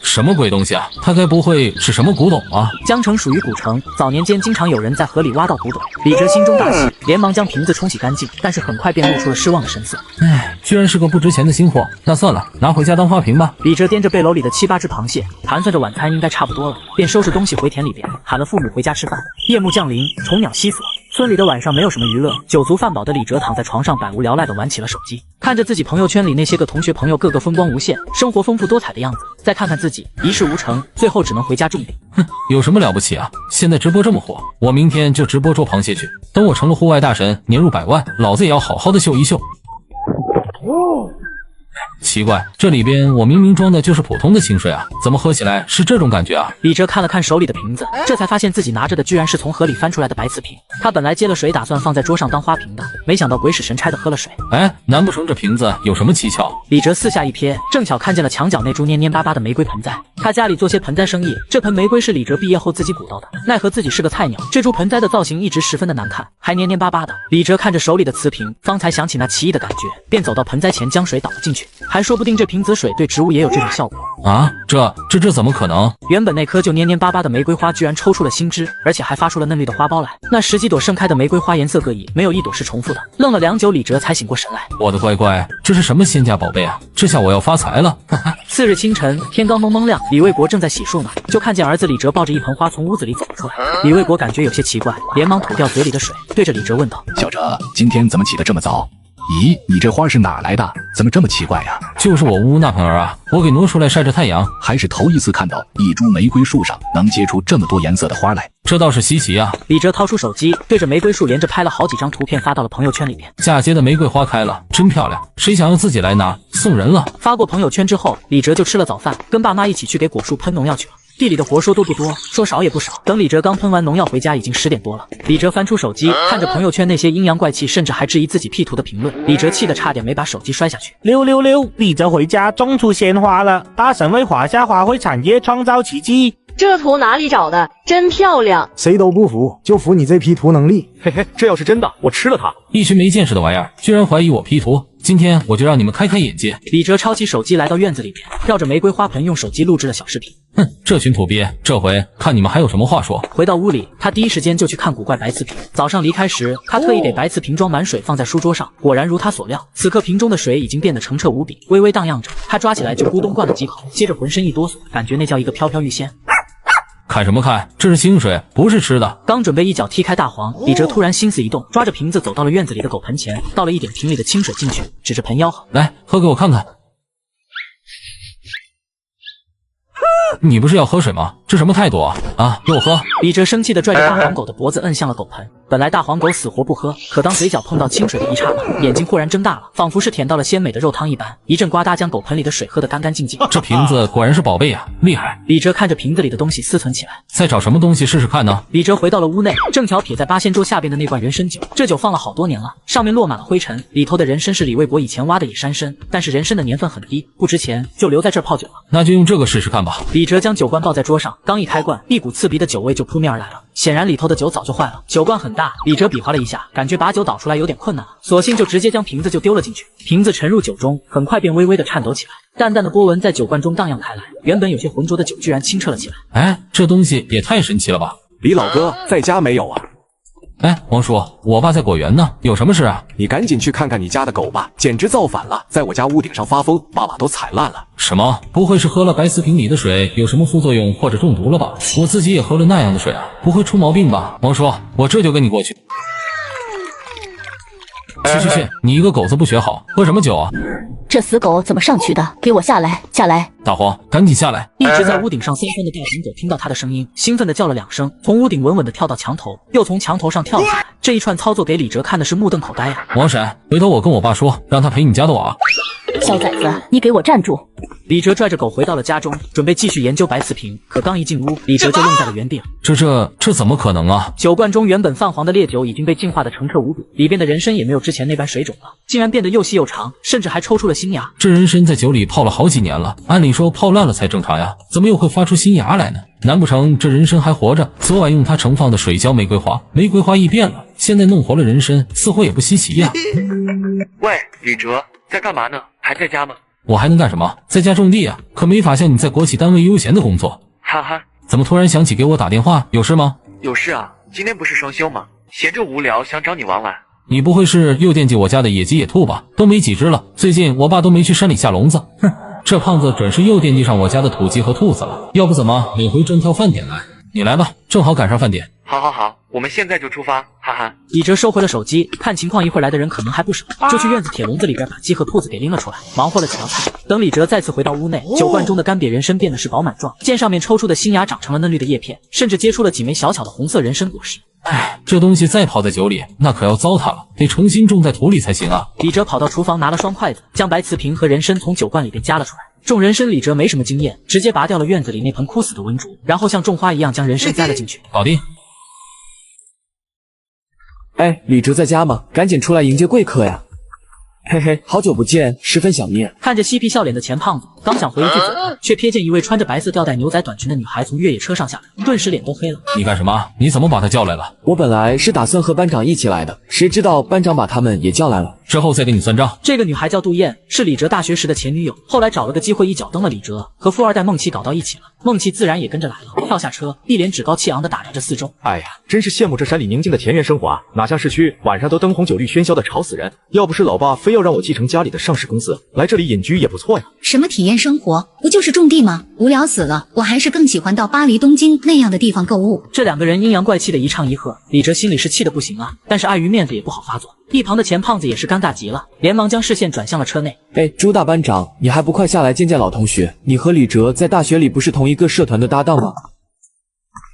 什么鬼东西啊？它该不会是什么古董吧？江城属于古城，早年间经常有人在河里挖到古董。李哲心中大喜，连忙将瓶子冲洗干净，但是很快便露出了失望的神色。唉，居然是个不值钱的新货。那算了，拿回家当花瓶吧。李哲掂着背篓里的7、8只螃蟹，盘算着晚餐应该差不多了，便收拾东西回田里边，喊了父母回家吃饭。夜幕降临，虫鸟悉索。村里的晚上没有什么娱乐，酒足饭饱的李哲躺在床上百无聊赖地玩起了手机，看着自己朋友圈里那些个同学朋友个个风光无限，生活丰富多彩的样子，再看看自己一事无成，最后只能回家种地。哼，有什么了不起啊？现在直播这么火，我明天就直播捉螃蟹去。等我成了户外大神，年入100万，老子也要好好的秀一秀。奇怪，这里边我明明装的就是普通的清水啊，怎么喝起来是这种感觉啊？李哲看了看手里的瓶子，这才发现自己拿着的居然是从河里翻出来的白瓷瓶。他本来接了水打算放在桌上当花瓶的，没想到鬼使神差的喝了水。哎，难不成这瓶子有什么蹊跷？李哲四下一瞥，正巧看见了墙角那株黏黏巴巴的玫瑰盆栽。他家里做些盆栽生意，这盆玫瑰是李哲毕业后自己鼓捣的，奈何自己是个菜鸟，这株盆栽的造型一直十分的难看，还黏黏巴巴的。李哲看着手里的瓷瓶，方才想起那奇异的感觉，便走到盆栽前将水倒了进去，还说不定这瓶子水对植物也有这种效果啊！这怎么可能？原本那颗就黏黏巴巴的玫瑰花居然抽出了新枝，而且还发出了嫩绿的花苞来。那10几朵盛开的玫瑰花颜色各异，没有一朵是重复的。愣了良久，李哲才醒过神来。我的乖乖，这是什么仙家宝贝啊？这下我要发财了！哈哈。次日清晨，天刚蒙蒙亮，李卫国正在洗漱呢，就看见儿子李哲抱着一盆花从屋子里走了出来。李卫国感觉有些奇怪，连忙吐掉嘴里的水，对着李哲问道：“小哲，今天怎么起得这么早？咦，你这花是哪来的？怎么这么奇怪呀？”“就是我屋那盆儿啊，我给挪出来晒着太阳。还是头一次看到一株玫瑰树上能结出这么多颜色的花来，这倒是稀奇啊。”李哲掏出手机，对着玫瑰树连着拍了好几张图片发到了朋友圈里边。嫁接的玫瑰花开了，真漂亮，谁想要自己来拿，送人了。发过朋友圈之后，李哲就吃了早饭，跟爸妈一起去给果树喷农药去了。地里的活说多不多，说少也不少。等李哲刚喷完农药回家，已经10点多了。李哲翻出手机，看着朋友圈那些阴阳怪气，甚至还质疑自己 P 图的评论，李哲气得差点没把手机摔下去。666，李哲回家种出鲜花了，大神为华夏花卉产业创造奇迹。这图哪里找的？真漂亮！谁都不服，就服你这 P 图能力。嘿嘿，这要是真的，我吃了它！一群没见识的玩意儿，居然怀疑我 P 图，今天我就让你们开开眼界。李哲抄起手机来到院子里边，绕着玫瑰花盆用手机录制了小视频。哼，这群土鳖，这回看你们还有什么话说。回到屋里，他第一时间就去看古怪白瓷瓶。早上离开时，他特意给白瓷瓶装满水放在书桌上，果然如他所料，此刻瓶中的水已经变得澄澈无比，微微荡漾着。他抓起来就咕咚灌了几口，接着浑身一哆嗦，感觉那叫一个飘飘欲仙。看什么看？这是清水，不是吃的。刚准备一脚踢开大黄，李哲突然心思一动，抓着瓶子走到了院子里的狗盆前，倒了一点瓶里的清水进去，指着盆吆喝：“来，喝给我看看。”你不是要喝水吗？这什么态度啊？啊，给我喝！李哲生气地拽着大黄狗的脖子，摁向了狗盆。本来大黄狗死活不喝，可当嘴角碰到清水的一刹那，眼睛豁然睁大了，仿佛是舔到了鲜美的肉汤一般，一阵呱嗒将狗盆里的水喝得干干净净。这瓶子果然是宝贝啊，厉害！李哲看着瓶子里的东西思忖起来，再找什么东西试试看呢？李哲回到了屋内，正巧撇在八仙桌下边的那罐人参酒，这酒放了好多年了，上面落满了灰尘，里头的人参是李卫国以前挖的野山参，但是人参的年份很低，不值钱，就留在这儿泡酒了。那就用这个试试看吧。李哲将酒罐抱在桌上，刚一开罐，一股刺鼻的酒味就扑面而来了。显然里头的酒早就坏了。酒罐很大，李哲比划了一下，感觉把酒倒出来有点困难了，索性就直接将瓶子就丢了进去。瓶子沉入酒中，很快便微微的颤抖起来，淡淡的波纹在酒罐中荡漾开来，原本有些浑浊的酒居然清澈了起来。哎，这东西也太神奇了吧！李老哥在家没有啊？哎，王叔，我爸在果园呢，有什么事啊？你赶紧去看看你家的狗吧，简直造反了，在我家屋顶上发疯，爸爸都踩烂了。什么？不会是喝了白瓷瓶里的水有什么副作用或者中毒了吧？我自己也喝了那样的水啊，不会出毛病吧？王叔，我这就跟你过去。去，你一个狗子不学好，喝什么酒啊？这死狗怎么上去的？给我下来，下来！大黄，赶紧下来！一直在屋顶上撒欢的大黄狗听到他的声音，兴奋地叫了2声，从屋顶稳稳地跳到墙头，又从墙头上跳了下来。这一串操作给李哲看的是目瞪口呆呀！王婶，回头我跟我爸说，让他陪你家的娃。小崽子，你给我站住！李哲拽着狗回到了家中，准备继续研究白瓷瓶，可刚一进屋，李哲就愣在了原地了。这怎么可能啊？酒罐中原本泛黄的烈酒已经被净化的澄澈无比，里边的人参也没有之前那般水肿了，竟然变得又细又长，甚至还抽出了新芽。这人参在酒里泡了好几年了，按理说泡烂了才正常呀，怎么又会发出新芽来呢？难不成这人参还活着？昨晚用它盛放的水浇玫瑰花，玫瑰花异变了，现在弄活了人参，似乎也不稀奇呀。喂，李哲，在干嘛呢？还在家吗？我还能干什么？在家种地啊，可没法像你在国企单位悠闲的工作。哈哈，怎么突然想起给我打电话？有事吗？有事啊，今天不是双休吗？闲着无聊，想找你玩玩。你不会是又惦记我家的野鸡野兔吧？都没几只了，最近我爸都没去山里下笼子。哼，这胖子准是又惦记上我家的土鸡和兔子了。要不怎么每回专挑饭点来？你来吧，正好赶上饭点。好，我们现在就出发，哈哈。李哲收回了手机，看情况一会儿来的人可能还不少，就去院子铁笼子里边把鸡和兔子给拎了出来，忙活了几道菜。等李哲再次回到屋内，酒罐中的干瘪人参变得是饱满状，见上面抽出的新芽长成了嫩绿的叶片，甚至结出了几枚小巧的红色人参果实。哎，这东西再泡在酒里，那可要糟蹋了，得重新种在土里才行啊！李哲跑到厨房拿了双筷子，将白瓷瓶和人参从酒罐里边夹了出来。种人参李哲没什么经验，直接拔掉了院子里那盆枯死的文竹，然后像种花一样将人参栽了进去。搞定。哎，李哲在家吗？赶紧出来迎接贵客呀！嘿嘿，好久不见，十分想念。看着嬉皮笑脸的钱胖子，刚想回一句嘴，却瞥见一位穿着白色吊带牛仔短裙的女孩从越野车上下来，顿时脸都黑了。你干什么？你怎么把她叫来了？我本来是打算和班长一起来的，谁知道班长把他们也叫来了。之后再给你算账。这个女孩叫杜燕，是李哲大学时的前女友，后来找了个机会一脚蹬了李哲，和富二代孟琪搞到一起了。孟琪自然也跟着来了，跳下车，一脸趾高气昂地打量着四周。哎呀，真是羡慕这山里宁静的田园生活啊！哪像市区，晚上都灯红酒绿喧嚣的吵死人。要不是老爸非要让我继承家里的上市公司，来这里隐居也不错呀。什么体验生活？不就是种地吗？无聊死了！我还是更喜欢到巴黎、东京那样的地方购物。这两个人阴阳怪气的一唱一和，李哲心里是气得不行啊，但是碍于面子也不好发作。一旁的钱胖子也是尴尬极了，连忙将视线转向了车内。哎，朱大班长，你还不快下来见见老同学？你和李哲在大学里不是同一个社团的搭档吗？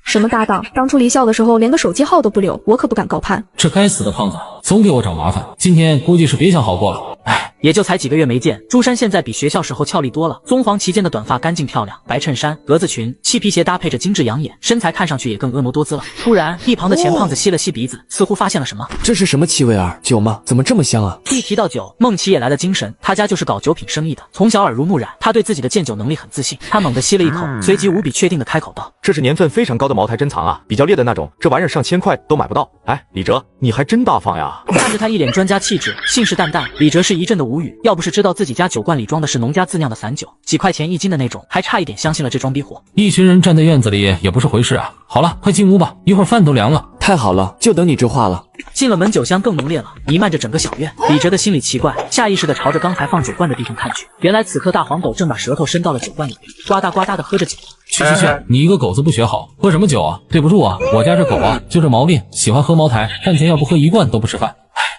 什么搭档？当初离校的时候连个手机号都不留，我可不敢高攀。这该死的胖子总给我找麻烦，今天估计是别想好过了。哎，也就才几个月没见，朱珊现在比学校时候俏丽多了，棕黄齐肩的短发干净漂亮，白衬衫、格子裙、漆皮鞋搭配着精致养眼，身材看上去也更婀娜多姿了。突然，一旁的钱胖子吸了吸鼻子，似乎发现了什么。这是什么气味啊？酒吗？怎么这么香啊？一提到酒，孟琪也来了精神，他家就是搞酒品生意的，从小耳濡目染，他对自己的鉴酒能力很自信。他猛地吸了一口，随即无比确定的开口道：“这是年份非常高的茅台珍藏啊，比较烈的那种，这玩意儿上千块都买不到。哎，李哲，你还真大方呀！”看着他一脸专家气质，信誓旦旦，李哲是一阵的无语。要不是知道自己家酒罐里装的是农家自酿的散酒，几块钱一斤的那种，还差一点相信了这装逼货。一群人站在院子里也不是回事啊！好了，快进屋吧，一会儿饭都凉了。太好了，就等你这话了。进了门，酒香更浓烈了，弥漫着整个小院。李哲的心里奇怪，下意识地朝着刚才放酒罐的地方看去。原来此刻大黄狗正把舌头伸到了酒罐里面，呱嗒呱嗒地喝着酒。去，你一个狗子不学好，喝什么酒啊？对不住啊，我家这狗啊就这毛病，喜欢喝茅台，饭前要不喝一罐都不吃饭。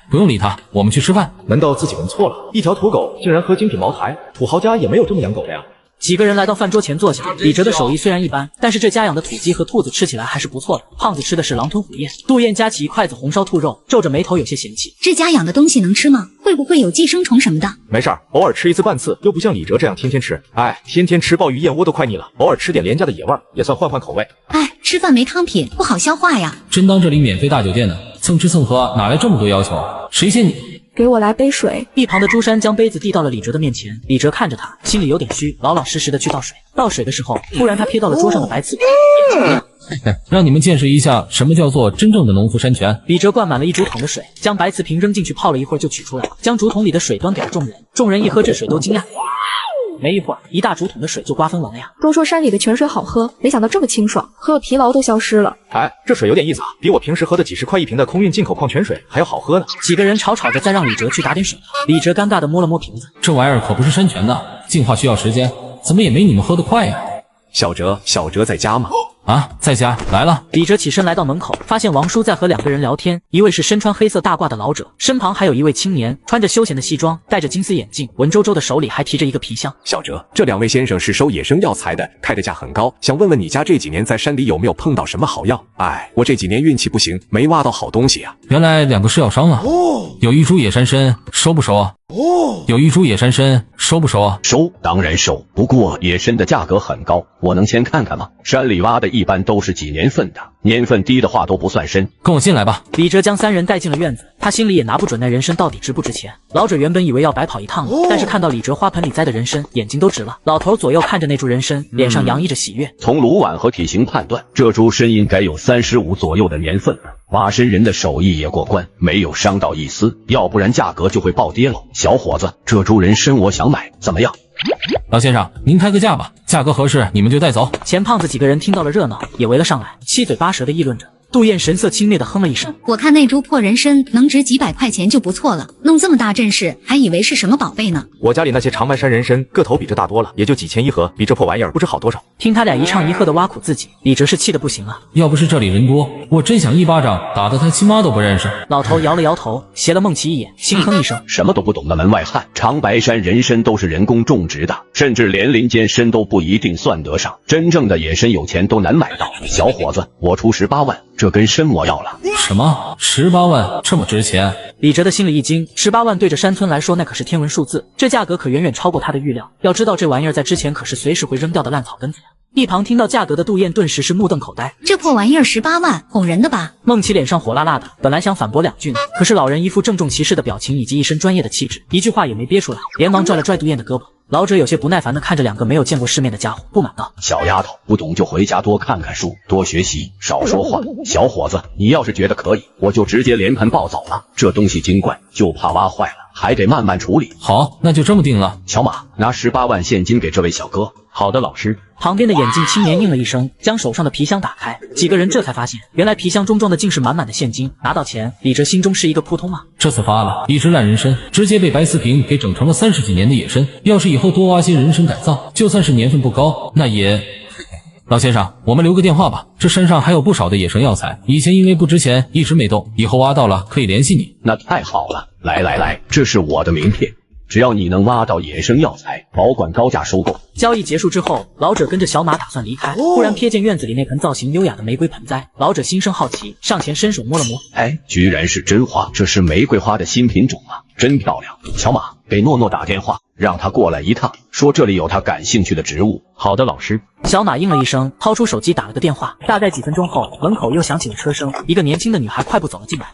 不用理他，我们去吃饭。难道自己闻错了？一条土狗竟然喝精品茅台，土豪家也没有这么养狗的呀。几个人来到饭桌前坐下，李哲的手艺虽然一般，但是这家养的土鸡和兔子吃起来还是不错的。胖子吃的是狼吞虎咽，杜燕夹起一筷子红烧兔肉，皱着眉头有些嫌弃。这家养的东西能吃吗？会不会有寄生虫什么的？没事儿，偶尔吃一次半次，又不像李哲这样天天吃。哎，天天吃鲍鱼燕窝都快腻了，偶尔吃点廉价的野味儿也算换换口味。哎，吃饭没汤品不好消化呀。真当这里免费大酒店呢？蹭吃蹭喝哪来这么多要求？谁信你？给我来杯水。一旁的朱珊将杯子递到了李哲的面前，李哲看着他，心里有点虚，老老实实的去倒水。倒水的时候，突然他瞥到了桌上的白瓷瓶。让你们见识一下什么叫做真正的农夫山泉。李哲灌满了一竹筒的水，将白瓷瓶扔进去泡了一会儿就取出来，将竹筒里的水端给了众人。众人一喝这水都惊讶。没一会儿，一大竹桶的水就瓜分完了呀！都说山里的泉水好喝，没想到这么清爽，喝了疲劳都消失了。哎，这水有点意思啊，比我平时喝的几十块一瓶的空运进口矿泉水还要好喝呢。几个人吵着再让李哲去打点水。李哲尴尬地摸了摸瓶子，这玩意儿可不是山泉的，净化需要时间，怎么也没你们喝得快呀？小哲在家吗？啊，在家来了。李哲起身来到门口，发现王叔在和两个人聊天，一位是身穿黑色大褂的老者，身旁还有一位青年，穿着休闲的西装，戴着金丝眼镜，文绉绉的手里还提着一个皮箱。小哲，这两位先生是收野生药材的，开的价很高，想问问你家这几年在山里有没有碰到什么好药？哎，我这几年运气不行，没挖到好东西啊。原来两个是药商啊。有一株野山参，收不收啊？有一株野山参，收不收啊？收，当然收。不过野参的价格很高，我能先看看吗？山里挖的一般都是几年份的，年份低的话都不算参。跟我进来吧。李哲将三人带进了院子，他心里也拿不准那人参到底值不值钱。老者原本以为要白跑一趟了，但是看到李哲花盆里栽的人参，眼睛都直了。老头左右看着那株人参，脸上洋溢着喜悦。从炉碗和体型判断，这株参应该有35左右的年份了。挖参人的手艺也过关，没有伤到一丝，要不然价格就会暴跌喽。小伙子，这株人参我想买，怎么样？老先生，您开个价吧，价格合适你们就带走。钱胖子几个人听到了热闹，也围了上来，七嘴八舌的议论着。杜燕神色轻蔑地哼了一声，我看那株破人参能值几百块钱就不错了，弄这么大阵势，还以为是什么宝贝呢。我家里那些长白山人参个头比这大多了，也就几千一盒，比这破玩意儿不知好多少。听他俩一唱一和的挖苦自己，李哲是气得不行了。要不是这里人多，我真想一巴掌打得他亲妈都不认识。老头摇了摇头，斜了孟琪一眼，轻哼一声，什么都不懂的门外汉。长白山人参都是人工种植的，甚至连林间参都不一定算得上，真正的野参有钱都难买到。小伙子，我出18万，这根参我要了。什么？18万这么值钱？李哲的心里一惊，18万对着山村来说那可是天文数字，这价格可远远超过他的预料。要知道这玩意儿在之前可是随时会扔掉的烂草根子呀。一旁听到价格的杜燕顿时是目瞪口呆，这破玩意儿18万，哄人的吧？孟琪脸上火辣辣的，本来想反驳两句呢，可是老人一副郑重其事的表情以及一身专业的气质，一句话也没憋出来，连忙拽了拽杜燕的胳膊。老者有些不耐烦地看着两个没有见过世面的家伙，不满道：小丫头，不懂就回家多看看书，多学习，少说话。小伙子，你要是觉得可以，我就直接连盆抱走了。这东西精怪，就怕挖坏了，还得慢慢处理。好，那就这么定了。小马，拿18万现金给这位小哥。好的，老师。旁边的眼镜青年应了一声，将手上的皮箱打开，几个人这才发现，原来皮箱中装的竟是满满的现金。拿到钱，李哲心中是一个扑通啊！这次发了，一只烂人参直接被白思平给整成了30几年的野参。要是以后多挖些人参改造，就算是年份不高，那也……老先生，我们留个电话吧，这山上还有不少的野生药材，以前因为不值钱一直没动，以后挖到了可以联系你。那太好了，来，这是我的名片。只要你能挖到野生药材，保管高价收购。交易结束之后，老者跟着小马打算离开，忽然瞥见院子里那盆造型优雅的玫瑰盆栽，老者心生好奇，上前伸手摸了摸，哎，居然是真花，这是玫瑰花的新品种啊，真漂亮。小马，给诺诺打电话，让他过来一趟，说这里有他感兴趣的植物。好的，老师。小马应了一声，掏出手机打了个电话。大概几分钟后，门口又响起了车声，一个年轻的女孩快步走了进来。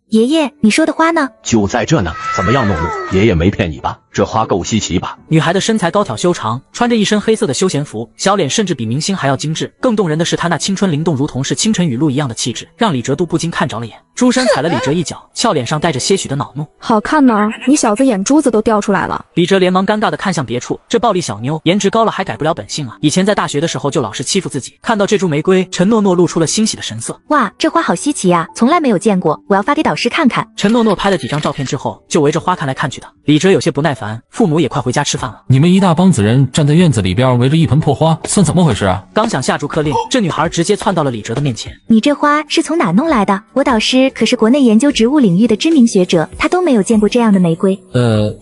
爷爷，你说的花呢？就在这呢。怎么样，诺诺？爷爷没骗你吧？这花够稀奇吧？女孩的身材高挑修长，穿着一身黑色的休闲服，小脸甚至比明星还要精致。更动人的是她那青春灵动如同是清晨雨露一样的气质，让李哲都不禁看着了眼。朱珊踩了李哲一脚，俏脸上带着些许的恼怒。好看吗？你小子眼珠子都掉出来了。李哲连忙尴尬地看向别处，这暴力小妞颜值高了还改不了本性啊！以前在大学的时候就老是欺负自己。看到这株玫瑰，陈诺诺露出了欣喜的神色。哇，这花好稀奇呀，从来没有见过，我要发给导师看看。陈诺诺拍了几张照片之后，就围着花看来看去的。李哲有些不耐烦，父母也快回家吃饭了。你们一大帮子人站在院子里边围着一盆破花，算怎么回事啊？刚想下逐客令，这女孩直接窜到了李哲的面前。你这花是从哪弄来的？我导师可是国内研究植物领域的知名学者，他都没有见过这样的玫瑰。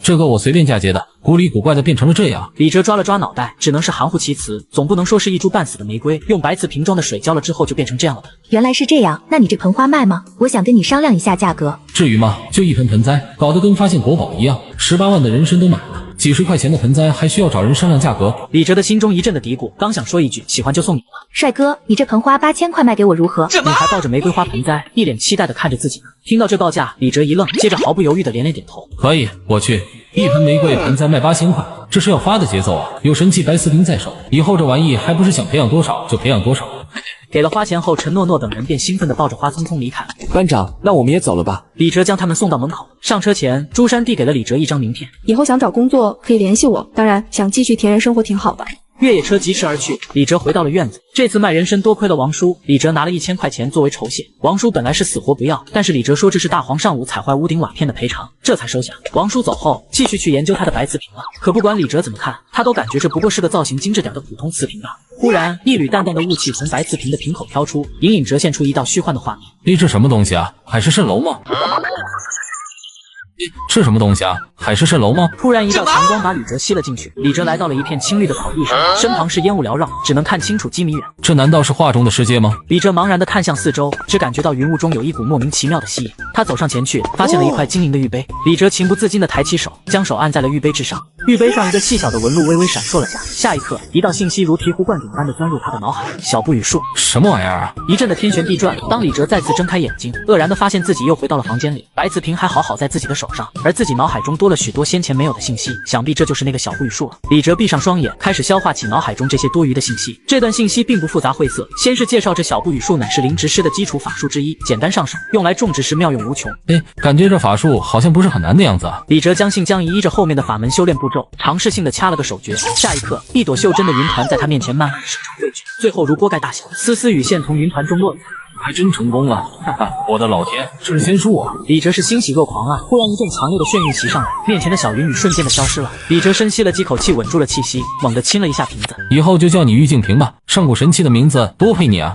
这个我随便嫁接的，古里古怪的变成了这样。李哲抓了抓脑袋，只能是含糊其辞，总不能说是一株半死的玫瑰用白瓷瓶装的水浇了之后就变成这样了吧？原来是这样，那你这盆花卖吗？我想跟你商量一下价格。至于吗？就一盆盆栽，搞得跟发现国宝一样，18万的人参都买了。几十块钱的盆栽还需要找人商量价格？李哲的心中一阵的嘀咕，刚想说一句喜欢就送你了。帅哥，你这盆花8000块卖给我如何？女孩抱着玫瑰花盆栽，一脸期待的看着自己呢。听到这报价，李哲一愣，接着毫不犹豫的连连点头。可以，我去。一盆玫瑰盆栽卖8000块，这是要发的节奏啊！有神器白瓷瓶在手，以后这玩意还不是想培养多少就培养多少。给了花钱后，陈诺诺等人便兴奋地抱着花匆匆离开了。班长，那我们也走了吧。李哲将他们送到门口，上车前，朱珊递给了李哲一张名片。以后想找工作可以联系我，当然想继续田园生活挺好的。越野车疾驰而去，李哲回到了院子。这次卖人参多亏了王叔，李哲拿了1000块钱作为酬谢。王叔本来是死活不要，但是李哲说这是大黄上午踩坏屋顶瓦片的赔偿，这才收下。王叔走后，继续去研究他的白瓷瓶了。可不管李哲怎么看，他都感觉这不过是个造型精致点的普通瓷瓶啊。忽然，一缕淡淡的雾气从白瓷瓶的瓶口飘出，隐隐折现出一道虚幻的画面。这什么东西啊？海市蜃楼吗？是什么东西啊？海市蜃楼吗？突然一道强光把李哲吸了进去，李哲来到了一片青绿的草地上，身旁是烟雾缭绕，只能看清楚几米远。这难道是画中的世界吗？李哲茫然地看向四周，只感觉到云雾中有一股莫名其妙的吸引。他走上前去，发现了一块晶莹的玉杯。李哲情不自禁地抬起手，将手按在了玉杯之上。玉杯上一个细小的纹路微微闪烁了下，下一刻，一道信息如醍醐灌顶般的钻入他的脑海。小步语数，什么玩意儿啊？一阵的天旋地转。当李哲再次睁开眼睛，愕然地发现自己又回到了房间里，白瓷瓶还好好在自己的手手上，而自己脑海中多了许多先前没有的信息，想必这就是那个小不语术了。李哲闭上双眼，开始消化起脑海中这些多余的信息。这段信息并不复杂晦涩，先是介绍这小不语术乃是灵植师的基础法术之一，简单上手，用来种植时妙用无穷。感觉这法术好像不是很难的样子啊。李哲将信将疑，依着后面的法门修炼步骤，尝试性的掐了个手诀。下一刻，一朵袖珍的云团在他面前慢慢生成汇聚，最后如锅盖大小，丝丝雨线从云团中落下。还真成功了，哈哈！我的老天，这是仙术啊！李哲是欣喜若狂啊！忽然一阵强烈的眩晕袭上来，面前的小云雨瞬间的消失了。李哲深吸了几口气，稳住了气息，猛地亲了一下瓶子。以后就叫你玉净瓶吧，上古神器的名字多配你啊！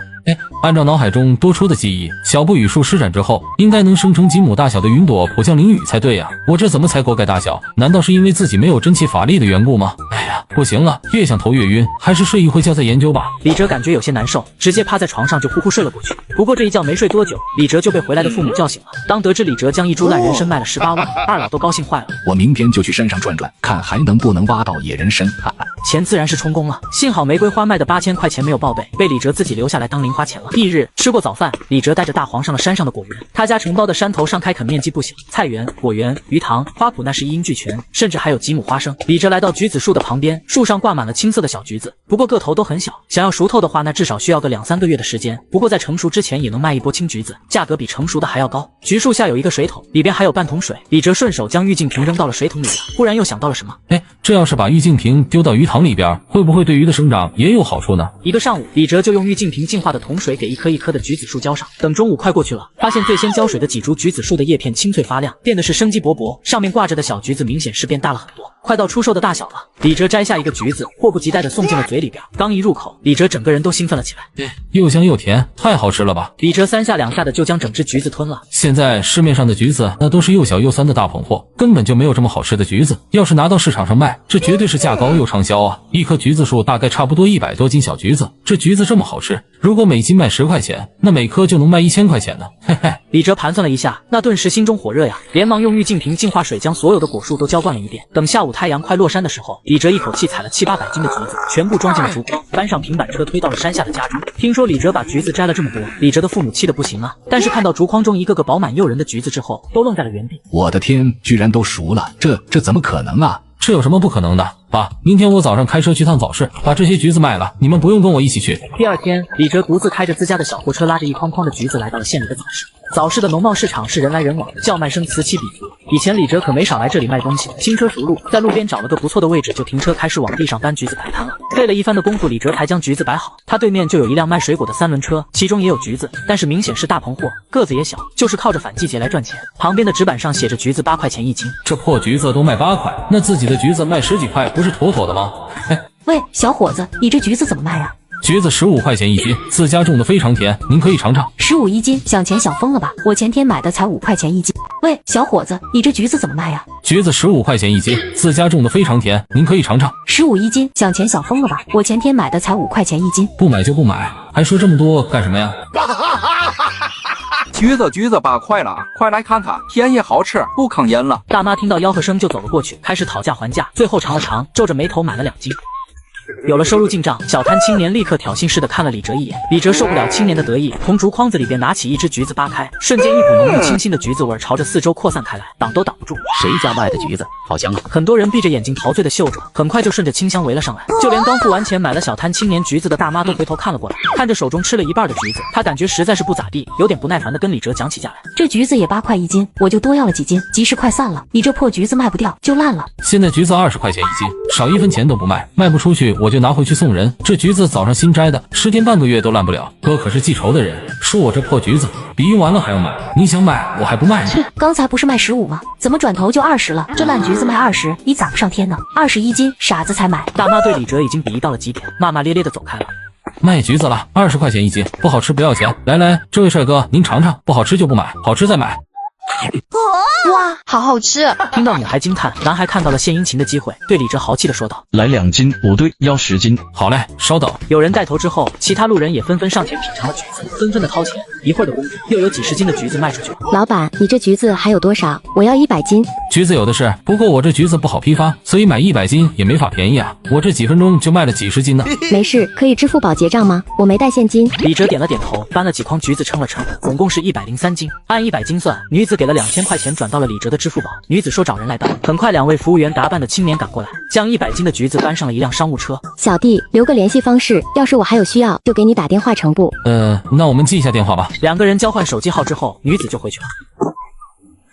按照脑海中多出的记忆，小不语术施展之后，应该能生成几亩大小的云朵普降淋雨才对呀！我这怎么才锅盖大小？难道是因为自己没有真气法力的缘故吗？哎呀，不行了，越想头越晕，还是睡一会觉再研究吧。李哲感觉有些难受，直接趴在床上就呼呼睡了过去。不过这一觉没睡多久，李哲就被回来的父母叫醒了。当得知李哲将一株烂人参卖了18万，二老都高兴坏了。我明天就去山上转转，看还能不能挖到野人参。哈哈，钱自然是充公了。幸好玫瑰花卖的8000块钱没有报备，被李哲自己留下来当零花钱了。翌日吃过早饭，李哲带着大黄上了山上的果园。他家承包的山头上开垦面积不小，菜园、果园、鱼塘、花圃那是一应俱全，甚至还有几亩花生。李哲来到橘子树的旁边，树上挂满了青色的小橘子，不过个头都很小，想要熟透的话，那至少需要个2-3个月的时间。不过在成熟之前也能卖一波青橘子，价格比成熟的还要高。橘树下有一个水桶，里边还有半桶水。李哲顺手将玉净瓶扔到了水桶里边，忽然又想到了什么。这要是把玉净瓶丢到鱼塘里边，会不会对鱼的生长也有好处呢？一个上午，李哲就用玉净瓶净化的桶水给一颗一颗的橘子树浇上。等中午快过去了，发现最先浇水的几株橘子树的叶片青翠发亮，变得是生机勃勃，上面挂着的小橘子明显是变大了很多，快到出售的大小了。李哲摘下一个橘子，迫不及待地送进了嘴里边。刚一入口，李哲整个人都兴奋了起来。又香又甜，太好吃了吧！李哲3下2下的就将整只橘子吞了。现在市面上的橘子那都是又小又酸的大捧货，根本就没有这么好吃的橘子。要是拿到市场上卖，这绝对是价高又畅销啊！一棵橘子树大概差不多100多斤小橘子，这橘子这么好吃，如果每斤卖10块钱，那每颗就能卖1000块钱呢。嘿嘿。李哲盘算了一下，那顿时心中火热呀，连忙用玉净瓶净化水将所有的果树都浇灌了一遍。等下午太阳快落山的时候，李哲一口气采了700-800斤的橘子，全部装进了竹筐，搬上平板车推到了山下的家中。听说李哲把橘子摘了这么多，李哲的父母气得不行啊！但是看到竹筐中一个个饱满诱人的橘子之后，都愣在了原地。我的天，居然都熟了，这怎么可能啊？这有什么不可能的？爸，明天我早上开车去趟早市，把这些橘子卖了，你们不用跟我一起去。第二天，李哲独自开着自家的小货车，拉着一筐筐的橘子来到了县里的早市。早市的农贸市场是人来人往，叫卖声此起彼伏。以前李哲可没少来这里卖东西，轻车熟路，在路边找了个不错的位置就停车开始往地上搬橘子摆摊了。费了一番的功夫，李哲才将橘子摆好。他对面就有一辆卖水果的3轮车，其中也有橘子，但是明显是大棚货，个子也小，就是靠着反季节来赚钱。旁边的纸板上写着橘子8块钱一斤，这破橘子都卖8块，那自己的橘子卖10几块，不是妥妥的吗？喂，小伙子，你这橘子怎么卖啊？橘子15块钱一斤，自家种的非常甜，您可以尝尝。15一斤，想钱想疯了吧？我前天买的才5块钱一斤。喂，小伙子，你这橘子怎么卖呀？橘子15块钱一斤，自家种的非常甜，您可以尝尝。15一斤，想钱想疯了吧？我前天买的才5块钱一斤。不买就不买，还说这么多干什么呀？橘子8块了，快来看看，便宜好吃，不坑人了。大妈听到吆喝声就走了过去，开始讨价还价，最后尝了尝，皱着眉头买了2斤。有了收入进账，小摊青年立刻挑衅似的看了李哲一眼。李哲受不了青年的得意，从竹筐子里边拿起一只橘子扒开，瞬间一股浓郁清新的橘子味朝着四周扩散开来，挡都挡不住。谁家卖的橘子好香啊！很多人闭着眼睛陶醉的嗅着，很快就顺着清香围了上来。就连刚付完钱买了小摊青年橘子的大妈都回头看了过来，看着手中吃了一半的橘子，她感觉实在是不咋地，有点不耐烦的跟李哲讲起价来。这橘子也8块一斤，我就多要了几斤，即使快散了，你这破橘子卖不掉就烂了。现在橘子20块钱一斤，少1分钱都不卖，卖不出去我就拿回去送人。这橘子早上新摘的，10天半个月都烂不了。哥可是记仇的人，说我这破橘子比用完了还要买，你想买我还不卖呢。刚才不是卖15吗？怎么转头就20了？这烂橘子卖20，你咋不上天呢？20一斤，傻子才买。大妈对李哲已经鄙夷到了极点，骂骂咧咧的走开了。卖橘子了，20块钱一斤，不好吃不要钱。来，这位帅哥，您尝尝，不好吃就不买，好吃再买。哇，好好吃！听到女孩惊叹，男孩看到了献殷勤的机会，对李哲豪气的说道：“来2斤，不对，要10斤。”好嘞，稍等。有人带头之后，其他路人也纷纷上前品尝了橘子，纷纷的掏钱。一会儿的功夫，又有几十斤的橘子卖出去了。老板，你这橘子还有多少？我要100斤。橘子有的是，不过我这橘子不好批发，所以买100斤也没法便宜啊。我这几分钟就卖了几十斤呢。没事，可以支付宝结账吗？我没带现金。李哲点了点头，搬了几筐橘子称了称，总共是103斤。按100斤算，女子子给了2000块钱转到了李哲的支付宝。女子说找人来搬，很快2位服务员打扮的青年赶过来，将100斤的橘子搬上了一辆商务车。小弟，留个联系方式，要是我还有需要，就给你打电话成不？那我们记一下电话吧。2个人交换手机号之后，女子就回去了。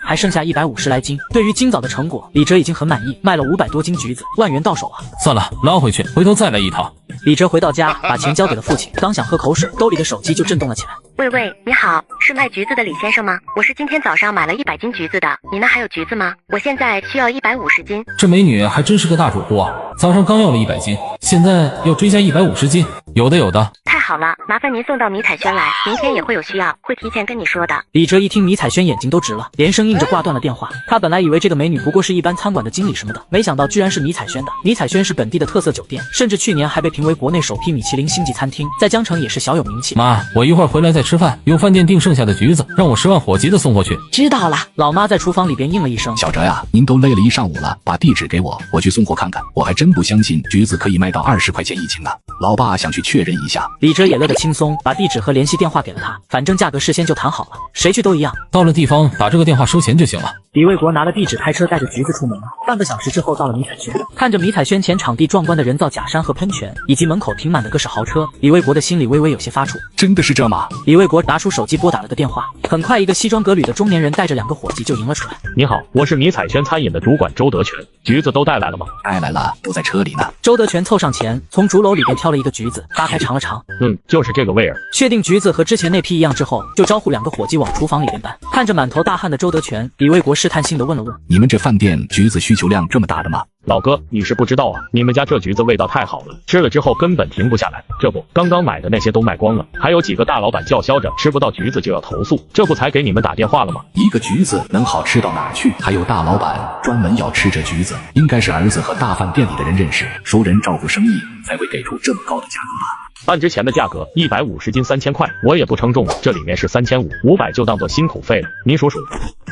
还剩下150来斤。对于今早的成果，李哲已经很满意，卖了500多斤橘子，万元到手啊！算了，捞回去，回头再来一套。李哲回到家，把钱交给了父亲，刚想喝口水，兜里的手机就震动了起来。喂喂，你好，是卖橘子的李先生吗？我是今天早上买了100斤橘子的，你那还有橘子吗？我现在需要150斤。这美女还真是个大主顾啊！早上刚要了100斤，现在要追加150斤，有的有的。太好了，麻烦您送到迷彩轩来，明天也会有需要，会提前跟你说的。李哲一听迷彩轩眼睛都直了，连声应着挂断了电话。他本来以为这个美女不过是一般餐馆的经理什么的，没想到居然是迷彩轩的。迷彩轩是本地的特色酒店，甚至去年还被评为国内首批米其林星级餐厅，在江城也是小有名气。妈，我一会儿回来再吃饭，用饭店订剩下的橘子，让我10万火急的送过去。知道了。老妈在厨房里边应了一声。小哲呀，您都累了一上午了，把地址给我，我去送货看看。我还真不相信橘子可以卖到20块钱1斤呢。老爸想去确认一下。李哲也乐得轻松，把地址和联系电话给了他，反正价格事先就谈好了，谁去都一样。到了地方打这个电话收钱就行了。李卫国拿了地址，开车带着橘子出门了。半个小时之后到了迷彩轩，看着迷彩轩前场地壮观的人造假山和喷泉，以及门口停满的各式豪车，李卫国的心里微微有些发怵。真的是这吗？李卫国拿出手机拨打了个电话，很快一个西装革履的中年人带着2个伙计就迎了出来。你好，我是迷彩轩餐饮的主管周德全，橘子都带来了吗？带来了，都在车里呢。周德全凑上前，从竹篓里边挑了一个橘子，扒开尝了尝。就是这个味儿。确定橘子和之前那批一样之后，就招呼2个伙计往厨房里边搬。看着满头大汗的周德全，李卫国试探性的问了问：你们这饭店橘子需求量这么大的吗？老哥，你是不知道啊，你们家这橘子味道太好了，吃了之后根本停不下来。这不，刚刚买的那些都卖光了，还有几个大老板叫嚣着吃不到橘子就要投诉，这不才给你们打电话了吗？一个橘子能好吃到哪儿去？还有大老板专门要吃这橘子，应该是儿子和大饭店里的人认识，熟人照顾生意，才会给出这么高的价格吧。按之前的价格，150斤3000块，我也不称重，这里面是3500，500就当做辛苦费了。您数数，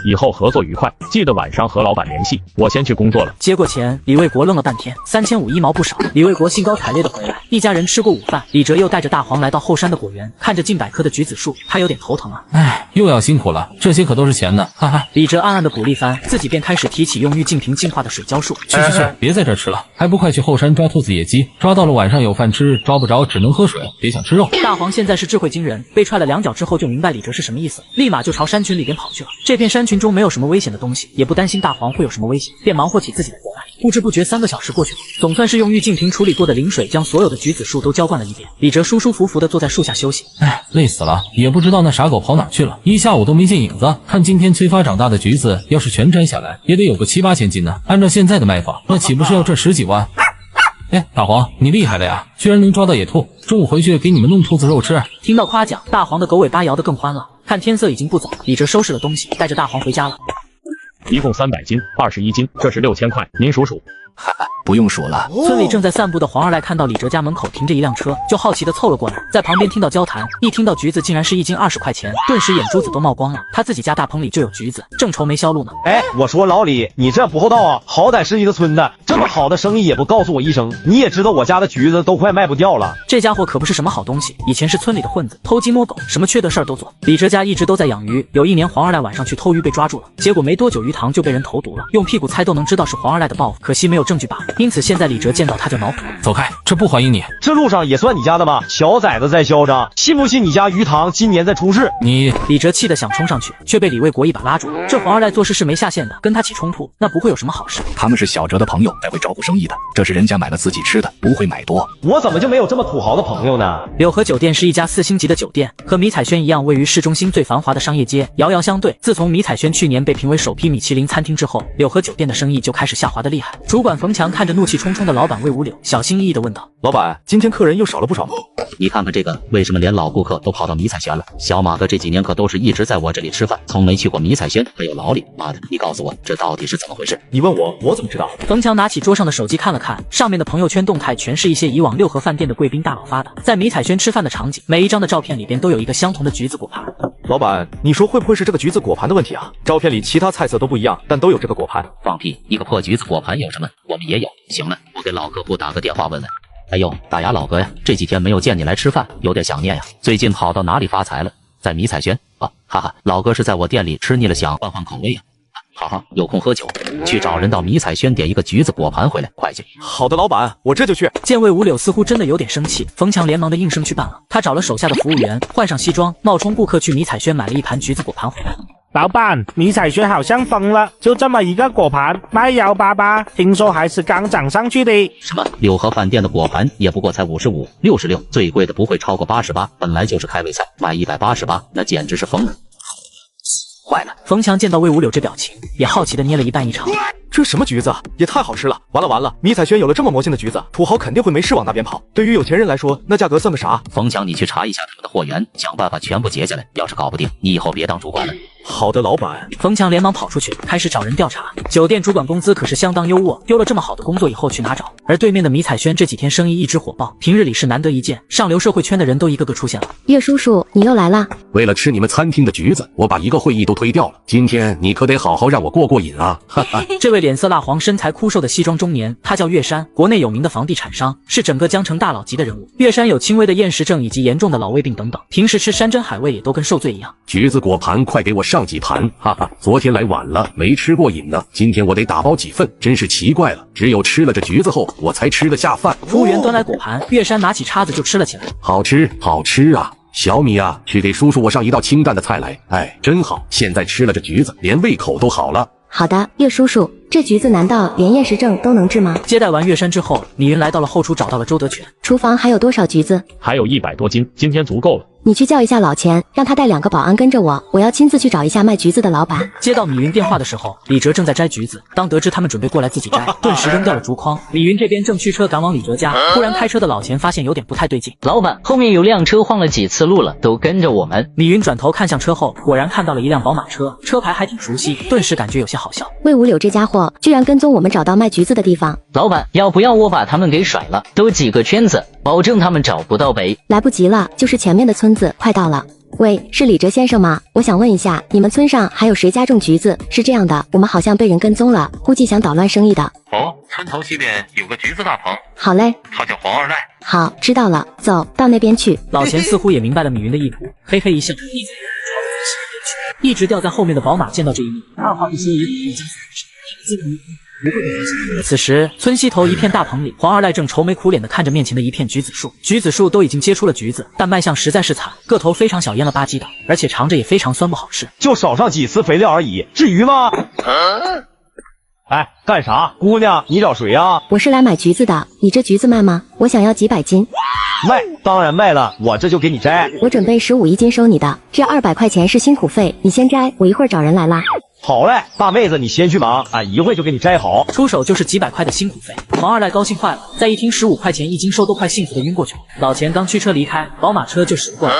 以后合作愉快，记得晚上和老板联系。我先去工作了。接过钱，李卫国愣了半天，3500一毛不少。李卫国兴高采烈的回来，一家人吃过午饭，李哲又带着大黄来到后山的果园，看着近100棵的橘子树，他有点头疼啊。又要辛苦了，这些可都是钱呢，哈哈。李哲暗暗的鼓励番，自己便开始提起用玉净瓶净化的水浇树。去，别在这儿吃了，还不快去后山抓兔子野鸡，抓到了晚上有饭吃，抓不着只能喝水，别想吃肉。大黄现在是智慧惊人，被踹了2脚之后就明白李哲是什么意思，立马就朝山群里边跑去了。这片山群中没有什么危险的东西，也不担心大黄会有什么危险，便忙活起自己的活来。不知不觉3个小时过去了，总算是用玉净瓶处理过的灵水将所有的橘子树都浇灌了一遍。李哲舒舒服服的坐在树下休息。累死了，也不知道那傻狗跑哪去了，一下午都没见影子。看今天催发长大的橘子，要是全摘下来，也得有个7、8千斤呢。按照现在的卖法，那岂不是要赚10几万？大黄，你厉害了呀，居然能抓到野兔，中午回去给你们弄兔子肉吃。听到夸奖，大黄的狗尾巴摇得更欢了。看天色已经不早，李哲收拾了东西，带着大黄回家了。一共300斤，21斤，这是6000块，您数数。哈哈，不用数了。村里正在散步的黄二来看到李哲家门口停着一辆车，就好奇的凑了过来，在旁边听到交谈，一听到橘子竟然是1斤20块钱，顿时眼珠子都冒光了。他自己家大棚里就有橘子，正愁没销路呢。我说老李，你这不厚道啊！好歹是一个村的，这么好的生意也不告诉我一声。你也知道我家的橘子都快卖不掉了。这家伙可不是什么好东西，以前是村里的混子，偷鸡摸狗，什么缺德事儿都做。李哲家一直都在养鱼，有一年黄二来晚上去偷鱼被抓住了，结果没多久鱼塘就被人投毒了，用屁股猜都能知道是黄二来的报复，可惜没有证据把握，因此现在李哲见到他就恼火。走开，这不欢迎你。这路上也算你家的吧？小崽子在嚣张，信不信你家鱼塘今年再出事？李哲气得想冲上去，却被李卫国一把拉住。这黄二来做事是没下限的，跟他起冲突，那不会有什么好事。他们是小哲的朋友，在会照顾生意的，这是人家买了自己吃的，不会买多。我怎么就没有这么土豪的朋友呢？柳河酒店是一家4星级的酒店，和迷彩轩一样，位于市中心最繁华的商业街，遥遥相对。自从迷彩轩去年被评为首批米其林餐厅之后，柳河酒店的生意就开始下滑的厉害。主管冯强看着怒气冲冲的老板魏五柳，小心翼翼地问道：老板，今天客人又少了不少。你看看这个，为什么连老顾客都跑到迷彩轩了？小马哥这几年可都是一直在我这里吃饭，从没去过迷彩轩，还有劳力。妈的，你告诉我这到底是怎么回事？你问我，我怎么知道？冯强拿起桌上的手机看了看，上面的朋友圈动态全是一些以往六合饭店的贵宾大佬发的，在迷彩轩吃饭的场景，每一张的照片里边都有一个相同的橘子果盘。老板，你说会不会是这个橘子果盘的问题啊？照片里其他菜色都不一样，但都有这个果盘。放屁，一个破橘子果盘有什么？我们也有。行了，我给老客户打个电话问问。哎呦，大牙老哥呀，这几天没有见你来吃饭，有点想念呀。最近跑到哪里发财了？在迷彩轩啊？哈哈，老哥是在我店里吃腻了，想换换口味呀。好好，有空喝酒，去找人到迷彩轩点一个橘子果盘回来，快去。好的，老板，我这就去。见魏无柳似乎真的有点生气，冯强连忙的应声去办了。他找了手下的服务员，换上西装，冒充顾客去迷彩轩买了一盘橘子果盘回来。老板，迷彩轩好像疯了，就这么一个果盘卖188，听说还是刚涨上去的。什么？六合饭店的果盘也不过才55、66，最贵的不会超过88，本来就是开胃菜，卖188，那简直是疯了。坏了！冯强见到魏无柳这表情，也好奇的捏了一半一尝。这什么橘子啊，也太好吃了！完了完了，迷彩轩有了这么魔性的橘子，土豪肯定会没事往那边跑。对于有钱人来说，那价格算个啥？冯强，你去查一下他们的货源，想办法全部截下来。要是搞不定，你以后别当主管了。好的，老板。冯强连忙跑出去，开始找人调查。酒店主管工资可是相当优渥，丢了这么好的工作以后去哪找？而对面的迷彩轩这几天生意一直火爆，平日里是难得一见，上流社会圈的人都一个个出现了。岳叔叔，你又来了。为了吃你们餐厅的橘子，我把一个会议都推掉了。今天你可得好好让我过过瘾啊！哈哈。这位脸色蜡黄、身材枯瘦的西装中年，他叫岳山，国内有名的房地产商，是整个江城大佬级的人物。岳山有轻微的厌食症以及严重的老胃病等等，平时吃山珍海味也都跟受罪一样。橘子果盘，快给我上几盘！哈哈，昨天来晚了，没吃过瘾呢。今天我得打包几份，真是奇怪了，只有吃了这橘子后，我才吃得下饭。服务员端来果盘，岳山拿起叉子就吃了起来。好吃，好吃啊！小米啊，去给叔叔我上一道清淡的菜来。哎，真好，现在吃了这橘子，连胃口都好了。好的，岳叔叔，这橘子难道连厌食症都能治吗？接待完岳山之后，米云来到了后厨，找到了周德全。厨房还有多少橘子？还有100多斤，今天足够了。你去叫一下老钱，让他带2个保安跟着我，我要亲自去找一下卖橘子的老板。接到米云电话的时候，李哲正在摘橘子，当得知他们准备过来自己摘，顿时扔掉了竹筐。米云这边正驱车赶往李哲家，突然开车的老钱发现有点不太对劲。老板，后面有辆车晃了几次路了，都跟着我们。米云转头看向车后，果然看到了一辆宝马车，车牌还挺熟悉，顿时感觉有些好笑。魏无柳这家伙居然跟踪我们找到卖橘子的地方。老板，要不要我把他们给甩了？都几个圈子，保证他们找不到北。来不及了，就是前面的村子，快到了。喂，是李哲先生吗？我想问一下，你们村上还有谁家种橘子？是这样的，我们好像被人跟踪了，估计想捣乱生意的。哦，村头西边有个橘子大棚。好嘞，他叫黄二代。好，知道了，走到那边去。老钱似乎也明白了米云的意图，嘿嘿一笑，一直掉在后面的宝马见到这一幕，二话不说一加速不会被发现。此时，村西头一片大棚里，黄二代正愁眉苦脸地看着面前的一片橘子树。橘子树都已经结出了橘子，但卖相实在是惨，个头非常小，蔫了吧唧的，而且尝着也非常酸不好吃。就少上几次肥料而已，至于吗？哎，干啥？姑娘，你找谁呀？我是来买橘子的，你这橘子卖吗？我想要几百斤。卖，当然卖了，我这就给你摘。我准备15一斤收你的，这200块钱是辛苦费，你先摘，我一会儿找人来啦。好嘞，大妹子，你先去忙，俺一会就给你摘好。出手就是几百块的辛苦费，黄二代高兴坏了，再一听15块钱一斤收，都快幸福的晕过去了。老钱刚驱车离开，宝马车就驶了过来。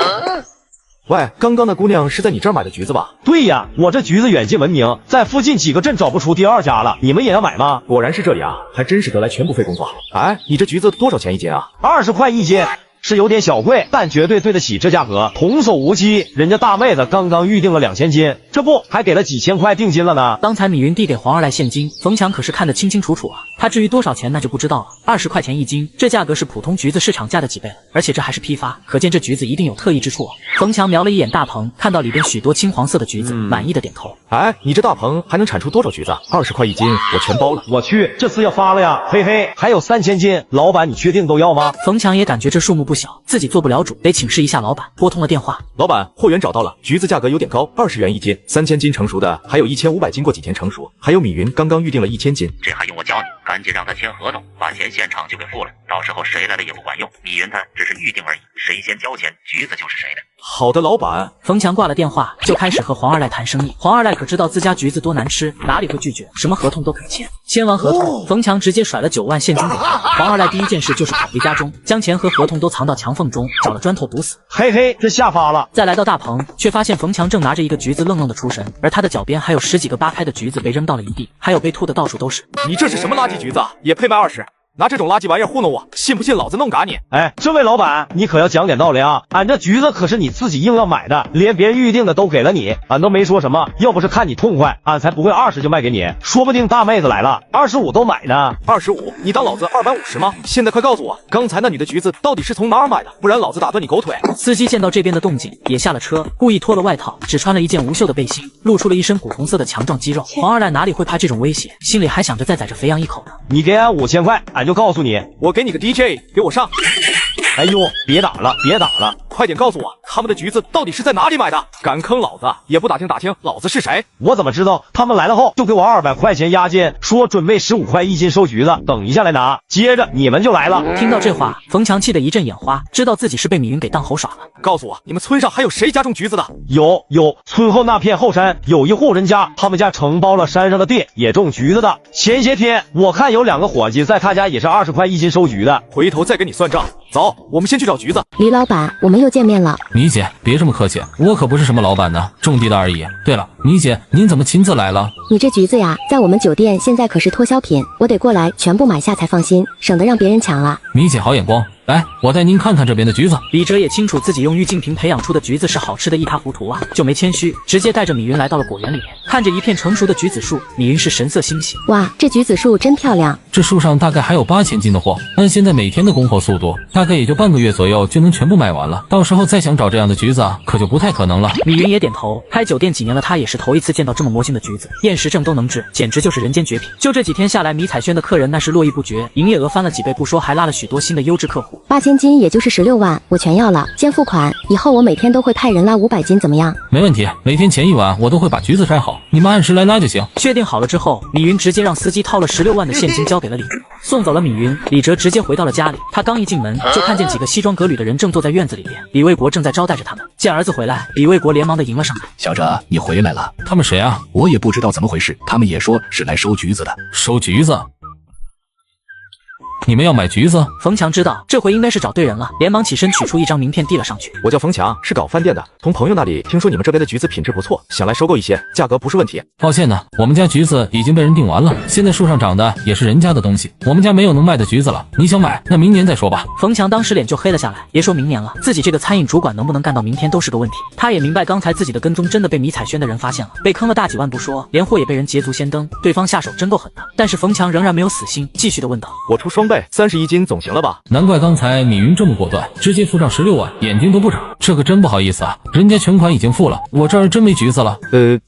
喂，刚刚的姑娘是在你这儿买的橘子吧？对呀，我这橘子远近闻名，在附近几个镇找不出第2家了。你们也要买吗？果然是这里啊，还真是得来全不费工作。哎，你这橘子多少钱一斤啊？20块一斤。是有点小贵，但绝对对得起这价格，童叟无欺。人家大妹子刚刚预定了2000斤，这不还给了几千块定金了呢。刚才米云递给黄二代现金，冯强可是看得清清楚楚啊。他至于多少钱那就不知道了，20块钱一斤，这价格是普通橘子市场价的几倍了，而且这还是批发，可见这橘子一定有特异之处啊。冯强瞄了一眼大棚，看到里边许多青黄色的橘子，满意的点头。哎，你这大棚还能产出多少橘子？20块一斤，我全包了。我去，这次要发了呀！嘿嘿，还有3000斤，老板你确定都要吗？冯强也感觉这数目不小，自己做不了主，得请示一下老板。拨通了电话，老板，货源找到了，橘子价格有点高，20元一斤，3000斤成熟的，还有1500斤过几天成熟，还有米云刚刚预定了1000斤。这还用我教你？赶紧让他签合同，把钱现场就给付了，到时候谁来了也不管用。米云他只是预定而已，谁先交钱，橘子就是谁的。好的，老板。冯强挂了电话，就开始和黄二代谈生意。黄二代可知道自家橘子多难吃，哪里会拒绝，什么合同都肯签。签完合同，冯强直接甩了9万现金给他。黄二代第一件事就是跑回家中，将钱和合同都藏到墙缝中，找了砖头堵死。嘿嘿，这下发了。再来到大棚，却发现冯强正拿着一个橘子愣愣的出神，而他的脚边还有10几个扒开的橘子被扔到了一地，还有被吐的到处都是。你这是什么垃圾橘子啊？也配卖20？拿这种垃圾玩意儿糊弄我，信不信老子弄嘎你？哎，这位老板，你可要讲点道理啊！俺这橘子可是你自己硬要买的，连别人预定的都给了你，俺都没说什么。要不是看你痛快，俺才不会20就卖给你，说不定大妹子来了，25都买呢。25？你当老子250吗？现在快告诉我，刚才那女的橘子到底是从哪儿买的？不然老子打断你狗腿！司机见到这边的动静，也下了车，故意脱了外套，只穿了一件无袖的背心，露出了一身古红色的强壮肌肉。黄二代哪里会怕这种威胁，心里还想着再宰这肥羊一口呢。你给俺5000块，俺就告诉你，我给你个 DJ， 给我上！哎呦，别打了，别打了，快点告诉我，他们的橘子到底是在哪里买的？敢坑老子，也不打听打听老子是谁？我怎么知道？他们来了后就给我200块钱押金，说准备15块1斤收橘子，等一下来拿。接着你们就来了。听到这话，冯强气得一阵眼花，知道自己是被米云给当猴耍了。告诉我，你们村上还有谁家种橘子的？有，村后那片后山有一户人家，他们家承包了山上的地，也种橘子的。前些天我看有2个伙计在他家也是20块1斤收橘的，回头再给你算账。走，我们先去找橘子。李老板，我们又见面了。米姐，别这么客气，我可不是什么老板呢，种地的而已。对了，米姐，您怎么亲自来了？你这橘子呀，在我们酒店现在可是脱销品，我得过来全部买下才放心，省得让别人抢了。米姐好眼光。来，我带您看看这边的橘子。李哲也清楚自己用郁静平培养出的橘子是好吃的一塌糊涂啊，就没谦虚，直接带着米云来到了果园里面。看着一片成熟的橘子树，米云是神色欣喜。哇，这橘子树真漂亮！这树上大概还有8000斤的货，按现在每天的供货速度，大概也就半个月左右就能全部卖完了。到时候再想找这样的橘子啊，可就不太可能了。米云也点头，开酒店几年了，他也是头一次见到这么魔性的橘子，厌食症都能治，简直就是人间绝品。就这几天下来，迷彩轩的客人那是络绎不绝，营业额翻了几倍不说，还拉了许多新的优质客户。 8000斤也就是16万，我全要了，先付款，以后我每天都会派人拉500斤，怎么样？没问题，每天前1晚我都会把橘子摘好，你们按时来拉就行。确定好了之后，米云直接让司机掏了16万的现金交给了李哲，送走了米云，李哲直接回到了家里。他刚一进门，就看见几个西装革履的人正坐在院子里边，李卫国正在招待着他们。见儿子回来，李卫国连忙的迎了上来。小哲，你回来了。他们谁啊？我也不知道怎么回事，他们也说是来收橘子的。收橘子？你们要买橘子？冯强知道这回应该是找对人了，连忙起身取出一张名片递了上去。我叫冯强，是搞饭店的，从朋友那里听说你们这边的橘子品质不错，想来收购一些，价格不是问题。抱歉呢，我们家橘子已经被人订完了，现在树上长的也是人家的东西，我们家没有能卖的橘子了。你想买，那明年再说吧。冯强当时脸就黑了下来，别说明年了，自己这个餐饮主管能不能干到明天都是个问题。他也明白刚才自己的跟踪真的被迷彩轩的人发现了，被坑了大几万不说，连货也被人捷足先登，对方下手真够狠的。但是冯强仍然没有死心，继续的问道：我出双倍，31斤总行了吧？难怪刚才米云这么果断，直接付上16万，眼睛都不眨。这可真不好意思啊，人家全款已经付了，我这儿真没橘子了。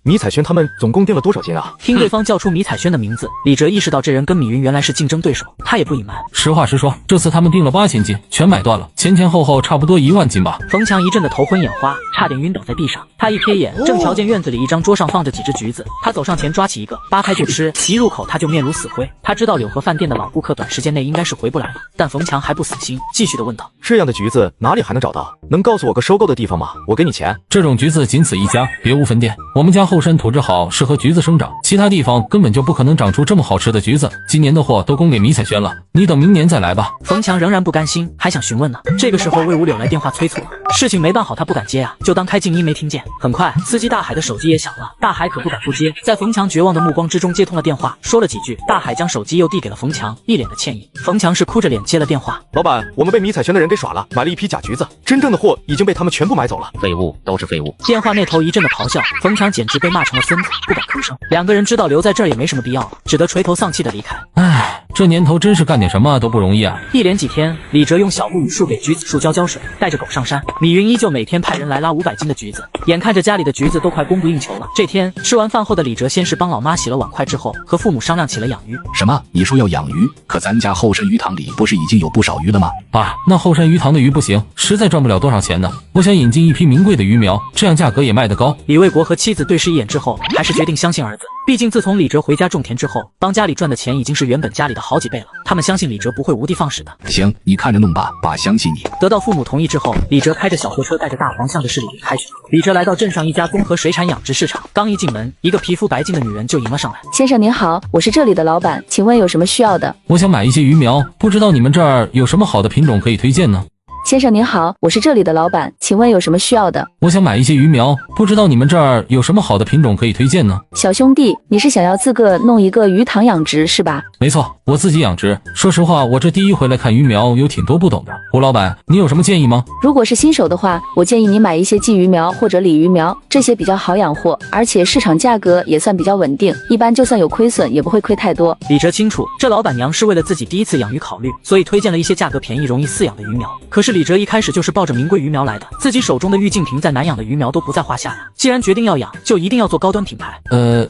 迷彩轩他们总共订了多少斤啊？听对方叫出迷彩轩的名字，李哲意识到这人跟米云原来是竞争对手，他也不隐瞒，实话实说，这次他们订了8000斤，全买断了，前后差不多1万斤吧。冯强一阵的头昏眼花，差点晕倒在地上。他一瞥眼，正瞧见院子里一张桌上放着几只橘子，他走上前抓起一个，扒开就吃，一入口他就面如死灰。他知道柳河饭店的老顾客短时间内应该是回不来了，但冯强还不死心，继续的问道：这样的橘子哪里还能找到？能告诉我个收购的地方吗？我给你钱。这种橘子仅此一家，别无分店。我们家后山土质好，适合橘子生长，其他地方根本就不可能长出这么好吃的橘子。今年的货都供给迷彩轩了，你等明年再来吧。冯强仍然不甘心，还想询问呢。这个时候魏无柳来电话催促，事情没办好他不敢接啊，就当开静音没听见。很快司机大海的手机也响了，大海可不敢不接，在冯强绝望的目光之中接通了电话，说了几句，大海将手机又递给了冯强，一脸的歉意。冯强是哭着脸接了电话：老板，我们被迷彩轩的人给耍了，买了一批假橘子，真正的货已经被他们全部买走了。废物，都是废物。电话那头一阵的咆哮，冯强简直被骂成了孙子，不敢吭声。两个人知道留在这儿也没什么必要了，只得垂头丧气的离开。唉，这年头真是干点什么都不容易啊。一连几天，李哲用小木雨树给橘子树浇水，带着狗上山。米云依旧每天派人来拉500斤的橘子，眼看着家里的橘子都快供不应求了。这天吃完饭后的李哲先是帮老妈洗了碗筷，之后和父母商量起了养鱼。什么？你说要养鱼？可咱家后山鱼塘里不是已经有不少鱼了吗？爸，那后山鱼塘的鱼不行，实在赚不了多少钱呢。我想引进一批名贵的鱼苗，这样价格也卖得高。李卫国和妻子对视一眼之后，还是决定相信儿子。毕竟自从李哲回家种田之后，帮家里赚的钱已经是原本家里的好几倍了。他们相信李哲不会无的放矢的。行，你看着弄吧，爸相信你。得到父母同意之后，李哲开着小货车带着大黄向着市里开去。李哲来到镇上一家综合水产养殖市场，刚一进门，一个皮肤白净的女人就迎了上来。先生您好，我是这里的老板，请问有什么需要的？我想买一些鱼苗，不知道你们这儿有什么好的品种可以推荐呢？先生您好，我是这里的老板，请问有什么需要的？我想买一些鱼苗，不知道你们这儿有什么好的品种可以推荐呢？小兄弟，你是想要自个弄一个鱼塘养殖是吧？没错，我自己养殖。说实话，我这第一回来看鱼苗，有挺多不懂的。胡老板，你有什么建议吗？如果是新手的话，我建议你买一些鲫鱼苗或者鲤鱼苗，这些比较好养活，而且市场价格也算比较稳定，一般就算有亏损也不会亏太多。李哲清楚，这老板娘是为了自己第一次养鱼考虑，所以推荐了一些价格便宜、容易饲养的鱼苗。可是李哲一开始就是抱着名贵鱼苗来的，自己手中的玉净瓶在难养的鱼苗都不在话下呀。既然决定要养，就一定要做高端品牌。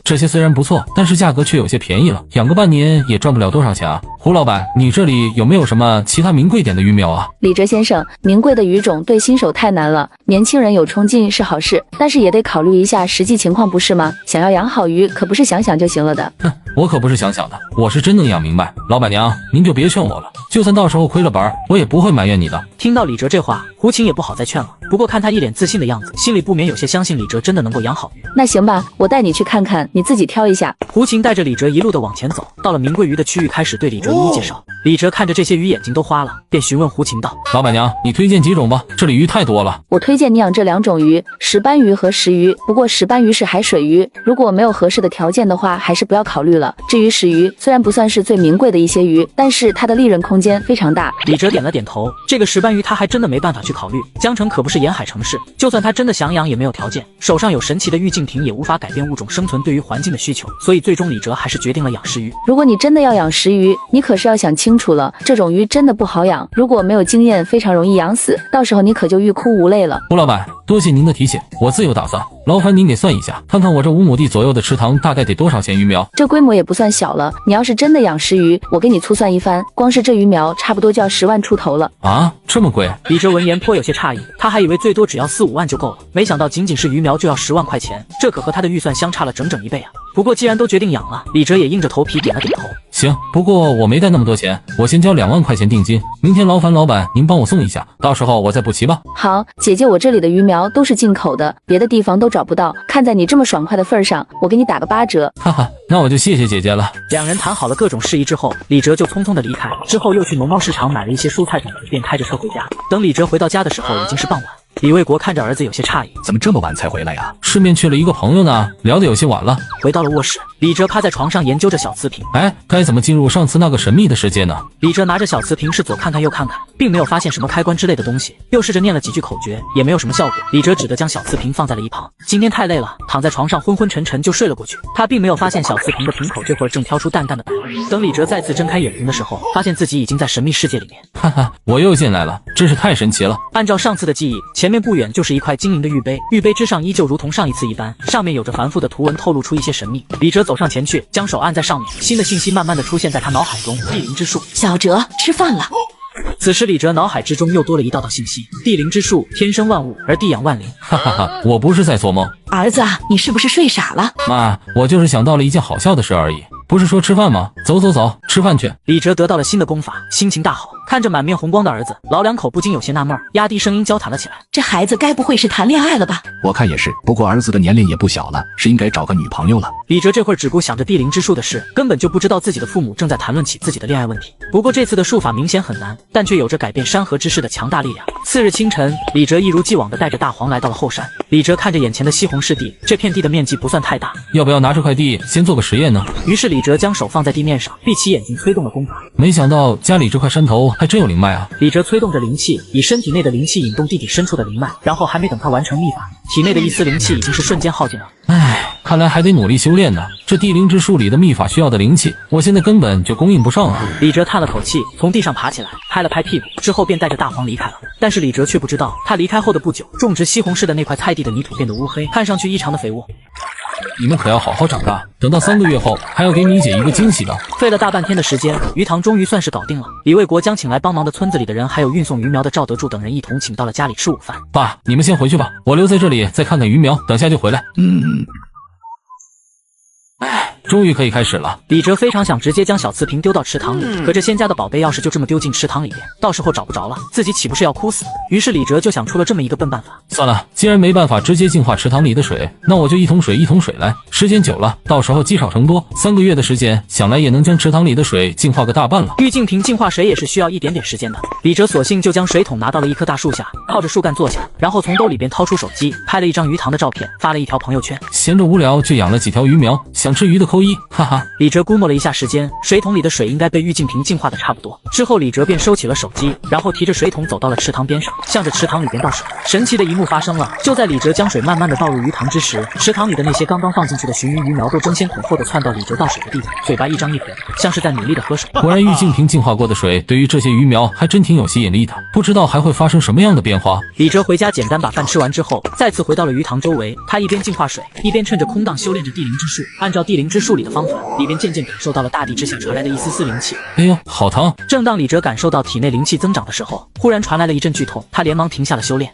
这些虽然不错，但是价格却有些便宜了，养个半年也赚不了多少钱啊。胡老板，你这里有没有什么其他名贵点的鱼苗啊？李哲先生，名贵的鱼种对新手太难了，年轻人有冲劲是好事，但是也得考虑一下实际情况，不是吗？想要养好鱼，可不是想想就行了的。哼，我可不是想想的，我是真能养明白。老板娘，您就别劝我了，就算到时候亏了本，我也不会埋怨你的。听到李哲这话，胡琴也不好再劝了。不过看他一脸自信的样子，心里不免有些相信李哲真的能够养好鱼。那行吧，我带你去看看，你自己挑一下。胡琴带着李哲一路的往前走，到了名贵鱼的区域，开始对李哲一一介绍。李哲看着这些鱼，眼睛都花了，便询问胡琴道：“老板娘，你推荐几种吧？这里鱼太多了。”我推荐你养这2种鱼，石斑鱼和石鱼。不过石斑鱼是海水鱼，如果没有合适的条件的话，还是不要考虑了。至于石鱼，虽然不算是最名贵的一些鱼，但是它的利润空间非常大。李哲点了点头，这个石斑鱼他还真的没办法去考虑。江城可不是沿海城市，就算他真的想养，也没有条件。手上有神奇的玉净瓶，也无法改变物种生存对于环境的需求。所以最终李哲还是决定了养石鱼。如果你真的要养石鱼，你可是要想清楚了，这种鱼真的不好养，如果没有经验，非常容易养死，到时候你可就欲哭无泪了。胡老板，多谢您的提醒，我自有打算。劳烦您给算一下，看看我这5亩地左右的池塘大概得多少钱鱼苗？这规模也不算小了，你要是真的养石鱼，我给你粗算一番，光是这鱼苗差不多就要10万出头了。啊，这么贵？李哲闻言颇有些诧异，他还以为最多只要4、5万就够了，没想到仅仅是鱼苗就要10万块钱，这可和他的预算相差了整整1倍啊！不过既然都决定养了，李哲也硬着头皮点了点头。行，不过我没带那么多钱，我先交2万块钱定金，明天劳烦老板您帮我送一下，到时候我再补齐吧。好，姐姐，我这里的鱼苗都是进口的，别的地方都找不到，看在你这么爽快的份上，我给你打个8折。哈哈，那我就谢谢姐姐了。两人谈好了各种事宜之后，李哲就匆匆的离开，之后又去农贸市场买了一些蔬菜种子，便开着车回家。等李哲回到家的时候，已经是傍晚。李卫国看着儿子有些诧异，怎么这么晚才回来呀？顺便去了一个朋友呢，聊得有些晚了。回到了卧室，李哲趴在床上研究着小瓷瓶。哎，该怎么进入上次那个神秘的世界呢？李哲拿着小瓷瓶是左看看右看看，并没有发现什么开关之类的东西，又试着念了几句口诀，也没有什么效果。李哲只得将小瓷瓶放在了一旁。今天太累了，躺在床上昏昏沉沉就睡了过去。他并没有发现小瓷瓶的瓶口这会儿正飘出淡淡的白味。等李哲再次睁开眼睛的时候，发现自己已经在神秘世界里面。哈哈，我又进来了，真是太神奇了。按照上次的记忆，前面不远就是一块晶莹的玉杯，玉杯之上依旧如同上一次一般，上面有着繁复的图文，透露出一些神秘。李哲走上前去，将手按在上面，新的信息慢慢的出现在他脑海中。地灵之术，小哲吃饭了。此时李哲脑海之中又多了一道信息：地灵之术，天生万物，而地养万灵。哈哈哈，我不是在做梦。儿子，你是不是睡傻了？妈，我就是想到了一件好笑的事而已。不是说吃饭吗？走走走，吃饭去。李哲得到了新的功法，心情大好，看着满面红光的儿子，老两口不禁有些纳闷，压低声音交谈了起来。这孩子该不会是谈恋爱了吧？我看也是，不过儿子的年龄也不小了，是应该找个女朋友了。李哲这会儿只顾想着地灵之术的事，根本就不知道自己的父母正在谈论起自己的恋爱问题。不过这次的术法明显很难，但却有着改变山河之势的强大力量。次日清晨，李哲一如既往的带着大黄来到了后山。李哲看着眼前的西红柿地，这片地的面积不算太大，要不要拿这块地先做个实验呢？于是李哲将手放在地面上，闭起眼睛催动了功法。没想到家里这块山头还真有灵脉啊！李哲催动着灵气，以身体内的灵气引动地底深处的灵脉，然后还没等他完成秘法，体内的一丝灵气已经是瞬间耗尽了。唉，看来还得努力修炼呢。这地灵之术里的秘法需要的灵气，我现在根本就供应不上啊！李哲叹了口气，从地上爬起来，拍了拍屁股，之后便带着大黄离开了。但是李哲却不知道，他离开后的不久，种植西红柿的那块菜地的泥土变得乌黑，看上去异常的肥沃。你们可要好好长大，等到3个月后，还要给你姐一个惊喜的。费了大半天的时间，鱼塘终于算是搞定了。李卫国将请来帮忙的村子里的人，还有运送鱼苗的赵德柱等人一同请到了家里吃午饭。爸，你们先回去吧，我留在这里再看看鱼苗，等下就回来。唉，终于可以开始了。李哲非常想直接将小瓷瓶丢到池塘里，可这仙家的宝贝要是就这么丢进池塘里边，到时候找不着了，自己岂不是要哭死？于是李哲就想出了这么一个笨办法。算了，既然没办法直接净化池塘里的水，那我就一桶水一桶水来，时间久了，到时候积少成多，3个月的时间，想来也能将池塘里的水净化个大半了。玉净瓶净化水也是需要一点点时间的。李哲索性就将水桶拿到了一棵大树下，靠着树干坐下，然后从兜里边掏出手机，拍了一张鱼塘的照片，发了一条朋友圈。闲着无聊就养了几条鱼苗，想吃鱼的口扣1，哈哈。李哲估摸了一下时间，水桶里的水应该被玉净瓶净化的差不多。之后李哲便收起了手机，然后提着水桶走到了池塘边上，向着池塘里边倒水。神奇的一幕发生了，就在李哲将水慢慢的倒入鱼塘之时，池塘里的那些刚刚放进去的鲟鱼鱼苗都争先恐后的窜到李哲倒水的地方，嘴巴一张一合，像是在努力的喝水。果然玉净瓶净化过的水对于这些鱼苗还真挺有吸引力的，不知道还会发生什么样的变化。李哲回家简单把饭吃完之后，再次回到了鱼塘周围，他一边净化水，一边趁着空档修炼着地灵之术。按照地灵之术里的方法，里边渐渐感受到了大地之下传来的一丝丝灵气。哎呦，好疼！正当李哲感受到体内灵气增长的时候，忽然传来了一阵剧痛，他连忙停下了修炼。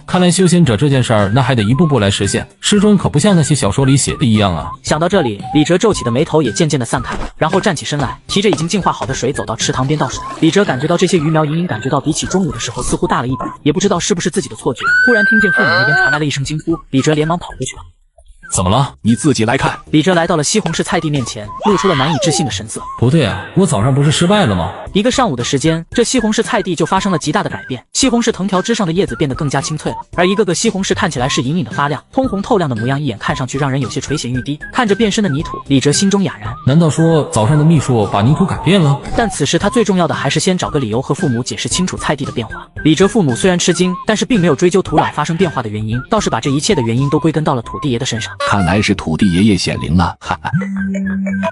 看来修仙者这件事儿，那还得一步步来实现。师尊可不像那些小说里写的一样啊。想到这里，李哲皱起的眉头也渐渐的散开了，然后站起身来，提着已经净化好的水走到池塘边倒水。李哲感觉到这些鱼苗隐隐感觉到比起中午的时候似乎大了一点，也不知道是不是自己的错觉。忽然听见父母那边传来了一声惊呼，李哲连忙跑过去了。怎么了？你自己来看。李哲来到了西红柿菜地面前，露出了难以置信的神色。不对啊，我早上不是失败了吗？一个上午的时间，这西红柿菜地就发生了极大的改变。西红柿藤条枝上的叶子变得更加清脆了，而一个个西红柿看起来是隐隐的发亮，通红透亮的模样，一眼看上去让人有些垂涎欲滴。看着变身的泥土，李哲心中哑然。难道说早上的秘术把泥土改变了？但此时他最重要的还是先找个理由和父母解释清楚菜地的变化。李哲父母虽然吃惊，但是并没有追究土壤发生变化的原因，倒是把这一切的原因都归根到了土地爷的身上。看来是土地爷爷显灵了，哈哈。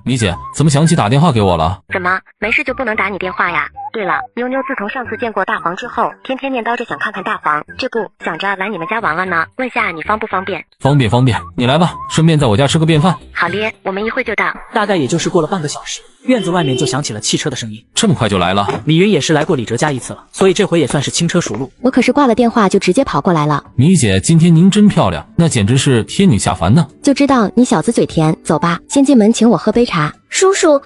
米姐，怎么想起打电话给我了？怎么没事就不能打你电话呀？对了，妞妞自从上次见过大黄之后，天天念叨着想看看大黄，这不想着来你们家玩玩呢，问下你方不方便？方便方便，你来吧，顺便在我家吃个便饭。好咧，我们一会就到。大概也就是过了半个小时，院子外面就响起了汽车的声音。这么快就来了？米云也是来过李哲家一次了，所以这回也算是轻车熟路。我可是挂了电话就直接跑过来了。米姐，今天您真漂亮，那简直是天女下凡呢。就知道你小子嘴甜，走吧，先进门请我喝杯茶。叔叔，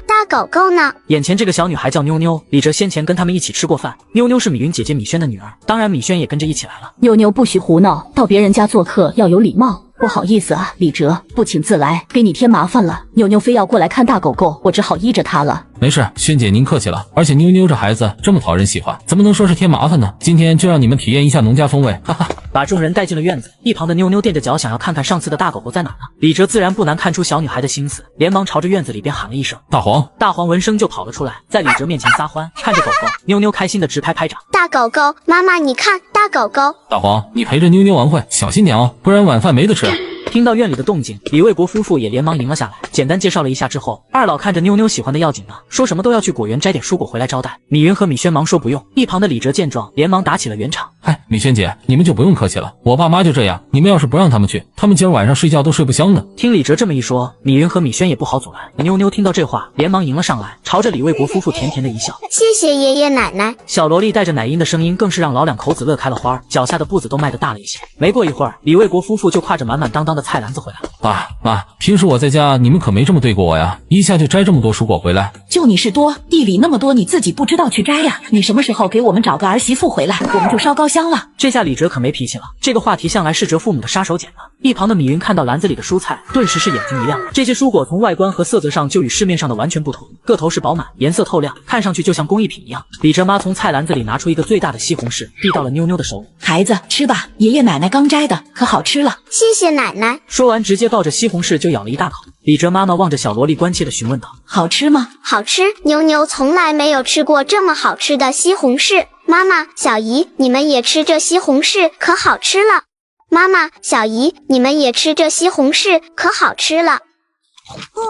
大狗狗呢？眼前这个小女孩叫妞妞，李哲先前跟他们一起吃过饭。妞妞是米云姐姐米轩的女儿，当然米轩也跟着一起来了。妞妞不许胡闹，到别人家做客要有礼貌。不好意思啊，李哲，不请自来，给你添麻烦了。妞妞非要过来看大狗狗，我只好依着她了。没事，轩姐您客气了。而且妞妞这孩子这么讨人喜欢，怎么能说是添麻烦呢？今天就让你们体验一下农家风味，哈哈。把众人带进了院子，一旁的妞妞垫着脚想要看看上次的大狗狗在哪呢。李哲自然不难看出小女孩的心思，连忙朝着院子里边喊了一声大黄。大黄闻声就跑了出来，在李哲面前撒欢，看着狗狗，妞妞开心的直拍拍掌。大狗狗，妈妈你看，大狗狗。大黄，你陪着妞妞玩会，小心点哦，不然晚饭没得吃。听到院里的动静，李卫国夫妇也连忙迎了下来，简单介绍了一下之后，二老看着妞妞喜欢的要紧呢，说什么都要去果园摘点蔬果回来招待。米云和米轩忙说不用，一旁的李哲见状，连忙打起了圆场。哎，米轩姐，你们就不用客气了，我爸妈就这样，你们要是不让他们去，他们今儿晚上睡觉都睡不香的。听李哲这么一说，米云和米轩也不好阻拦。妞妞听到这话，连忙迎了上来，朝着李卫国夫妇甜甜的一笑，谢谢爷爷奶奶。小萝莉带着奶音的声音更是让老两口子乐开了花，脚下的步子都迈得大了一些。没过一会儿，李卫国夫妇就挎着满满当当的菜篮子回来了。爸妈，平时我在家你们可没这么对过我呀，一下就摘这么多蔬果回来。就你事多，地里那么多，你自己不知道去摘呀？你什么时候给我们找个儿媳妇回来，我们就烧高香了。这下李哲可没脾气了，这个话题向来是哲父母的杀手锏了。一旁的米云看到篮子里的蔬菜，顿时是眼睛一亮。这些蔬果从外观和色泽上就与市面上的完全不同，个头是饱满，颜色透亮，看上去就像工艺品一样。李哲妈从菜篮子里拿出一个最大的西红柿，递到了妞妞的手里。孩子，吃吧，爷爷奶奶刚摘的，可好吃了。谢谢奶奶。说完直接抱着西红柿就咬了一大口。李哲妈妈望着小萝莉关切地询问道：好吃吗？好吃，妞妞从来没有吃过这么好吃的西红柿。妈妈，小姨，你们也吃这西红柿，可好吃了。妈妈，小姨，你们也吃这西红柿，可好吃了。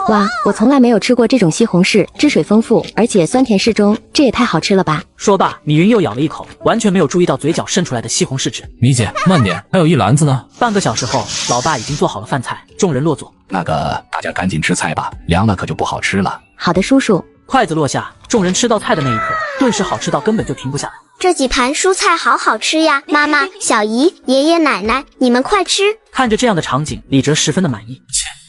哇，我从来没有吃过这种西红柿，汁水丰富，而且酸甜适中，这也太好吃了吧！说罢，米云又咬了一口，完全没有注意到嘴角渗出来的西红柿汁。米姐，慢点，还有一篮子呢。半个小时后，老爸已经做好了饭菜，众人落座。那个，大家赶紧吃菜吧，凉了可就不好吃了。好的，叔叔。筷子落下，众人吃到菜的那一刻，顿时好吃到根本就停不下来。这几盘蔬菜好好吃呀！妈妈、小姨、爷爷奶奶，你们快吃！看着这样的场景，李哲十分的满意。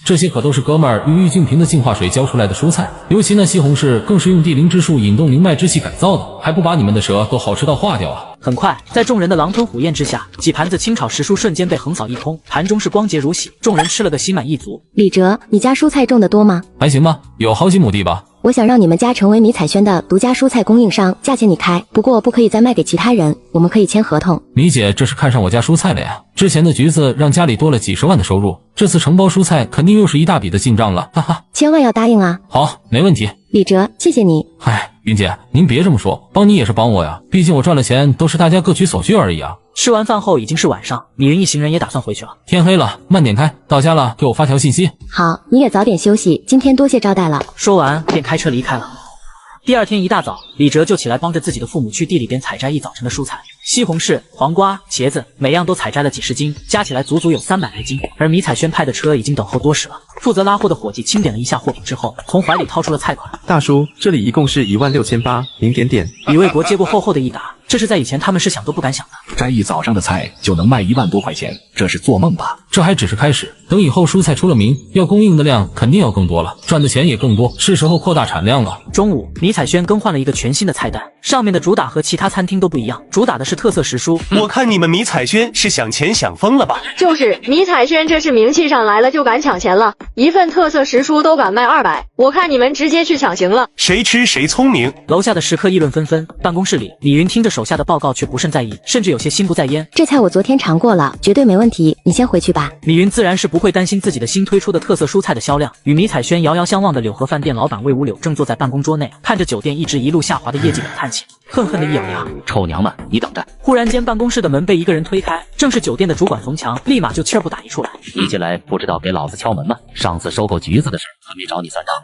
这些可都是哥们儿用玉净瓶的净化水浇出来的蔬菜，尤其那西红柿更是用地灵之术引动灵脉之气改造的，还不把你们的舌都好吃到化掉啊！很快，在众人的狼吞虎咽之下，几盘子清炒时蔬瞬间被横扫一空，盘中是光洁如洗，众人吃了个心满意足。李哲，你家蔬菜种得多吗？还行吧，有好几亩地吧。我想让你们家成为迷彩轩的独家蔬菜供应商，价钱你开，不过不可以再卖给其他人，我们可以签合同。米姐这是看上我家蔬菜了呀？之前的橘子让家里多了几十万的收入，这次承包蔬菜肯定又是一大笔的进账了，哈哈。千万要答应啊！好，没问题。李哲，谢谢你。唉，云姐，您别这么说，帮你也是帮我呀，毕竟我赚了钱都是大家各取所需而已啊。吃完饭后已经是晚上，米云一行人也打算回去了。天黑了，慢点开，到家了给我发条信息。好，你也早点休息，今天多谢招待了。说完便开车离开了。第二天一大早，李哲就起来帮着自己的父母去地里边采摘一早晨的蔬菜，西红柿、黄瓜、茄子，每样都采摘了几十斤，加起来足足有300来斤。而迷彩轩派的车已经等候多时了，负责拉货的伙计清点了一下货品之后，从怀里掏出了菜款。大叔，这里一共是16800零点点。李卫国接过厚厚的一沓，这是在以前他们是想都不敢想的。摘一早上的菜就能卖1万多块钱，这是做梦吧？这还只是开始，等以后蔬菜出了名，要供应的量肯定要更多了，赚的钱也更多，是时候扩大产量了。中午，迷彩轩更换了一个全新的菜单，上面的主打和其他餐厅都不一样，主打的是特色时蔬。我看你们迷彩轩是想钱想疯了吧？就是迷彩轩这是名气上来了就敢抢钱了，一份特色时蔬都敢卖200，我看你们直接去抢行了。谁吃谁聪明。楼下的食客议论纷纷，办公室里，李云听着手下的报告却不甚在意，甚至有些心不在焉。这菜我昨天尝过了，绝对没问题，你先回去吧。李云自然是不会担心自己的新推出的特色蔬菜的销量。与迷彩轩遥遥相望的柳河饭店老板魏五柳正坐在办公桌内，看着酒店一路下滑的业绩表叹气，恨恨的一咬牙：臭娘们，你等着！忽然间，办公室的门被一个人推开，正是酒店的主管冯强，立马就气儿不打一处来。一进来不知道给老子敲门吗？上次收购橘子的事还没找你算账呢。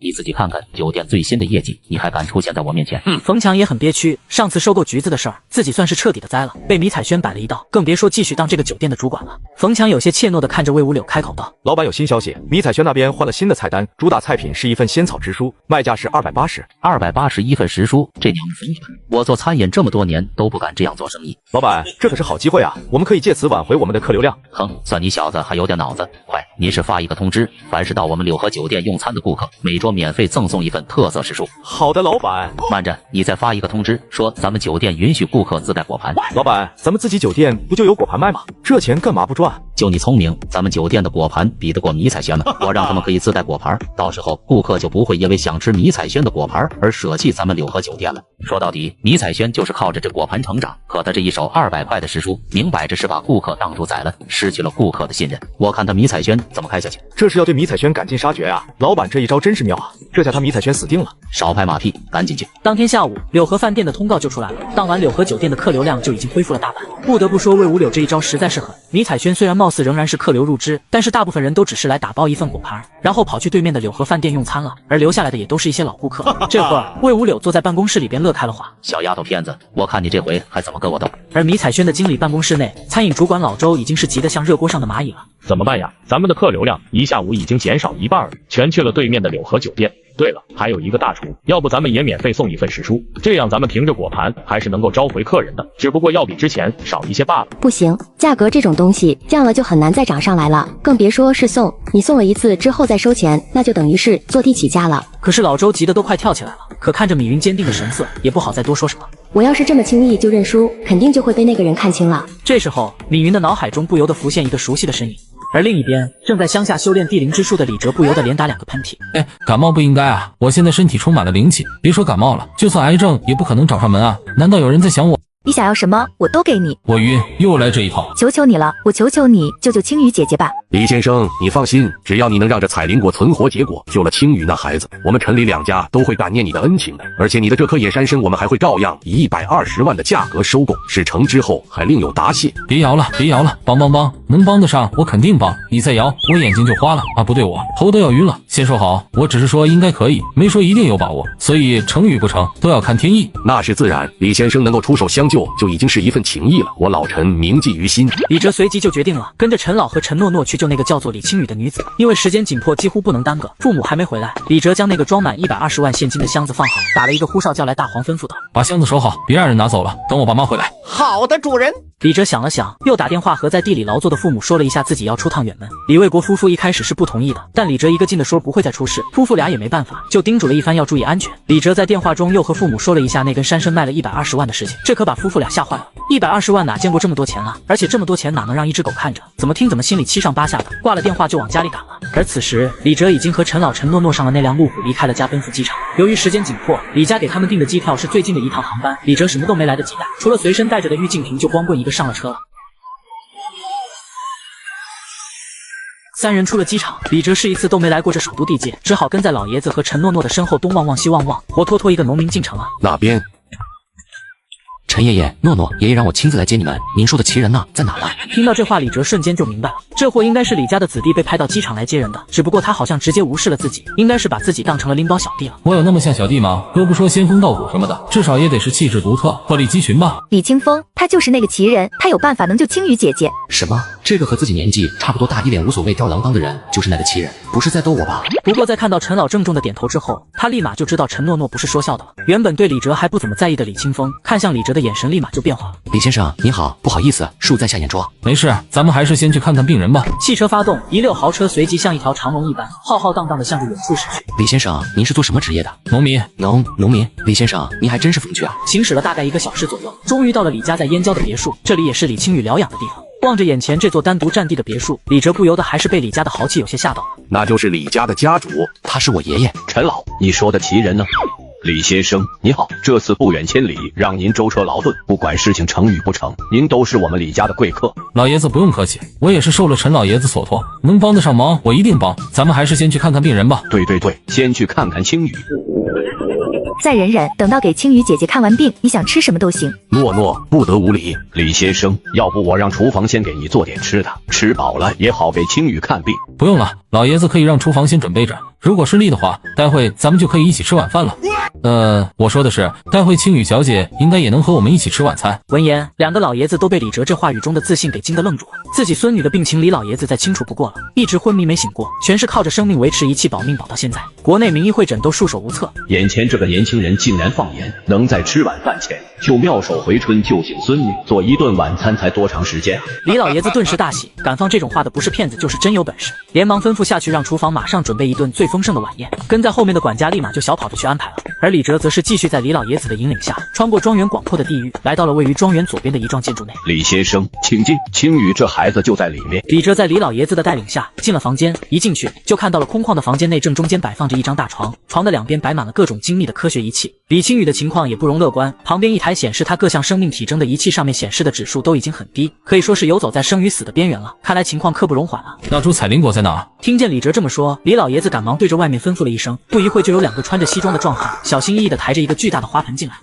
你自己看看酒店最新的业绩，你还敢出现在我面前？冯强也很憋屈，上次收购橘子的事儿，自己算是彻底的栽了，被迷彩轩摆了一道，更别说继续当这个酒店的主管了。冯强有些怯懦的看着魏五柳，开口道：老板有新消息，迷彩轩那边换了新的菜单，主打菜品是一份仙草直蔬，卖价是280，280一份时蔬，这娘们疯了！我做餐饮这么多年都不敢这样做生意。老板，这可是好机会啊，我们可以借此挽回我们的客流量。哼，算你小子还有点脑子。快，您是发一个通知，凡是到我们柳河酒店用餐的顾客，每桌免费赠送一份特色时蔬。好的，老板。慢着，你再发一个通知，说咱们酒店允许顾客自带果盘。老板，咱们自己酒店不就有果盘卖吗？这钱干嘛不赚？就你聪明，咱们酒店的果盘比得过迷彩轩吗？我让他们可以自带果盘，到时候顾客就不会因为想吃迷彩轩的果盘而舍弃咱们柳河酒店了。说到底，迷彩轩就是靠着这果盘成长，可他这一手200块的时蔬，明摆着是把顾客当猪宰了，失去了顾客的信任。我看他迷彩轩怎么开下去？这是要对迷彩轩赶尽杀绝啊！老板这一招真是妙啊！这下他迷彩轩死定了。少拍马屁，赶紧去。当天下午，柳河饭店的通告就出来了，当晚柳河酒店的客流量就已经恢复了大半。不得不说，魏五柳这一招实在是狠。迷彩轩虽然貌似仍然是客流入支，但是大部分人都只是来打包一份果盘，然后跑去对面的柳河饭店用餐了，而留下来的也都是一些老顾客。这会儿，魏五柳坐在办公室里边乐开了花。小丫头片子，我看你这回还怎么跟我斗？而迷彩轩的经理办公室内，餐饮主管老周已经是急得像热锅上的蚂蚁了。怎么办呀？咱们的客流量一下午已经减少1半了，全去了对面的柳河酒店。对了，还有一个大厨，要不咱们也免费送一份时蔬，这样咱们凭着果盘还是能够招回客人的，只不过要比之前少一些罢了。不行，价格这种东西降了就很难再涨上来了，更别说是送，你送了一次之后再收钱，那就等于是坐地起价了。可是老周急得都快跳起来了，可看着米云坚定的神色，也不好再多说什么。我要是这么轻易就认输，肯定就会被那个人看清了。这时候，米云的脑海中不由得浮现一个熟悉的身影。而另一边，正在乡下修炼地灵之术的李哲不由得连打2个喷嚏。哎，感冒不应该啊！我现在身体充满了灵气，别说感冒了，就算癌症也不可能找上门啊！难道有人在想我？你想要什么，我都给你。我晕，又来这一套！求求你了，我求求你，救救青雨姐姐吧！李先生，你放心，只要你能让这彩灵果存活结果，救了青雨那孩子，我们陈李两家都会感念你的恩情的。而且你的这颗野山参，我们还会照样以120万的价格收购，事成之后还另有答谢。别摇了，别摇了，帮帮帮！能帮得上我肯定帮，你再摇我眼睛就花了啊！不对，我头都要晕了。先说好，我只是说应该可以，没说一定有把握，所以成与不成都要看天意。那是自然，李先生能够出手相救，就已经是一份情谊了，我老陈铭记于心。李哲随即就决定了，跟着陈老和陈诺诺去救那个叫做李青雨的女子。因为时间紧迫，几乎不能耽搁，父母还没回来，李哲将那个装满120万现金的箱子放好，打了一个呼哨叫来大黄吩咐道：把箱子收好，别让人拿走了，等我爸妈回来。好的，主人。李哲想了想，又打电话和在地里劳作的父母说了一下自己要出趟远门。李卫国夫妇一开始是不同意的，但李哲一个劲的说不会再出事，夫妇俩也没办法，就叮嘱了一番要注意安全。李哲在电话中又和父母说了一下那根山参卖了120万的事情，这可把夫妇俩吓坏了。120万哪见过这么多钱啊？而且这么多钱哪能让一只狗看着？怎么听怎么心里七上八下的。挂了电话就往家里赶了。而此时，李哲已经和陈老陈诺诺上了那辆路虎离开了家，奔赴机场。由于时间紧迫，李家给他们订的机票是最近的一趟航班，李哲什么都没来得及带，除了随身带着的玉净瓶，就光棍一个上了车了。三人出了机场，李哲是一次都没来过这首都地界，只好跟在老爷子和陈诺诺的身后东望望西望望，活脱脱一个农民进城啊！哪边？陈爷爷，诺诺爷爷让我亲自来接你们，您说的奇人呢，在哪呢？听到这话，李哲瞬间就明白了，这货应该是李家的子弟被派到机场来接人的，只不过他好像直接无视了自己，应该是把自己当成了拎包小弟了。我有那么像小弟吗？哥不说仙风道骨什么的，至少也得是气质独特、鹤立鸡群吧。李清风，他就是那个奇人，他有办法能救青雨姐姐。什么？这个和自己年纪差不多大、一脸无所谓吊郎当的人，就是那个奇人？不是在逗我吧？不过在看到陈老郑重的点头之后，他立马就知道陈诺诺不是说笑的了。原本对李哲还不怎么在意的李清风，看向李哲的眼神立马就变化了。李先生您好，不好意思，恕在下眼拙。没事，咱们还是先去看看病人吧。汽车发动，一溜豪车随即像一条长龙一般，浩浩荡荡地向着远处驶去。李先生，您是做什么职业的？农民。农民。李先生，您还真是风趣啊！行驶了大概1个小时左右，终于到了李家在燕郊的别墅，这里也是李青雨疗养的地方。望着眼前这座单独占地的别墅，李哲不由得还是被李家的豪气有些吓到了。那就是李家的家主，他是我爷爷陈老。你说的奇人呢？李先生你好，这次不远千里，让您舟车劳顿，不管事情成与不成，您都是我们李家的贵客。老爷子不用客气，我也是受了陈老爷子所托，能帮得上忙我一定帮。咱们还是先去看看病人吧。对，先去看看青雨。再忍忍，等到给青雨姐姐看完病，你想吃什么都行。诺诺不得无礼。李先生，要不我让厨房先给你做点吃的，吃饱了也好给青雨看病。不用了，老爷子可以让厨房先准备着，如果顺利的话，待会咱们就可以一起吃晚饭了。我说的是，待会青雨小姐应该也能和我们一起吃晚餐。闻言，两个老爷子都被李哲这话语中的自信给惊得愣住了。自己孙女的病情，李老爷子再清楚不过了，一直昏迷没醒过，全是靠着生命维持，一气保命保到现在。国内名医会诊都束手无策，眼前这个年轻人竟然放言能在吃晚饭前就妙手回春救醒孙女，做一顿晚餐才多长时间？李老爷子顿时大喜，敢放这种话的不是骗子就是真有本事，连忙吩咐下去让厨房马上准备一顿最丰盛的晚宴。跟在后面的管家立马就小跑着去安排了，而李哲则是继续在李老爷子的引领下，穿过庄园广阔的地域，来到了位于庄园左边的一幢建筑内。李先生，请进，青雨这孩子就在里面。李哲在李老爷子的带领下进了房间，一进去就看到了空旷的房间内正中间摆放着一张大床，床的两边摆满了各种精密的科学仪器。李青雨的情况也不容乐观，旁边一台显示他各项生命体征的仪器上面显示的指数都已经很低，可以说是游走在生与死的边缘了，看来情况刻不容缓啊。那株彩灵果在哪？听见李哲这么说，李老爷子赶忙对着外面吩咐了一声，不一会就有2个穿着西装的壮汉小心翼翼地抬着一个巨大的花盆进来。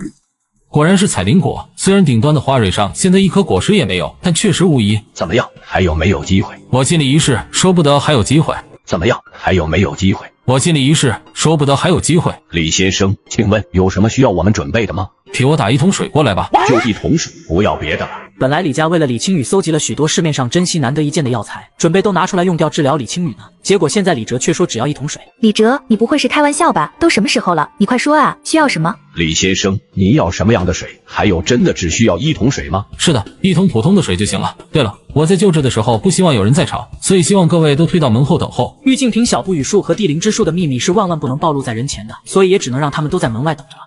果然是彩灵果，虽然顶端的花蕊上现在一颗果实也没有，但确实无疑。怎么样，还有没有机会？我尽力一试，说不得还有机会。怎么样，还有没有机会？我尽力一试，说不得还有机会。李先生，请问有什么需要我们准备的吗？替我打1桶水过来吧。就1桶水，不要别的了。本来李家为了李青雨搜集了许多市面上珍稀难得一见的药材，准备都拿出来用掉治疗李青雨呢。结果现在李哲却说只要1桶水。李哲，你不会是开玩笑吧？都什么时候了，你快说啊，需要什么？李先生，你要什么样的水？还有真的只需要1桶水吗？是的，1桶普通的水就行了。对了，我在救治的时候不希望有人在场，所以希望各位都退到门后等候。玉净瓶小步语术和地灵之术的秘密是万万不能暴露在人前的，所以也只能让他们都在门外等着了。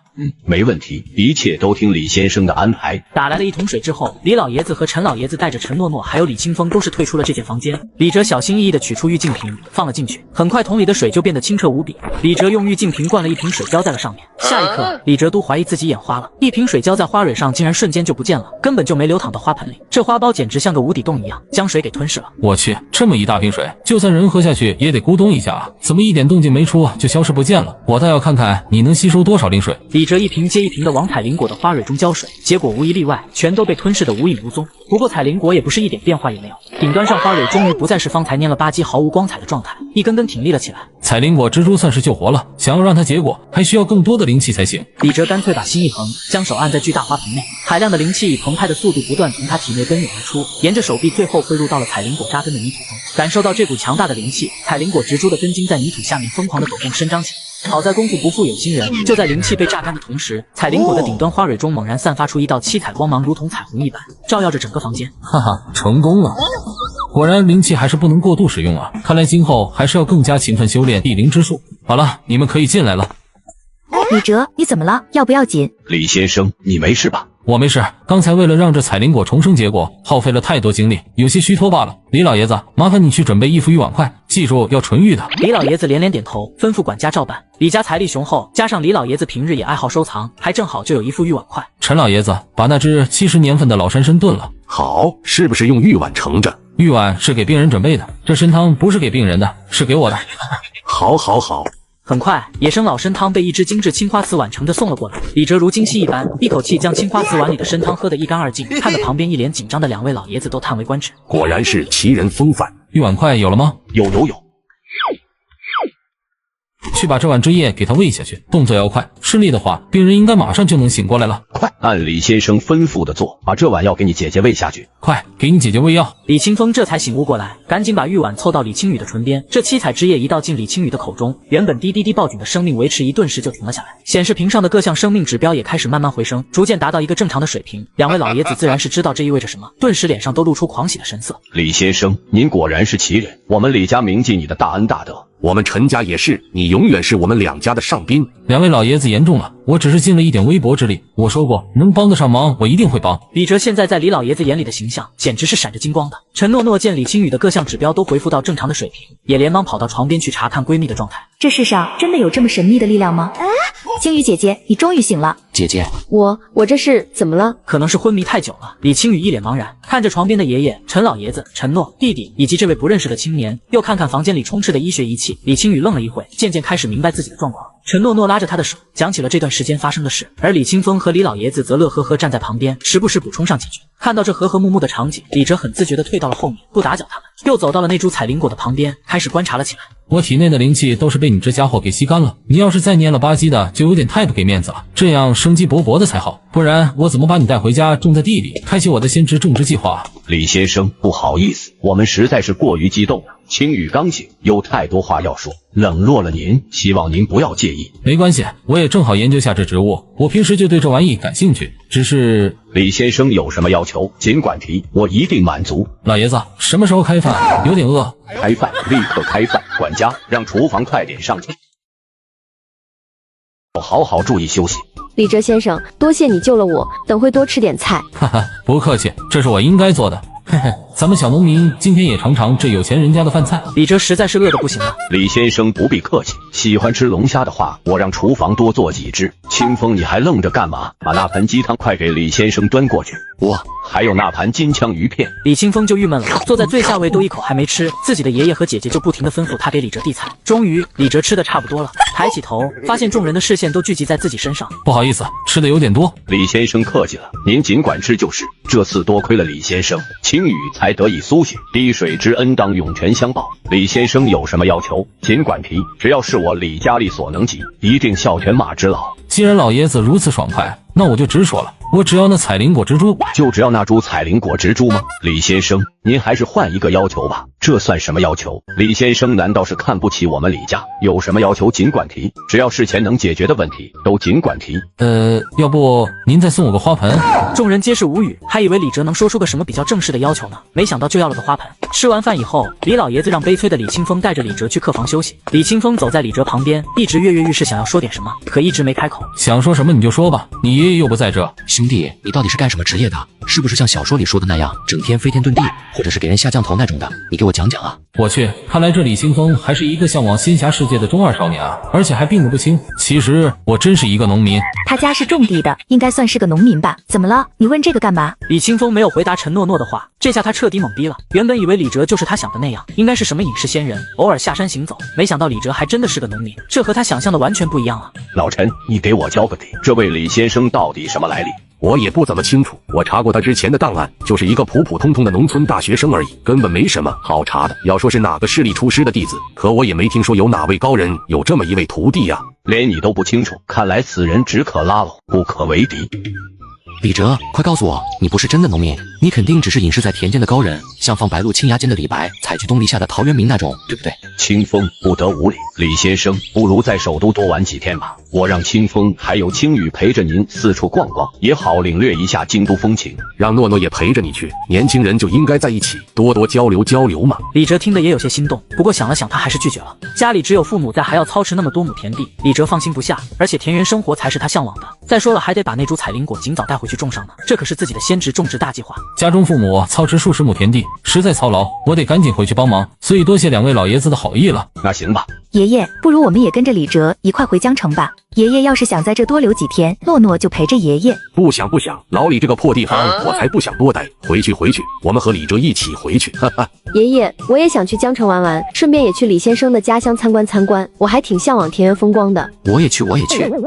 没问题，一切都听李先生的安排。打来了1桶水之后，李老爷子和陈老爷子带着陈诺诺还有李清风都是退出了这间房间。李哲小心翼翼地取出玉净瓶放了进去，很快桶里的水就变得清澈无比。李哲用玉净瓶灌了1瓶水浇在了上面，下一刻李哲都怀疑自己眼花了，1瓶水浇在花蕊上竟然瞬间就不见了，根本就没流淌到花盆里，这花苞简直像个无底洞一样，将水给吞噬了。我去，这么一大瓶水，就算人喝下去也得咕咚一下啊，怎么一点动静没出就消失不见了？我倒要看看你能吸收多少灵水。李哲1瓶接1瓶的往彩灵果的花蕊中浇水，结果无一例外全都被吞噬得无影无踪。不过彩灵果也不是一点变化也没有，顶端上花蕊终于不再是方才蔫了吧唧毫无光彩的状态，一根根挺立了起来。彩灵果蜘蛛算是救活了，想要让它结果还需要更多的灵气才行。李哲干脆把心一横，将手按在巨大花盆内，海量的灵气以澎湃的速度不断从他体内奔涌而出，沿着手臂最后汇入到了彩灵果扎根的泥土中。感受到这股强大的灵气，彩灵果植株的根茎在泥土下面疯狂的抖动生长起来。好在功夫不负有心人，就在灵气被榨干的同时，彩灵果的顶端花蕊中猛然散发出一道七彩光芒，如同彩虹一般，照耀着整个房间。哈哈，成功了！果然灵气还是不能过度使用啊，看来今后还是要更加勤奋修炼地灵之术。好了，你们可以进来了。李哲，你怎么了？要不要紧？李先生，你没事吧？我没事，刚才为了让这彩灵果重生结果，耗费了太多精力，有些虚脱罢了。李老爷子，麻烦你去准备一副玉碗筷，记住要纯玉的。李老爷子连连点头，吩咐管家照办。李家财力雄厚，加上李老爷子平日也爱好收藏，还正好就有一副玉碗筷。陈老爷子，把那只70年份的老山参炖了。好，是不是用玉碗盛着？玉碗是给病人准备的，这参汤不是给病人的，是给我的。好，好，好。很快，野生老参汤被一只精致青花瓷碗盛着送了过来。李哲如惊喜一般，一口气将青花瓷碗里的参汤喝得一干二净，看得旁边一脸紧张的两位老爷子都叹为观止。果然是奇人风范。玉碗筷有了吗？有。去把这碗汁液给他喂下去，动作要快，顺利的话，病人应该马上就能醒过来了。快，按李先生吩咐的做，把这碗药给你姐姐喂下去。快，给你姐姐喂药。李清风这才醒悟过来，赶紧把玉碗凑到李青雨的唇边，这七彩汁液一倒进李青雨的口中，原本滴滴滴报警的生命维持一顿时就停了下来，显示屏上的各项生命指标也开始慢慢回升，逐渐达到一个正常的水平。两位老爷子自然是知道这意味着什么，顿时脸上都露出狂喜的神色。李先生，您果然是奇人，我们李家铭记你的大恩大德。我们陈家也是，你永远是我们两家的上宾。两位老爷子言重了，我只是尽了一点微薄之力。我说过，能帮得上忙，我一定会帮。李哲现在在李老爷子眼里的形象，简直是闪着金光的。陈诺诺见李青雨的各项指标都恢复到正常的水平，也连忙跑到床边去查看闺蜜的状态。这世上真的有这么神秘的力量吗？青雨姐姐，你终于醒了。姐姐，我这是怎么了？可能是昏迷太久了。李青雨一脸茫然，看着床边的爷爷、陈老爷子、陈诺、弟弟以及这位不认识的青年，又看看房间里充斥的医学仪器。李青雨愣了一会，渐渐开始明白自己的状况。陈诺诺拉着他的手，讲起了这段时间发生的事，而李清风和李老爷子则乐呵呵站在旁边，时不时补充上几句。看到这和和睦睦的场景，李哲很自觉地退到了后面，不打搅他们，又走到了那株彩灵果的旁边，开始观察了起来。我体内的灵气都是被你这家伙给吸干了，你要是再蔫了吧唧的，就有点太不给面子了，这样生机勃勃的才好，不然我怎么把你带回家种在地里，开启我的先知种植计划？李先生，不好意思，我们实在是过于激动了。青雨刚醒，有太多话要说，冷落了您，希望您不要介意。没关系，我也正好研究下这植物，我平时就对这玩意感兴趣，只是……李先生有什么要求，尽管提，我一定满足。老爷子，什么时候开饭？有点饿。开饭，立刻开饭。管家，让厨房快点上去。我好好注意休息。李哲先生，多谢你救了我，等会多吃点菜。哈哈，不客气，这是我应该做的。嘿嘿，咱们小农民今天也尝尝这有钱人家的饭菜。李哲实在是饿得不行了。李先生不必客气，喜欢吃龙虾的话，我让厨房多做几只。清风，你还愣着干嘛？把那盆鸡汤快给李先生端过去。哇，还有那盘金枪鱼片。李清风就郁闷了，坐在最下位都一口还没吃，自己的爷爷和姐姐就不停地吩咐他给李哲递菜。终于，李哲吃的差不多了，抬起头，发现众人的视线都聚集在自己身上。不好意思，吃的有点多。李先生客气了，您尽管吃就是。这次多亏了李先生，青雨才得以苏醒，滴水之恩当涌泉相报。李先生有什么要求，尽管提，只要是我李家力所能及，一定效犬马之劳。既然老爷子如此爽快，那我就直说了，我只要那彩灵果植株。就只要那株彩灵果植株吗？李先生，您还是换一个要求吧。这算什么要求？李先生难道是看不起我们李家？有什么要求尽管提，只要事前能解决的问题都尽管提。要不您再送我个花盆？众人皆是无语，还以为李哲能说出个什么比较正式的要求呢，没想到就要了个花盆。吃完饭以后，李老爷子让悲催的李清风带着李哲去客房休息。李清风走在李哲旁边，一直跃跃欲试，想要说点什么，可一直没开口。想说什么你就说吧，你爷爷又不在这。兄弟，你到底是干什么职业的？是不是像小说里说的那样，整天飞天遁地，或者是给人下降头那种的？你给我讲讲啊！我去，看来这李清风还是一个向往仙侠世界的中二少年啊，而且还病得不轻。其实我真是一个农民。他家是种地的，应该算是个农民吧？怎么了？你问这个干嘛？李清风没有回答陈诺诺的话，这下他彻底懵逼了。原本以为李哲就是他想的那样，应该是什么隐世仙人，偶尔下山行走，没想到李哲还真的是个农民，这和他想象的完全不一样啊！老陈，你给我交个底，这位李先生到底什么来历？我也不怎么清楚，我查过他之前的档案，就是一个普普通通的农村大学生而已，根本没什么好查的。要说是哪个势力出师的弟子，可我也没听说有哪位高人有这么一位徒弟呀。连你都不清楚，看来此人只可拉拢，不可为敌。李哲，快告诉我，你不是真的农民，你肯定只是隐士在田间的高人，像放白鹿青崖间的李白，采菊东篱下的陶渊明那种，对不对？清风不得无礼，李先生不如在首都多玩几天吧，我让清风还有青雨陪着您四处逛逛，也好领略一下京都风情。让诺诺也陪着你去，年轻人就应该在一起，多多交流交流嘛。李哲听得也有些心动，不过想了想，他还是拒绝了。家里只有父母在，还要操持那么多亩田地，李哲放心不下，而且田园生活才是他向往的。再说了，还得把那株彩灵果尽早带回去种上呢，这可是自己的先职种植大计划。家中父母操持数十亩田地，实在操劳，我得赶紧回去帮忙，所以多谢两位老爷子的好意了。那行吧，爷爷，不如我们也跟着李哲一块回江城吧。爷爷要是想在这多留几天，诺诺就陪着爷爷。不想，老李这个破地方，我才不想多待。回去，我们和李哲一起回去。哈哈。爷爷，我也想去江城玩玩，顺便也去李先生的家乡参观，我还挺向往田园风光的。我也去。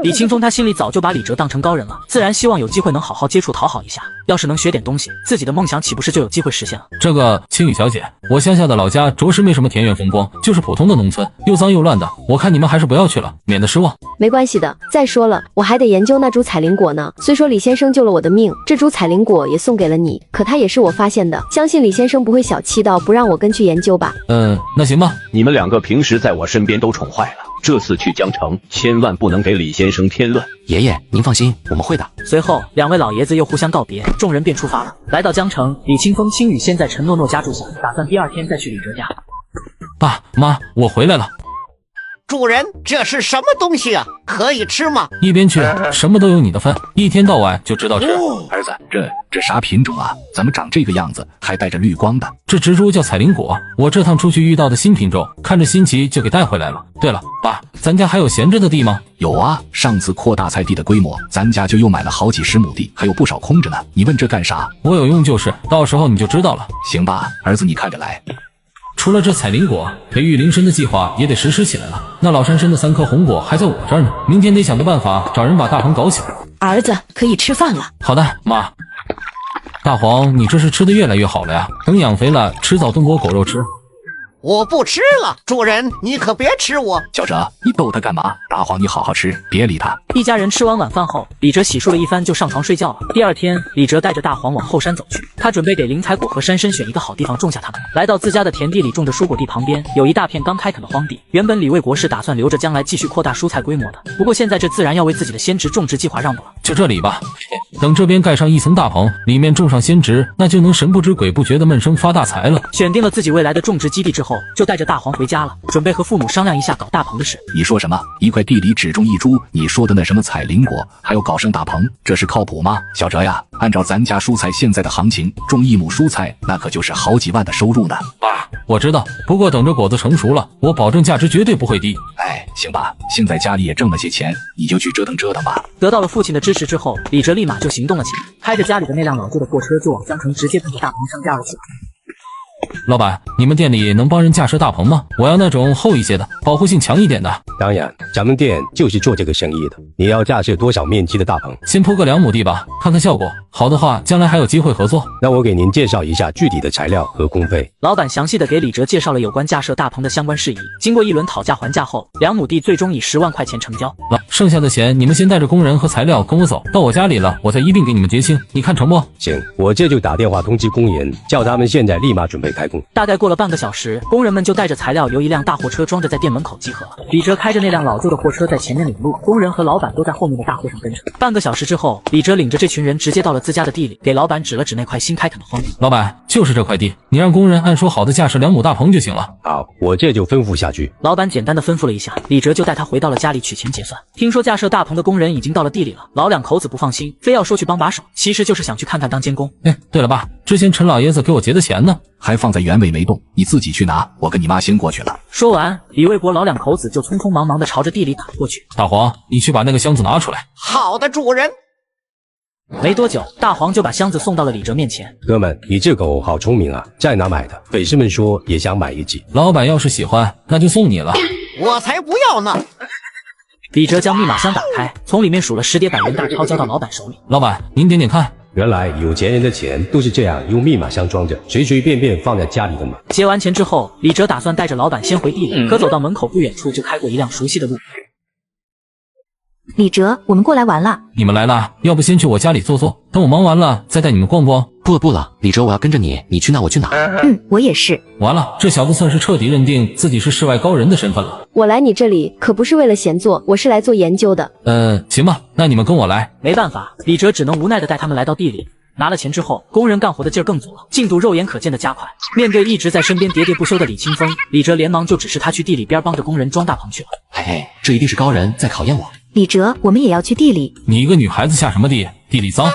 李清风他心里早就把李哲当成高人了，自然希望有机会能好好接触讨好一下。要是能学点东西，自己的梦想岂不是就有机会实现了？这个青雨小姐，我乡下的老家着实没什么田园风光，就是普通的农村，又脏又乱的。我看你们还是不要去了，免得失望。没关系的，再说了，我还得研究那株彩灵果呢。虽说李先生救了我的命，这株彩灵果也送给了你，可它也是我发现的，相信李先生不会小气到不让我跟去研究吧？那行吧。你们两个平时在我身边都宠坏了，这次去江城，千万不能给李先生添乱。爷爷，您放心，我们会的。随后，两位老爷子又互相告别，众人便出发了。来到江城，李清风、青雨先在陈诺诺家住下，打算第二天再去李哲家。爸妈，我回来了。主人，这是什么东西啊？可以吃吗？一边去，什么都有你的份，一天到晚就知道吃。儿子，这啥品种啊？怎么长这个样子，还带着绿光的？这植株叫彩灵果，我这趟出去遇到的新品种，看着新奇就给带回来了。对了，爸，咱家还有闲着的地吗？有啊，上次扩大菜地的规模，咱家就又买了好几十亩地，还有不少空着呢。你问这干啥？我有用就是，到时候你就知道了。行吧，儿子你看着来。除了这彩灵果，培育灵参的计划也得实施起来了。那老山参的3颗红果还在我这儿呢，明天得想个办法找人把大棚搞起来。儿子，可以吃饭了。好的，妈。大黄，你这是吃得越来越好了呀，等养肥了，迟早炖锅狗肉吃。我不吃了，主人，你可别吃我。小哲，你逗他干嘛？大黄，你好好吃，别理他。一家人吃完晚饭后，李哲洗漱了一番就上床睡觉了。第二天，李哲带着大黄往后山走去，他准备给灵采果和山参选一个好地方种下它们。来到自家的田地里种着蔬果地旁边，有一大片刚开垦的荒地。原本李卫国是打算留着将来继续扩大蔬菜规模的，不过现在这自然要为自己的鲜植种植计划让步了。就这里吧，等这边盖上一层大棚，里面种上鲜植，那就能神不知鬼不觉的闷声发大财了。选定了自己未来的种植基地之后，就带着大黄回家了，准备和父母商量一下搞大棚的事。你说什么？一块地里只种一株？你说的那什么彩灵果，还有搞上大棚，这是靠谱吗？小哲呀，按照咱家蔬菜现在的行情，种1亩蔬菜那可就是好几万的收入呢。爸，我知道，不过等着果子成熟了，我保证价值绝对不会低。哎，行吧，现在家里也挣了些钱，你就去折腾吧。得到了父亲的支持之后，李哲立马就行动了起来，开着家里的那辆老旧的货车就往江城直接奔着大棚上架了起来。老板，你们店里能帮人架设大棚吗？我要那种厚一些的，保护性强一点的。当然，咱们店就是做这个生意的。你要架设多少面积的大棚？先铺个2亩地吧，看看效果。好的话，将来还有机会合作。那我给您介绍一下具体的材料和工费。老板详细的给李哲介绍了有关架设大棚的相关事宜。经过一轮讨价还价后，2亩地最终以10万块钱成交。剩下的钱你们先带着工人和材料跟我走，到我家里了，我再一并给你们结清。你看成不？行，我这就打电话通知工人，叫他们现在立马准备开工。大概过了半个小时，工人们就带着材料由一辆大货车装着在店门口集合。李哲开着那辆老旧的货车在前面领路，工人和老板都在后面的大货上跟着。半个小时之后，李哲领着这群人直接到了自家的地里，给老板指了指那块新开垦的荒地。老板，就是这块地，你让工人按说好的架设2亩大棚就行了。好，我这就吩咐下去。老板简单的吩咐了一下，李哲就带他回到了家里取钱结算。听说架设大棚的工人已经到了地里了，老两口子不放心，非要说去帮把手，其实就是想去看看当监工。哎，对了爸，之前陈老爷子给我结的钱呢？还放在原位没动，你自己去拿，我跟你妈先过去了。说完，李卫国老两口子就匆匆忙忙的朝着地里打过去。大黄，你去把那个箱子拿出来。好的，主人。没多久，大黄就把箱子送到了李哲面前。哥们，你这狗好聪明啊，在哪买的？粉丝们说也想买一只。老板要是喜欢，那就送你了。我才不要呢！李哲将密码箱打开，从里面数了10叠100元大钞交到老板手里。老板，您点点看。原来有钱人的钱都是这样用密码箱装着，随随便便放在家里的嘛。结完钱之后，李哲打算带着老板先回地里，可走到门口不远处就开过一辆熟悉的路。李哲，我们过来玩了。你们来了，要不先去我家里坐坐，等我忙完了再带你们逛逛。不了，李哲，我要跟着你，你去哪我去哪。我也是。完了，这小子算是彻底认定自己是世外高人的身份了。我来你这里可不是为了闲坐，我是来做研究的。行吧，那你们跟我来。没办法，李哲只能无奈的带他们来到地里。拿了钱之后，工人干活的劲儿更足了，进度肉眼可见的加快。面对一直在身边喋喋不休的李清风，李哲连忙就指示他去地里边帮着工人装大棚去了。嘿，这一定是高人在考验我。李哲，我们也要去地里。你一个女孩子下什么地？地里脏。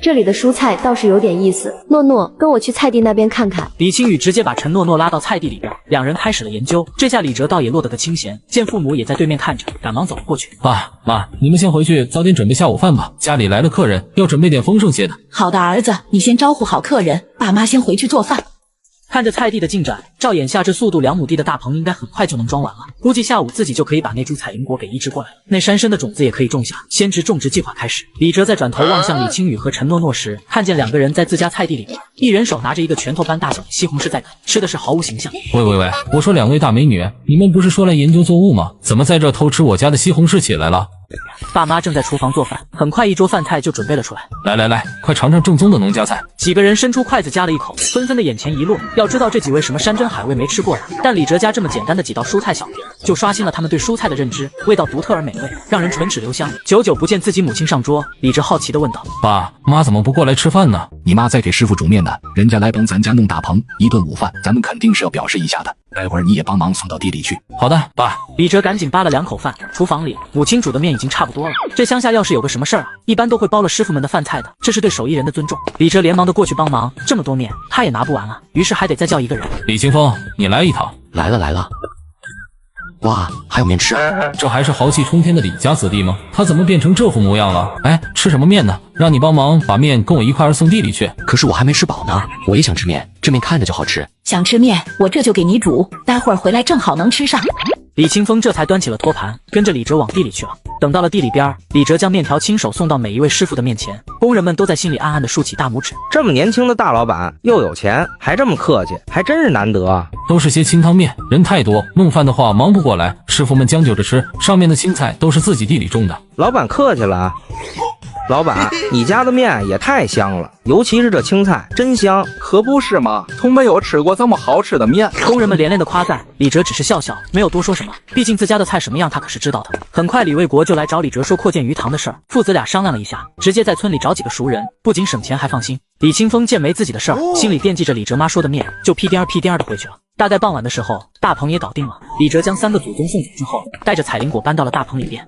这里的蔬菜倒是有点意思，诺诺，跟我去菜地那边看看。李青雨直接把陈诺诺拉到菜地里边，两人开始了研究。这下李哲倒也落得个清闲，见父母也在对面看着，赶忙走了过去。爸妈，你们先回去早点准备下午饭吧，家里来了客人，要准备点丰盛些的。好的，儿子，你先招呼好客人，爸妈先回去做饭。看着菜地的进展，照眼下这速度，2亩地的大棚应该很快就能装完了。估计下午自己就可以把那株彩灵果给移植过来了，那山参的种子也可以种下。先植种植计划开始。李哲在转头望向李青雨和陈诺诺时，看见两个人在自家菜地里面，一人手拿着一个拳头般大小的西红柿在啃，吃的是毫无形象。喂，我说两位大美女，你们不是说来研究作物吗？怎么在这偷吃我家的西红柿起来了？爸妈正在厨房做饭，很快一桌饭菜就准备了出来。来，快尝尝正宗的农家菜。几个人伸出筷子夹了一口，纷纷的眼前一落。要知道这几位什么山珍海味没吃过呀，但李哲家这么简单的几道蔬菜小碟，就刷新了他们对蔬菜的认知，味道独特而美味，让人唇齿留香。久久不见自己母亲上桌，李哲好奇地问道：爸妈怎么不过来吃饭呢？你妈在给师傅煮面呢，人家来帮咱家弄大棚，一顿午饭，咱们肯定是要表示一下的。待会儿你也帮忙送到地里去。好的，爸。李哲赶紧扒了2口饭。厨房里，母亲煮的面已经差不多了。这乡下要是有个什么事儿啊，一般都会包了师傅们的饭菜的，这是对手艺人的尊重。李哲连忙的过去帮忙，这么多面他也拿不完啊，于是还得再叫一个人。李清风，你来一趟。来了。哇，还有面吃啊！这还是豪气冲天的李家子弟吗？他怎么变成这副模样了？哎，吃什么面呢？让你帮忙把面跟我一块儿送地里去。可是我还没吃饱呢，我也想吃面，这面看着就好吃。想吃面，我这就给你煮，待会儿回来正好能吃上。李清风这才端起了托盘，跟着李哲往地里去了。等到了地里边，李哲将面条亲手送到每一位师傅的面前，工人们都在心里暗暗的竖起大拇指。这么年轻的大老板，又有钱，还这么客气，还真是难得啊！都是些清汤面，人太多，弄饭的话忙不过来，师傅们将就着吃，上面的青菜都是自己地里种的。老板客气了啊。老板，你家的面也太香了，尤其是这青菜，真香。可不是嘛，从没有吃过这么好吃的面。工人们连连的夸赞，李哲只是笑笑，没有多说什么。毕竟自家的菜什么样，他可是知道的。很快，李卫国就来找李哲说扩建鱼塘的事儿，父子俩商量了一下，直接在村里找几个熟人，不仅省钱还放心。李清风见没自己的事儿，心里惦记着李哲妈说的面，就屁颠儿的回去了。大概傍晚的时候，大棚也搞定了。李哲将3个祖宗送走之后，带着彩灵果搬到了大棚里边。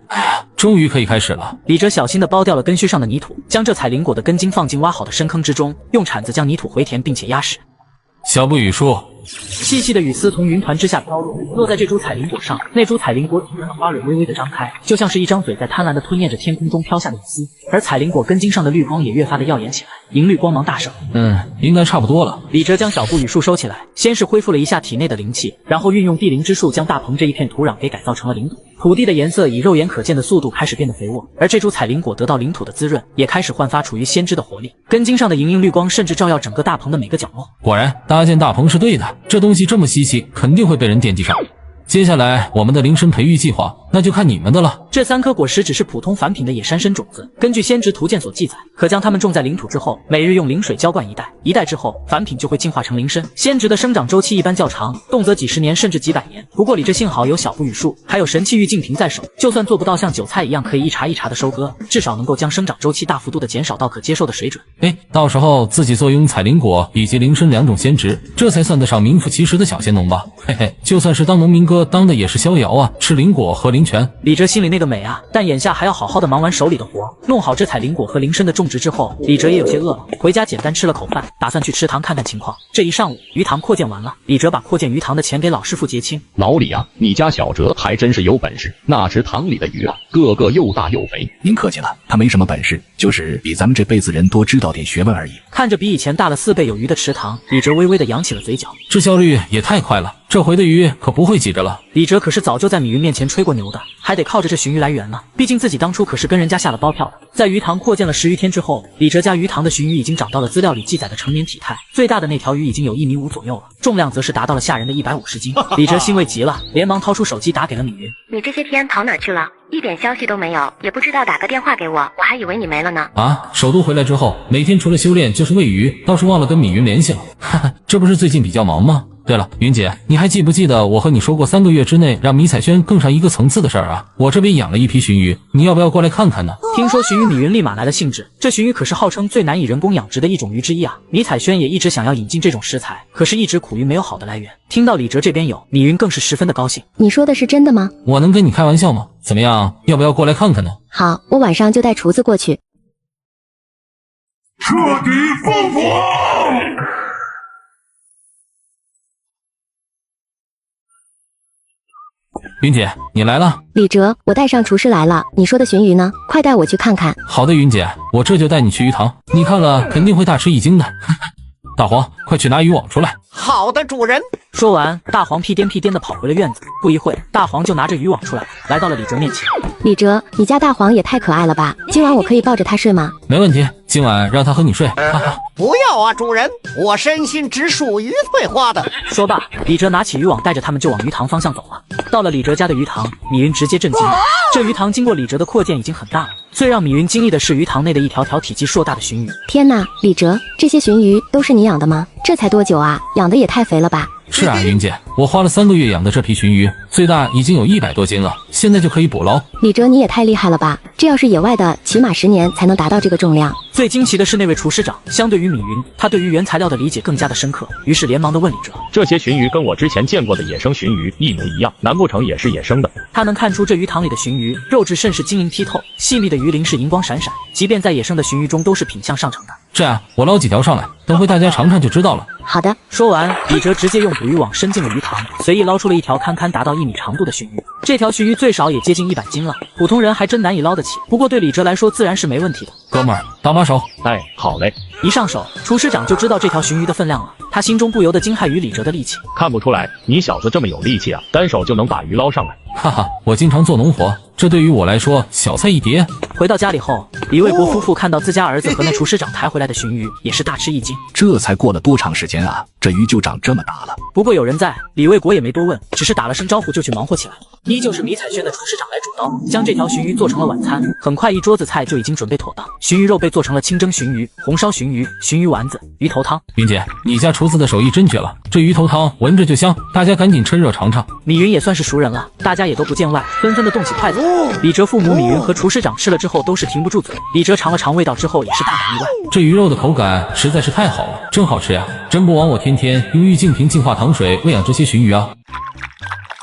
终于可以开始了。李哲小心地剥掉了根须上的泥土，将这彩灵果的根茎放进挖好的深坑之中，用铲子将泥土回填，并且压实。小步雨树，细细的雨丝从云团之下飘落，落在这株彩灵果上。那株彩灵果体上的花蕊微微的张开，就像是一张嘴在贪婪地吞咽着天空中飘下的雨丝。而彩灵果根茎上的绿光也越发的耀眼起来，银绿光芒大盛。应该差不多了。李哲将小步雨树收起来，先是恢复了一下体内的灵气，然后运用地灵之术将大棚这一片土壤给改造成了灵土。土地的颜色以肉眼可见的速度开始变得肥沃，而这株彩灵果得到领土的滋润，也开始焕发处于先知的活力。根茎上的莹莹绿光甚至照耀整个大棚的每个角落。果然，搭建大棚是对的，这东西这么稀奇，肯定会被人惦记上。接下来我们的灵参培育计划，那就看你们的了。这3颗果实只是普通返品的野山参种子，根据先知图鉴所记载，可将它们种在领土之后，每日用灵水浇灌一代之后，返品就会进化成灵参。先知的生长周期一般较长，动辄几十年甚至几百年。不过李这幸好有小步雨树，还有神器玉净瓶在手，就算做不到像韭菜一样可以一茬一茬的收割，至少能够将生长周期大幅度的减少到可接受的水准。到时候自己坐拥彩灵果以及灵参2种鲜植，这才算得上名副其实的小仙农吧。就算是当农民哥，当的也是逍遥啊，吃灵果喝灵泉。李哲心里那个美啊，但眼下还要好好的忙完手里的活，弄好这彩灵果和灵参的种植之后，李哲也有些饿了，回家简单吃了口饭，打算去池塘看看情况。这一上午，鱼塘扩建完了，李哲把扩建鱼塘的钱给老师傅结清。老李啊，你家小哲还真是有本事，那池塘里的鱼啊，个个又大又肥。您客气了，他没什么本事，就是比咱们这辈子人多知道点学问而已。看着比以前大了4倍有余的池塘，李哲微微的扬起了嘴角，这效率也太快了，这回的鱼可不会挤着了。李哲可是早就在米云面前吹过牛的，还得靠着这鲟鱼来源呢。毕竟自己当初可是跟人家下了包票的。在鱼塘扩建了10余天之后，李哲家鱼塘的鲟鱼已经长到了资料里记载的成年体态，最大的那条鱼已经有1.5米左右了，重量则是达到了吓人的150斤。李哲欣慰极了，连忙掏出手机打给了米云。你这些天跑哪去了？一点消息都没有，也不知道打个电话给我，我还以为你没了呢。首都回来之后，每天除了修炼就是喂鱼，倒是忘了跟米云联系了。这不是最近比较忙吗？对了，云姐，你还记不记得我和你说过3个月之内让迷彩轩更上一个层次的事儿啊？我这边养了一批鲟鱼，你要不要过来看看呢？听说鲟鱼，米云立马来了兴致。这鲟鱼可是号称最难以人工养殖的一种鱼之一啊！迷彩轩也一直想要引进这种食材，可是一直苦于没有好的来源。听到李哲这边有，米云更是十分的高兴。你说的是真的吗？我能跟你开玩笑吗？怎么样，要不要过来看看呢？好，我晚上就带厨子过去。彻底疯狂！云姐，你来了。李哲，我带上厨师来了，你说的鲟鱼呢？快带我去看看。好的，云姐，我这就带你去鱼塘，你看了肯定会大吃一惊的。大黄，快去拿渔网出来。好的，主人。说完，大黄屁颠屁颠地跑回了院子。不一会，大黄就拿着渔网出来，来到了李哲面前。李哲，你家大黄也太可爱了吧！今晚我可以抱着它睡吗？没问题，今晚让它和你睡。哈哈。不要啊，主人，我身心只属于翠花的。说罢，李哲拿起渔网，带着他们就往鱼塘方向走了。到了李哲家的鱼塘，米云直接震惊了。这鱼塘经过李哲的扩建已经很大了，最让米云惊异的是鱼塘内的一条条体积硕大的鲟鱼。天哪，李哲，这些鲟鱼都是你养的吗？这才多久啊，养的也太肥了吧！是啊，云姐，我花了3个月养的这批鲟鱼，最大已经有100多斤了，现在就可以捕捞。李哲，你也太厉害了吧！这要是野外的，起码10年才能达到这个重量。最惊奇的是那位厨师长，相对于米云，他对于原材料的理解更加的深刻，于是连忙的问李哲：“这些鲟鱼跟我之前见过的野生鲟鱼一模一样，难不成也是野生的？”他能看出这鱼塘里的鲟鱼肉质甚是晶莹剔透，细密的鱼鳞是银光闪闪，即便在野生的鲟鱼中都是品相上乘的。这样，我捞几条上来，等会大家尝尝就知道了。好的。说完，李哲直接用捕鱼网伸进了鱼塘，随意捞出了一条堪堪达到1米长度的鲟鱼。这条鲟鱼最少也接近100斤了，普通人还真难以捞得起。不过对李哲来说自然是没问题的。哥们儿，搭把手。哎，好嘞。一上手，厨师长就知道这条鲟鱼的分量了，他心中不由得惊骇于李哲的力气。看不出来，你小子这么有力气啊，单手就能把鱼捞上来。哈哈，我经常做农活，这对于我来说小菜一碟。回到家里后，李卫国夫妇看到自家儿子和那厨师长抬回来的鲟鱼，也是大吃一惊。这才过了多长时间啊，这鱼就长这么大了。不过有人在，李卫国也没多问，只是打了声招呼就去忙活起来。依旧是迷彩轩的厨师长来主刀，将这条鲟鱼做成了晚餐。很快，一桌子菜就已经准备妥当。鲟鱼肉被做成了清蒸鲟鱼、红烧鲟鱼、鲟鱼丸子、鱼头汤。云姐，你家厨子的手艺真绝了，这鱼头汤闻着就香，大家赶紧趁热尝尝。米云也算是熟人了，大家也都不见外，纷纷的动起筷子。李哲父母米云和厨师长吃了之后都是停不住嘴。李哲尝了尝味道之后也是大感意外，这鱼肉的口感实在是太好了，真好吃呀！真不枉我天天用玉净瓶净化糖水喂养这些鲟鱼啊！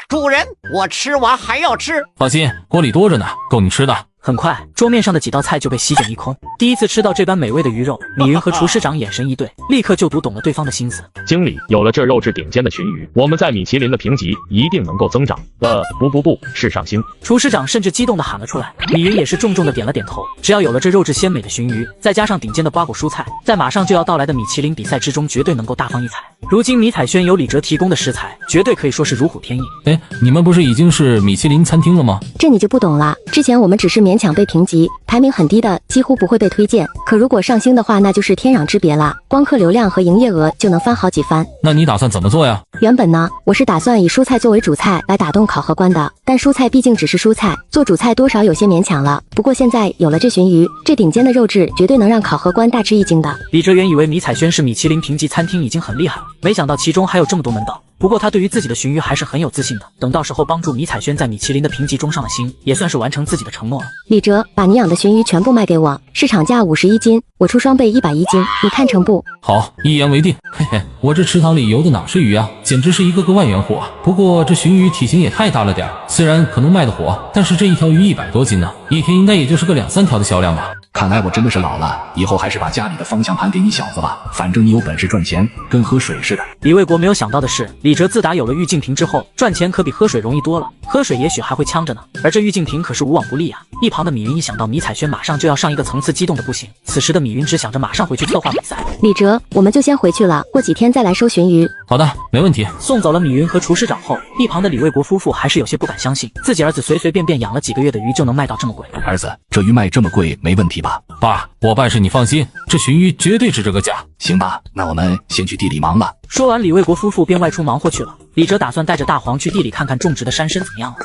主人，我吃完还要吃。放心，锅里多着呢，够你吃的。很快，桌面上的几道菜就被席卷一空。第一次吃到这般美味的鱼肉，米云和厨师长眼神一对，立刻就读懂了对方的心思。经理，有了这肉质顶尖的鲟鱼，我们在米其林的评级一定能够增长。不，是上星。厨师长甚至激动地喊了出来。米云也是重重地点了点头。只要有了这肉质鲜美的鲟鱼，再加上顶尖的瓜果蔬菜，在马上就要到来的米其林比赛之中，绝对能够大放异彩。如今迷彩轩有李哲提供的食材，绝对可以说是如虎添翼。哎，你们不是已经是米其林餐厅了吗？这你就不懂了。之前我们只是勉强被评级，排名很低的几乎不会被推荐。可如果上星的话，那就是天壤之别了，光客流量和营业额就能翻好几番。那你打算怎么做呀？原本呢，我是打算以蔬菜作为主菜来打动考核官的，但蔬菜毕竟只是蔬菜，做主菜多少有些勉强了。不过现在有了这鲟鱼，这顶尖的肉质绝对能让考核官大吃一惊的。李哲原以为迷彩轩是米其林评级餐厅已经很厉害了，没想到其中还有这么多门道。不过他对于自己的鲟鱼还是很有自信的，等到时候帮助迷彩轩在米其林的评级中上了星，也算是完成自己的承诺了。李哲，把你养的鲟鱼全部卖给我，市场价51斤，我出双倍110斤，你看成不？好，一言为定。嘿嘿，我这池塘里游的哪是鱼啊，简直是一个个万元户啊！不过这鲟鱼体型也太大了点，虽然可能卖得火，但是这一条鱼100多斤呢，一天应该也就是个2、3条的销量吧。看来我真的是老了，以后还是把家里的方向盘给你小子吧，反正你有本事赚钱，跟喝水似的。李卫国没有想到的是，李哲自打有了玉净瓶之后，赚钱可比喝水容易多了，喝水也许还会呛着呢，而这玉净瓶可是无往不利啊。一旁的米云一想到迷彩轩马上就要上一个层次，激动的不行。此时的米云只想着马上回去策划比赛。李哲，我们就先回去了，过几天再来收鲟鱼。好的，没问题。送走了米云和厨师长后，一旁的李卫国夫妇还是有些不敢相信，自己儿子随随便便养了几个月的鱼就能卖到这么贵。儿子，这鱼卖这么贵没问题吧？爸，我办事你放心，这鲟鱼绝对值这个价。行吧，那我们先去地里忙了。说完，李卫国夫妇便外出忙活去了。李哲打算带着大黄去地里看看种植的山参怎么样了。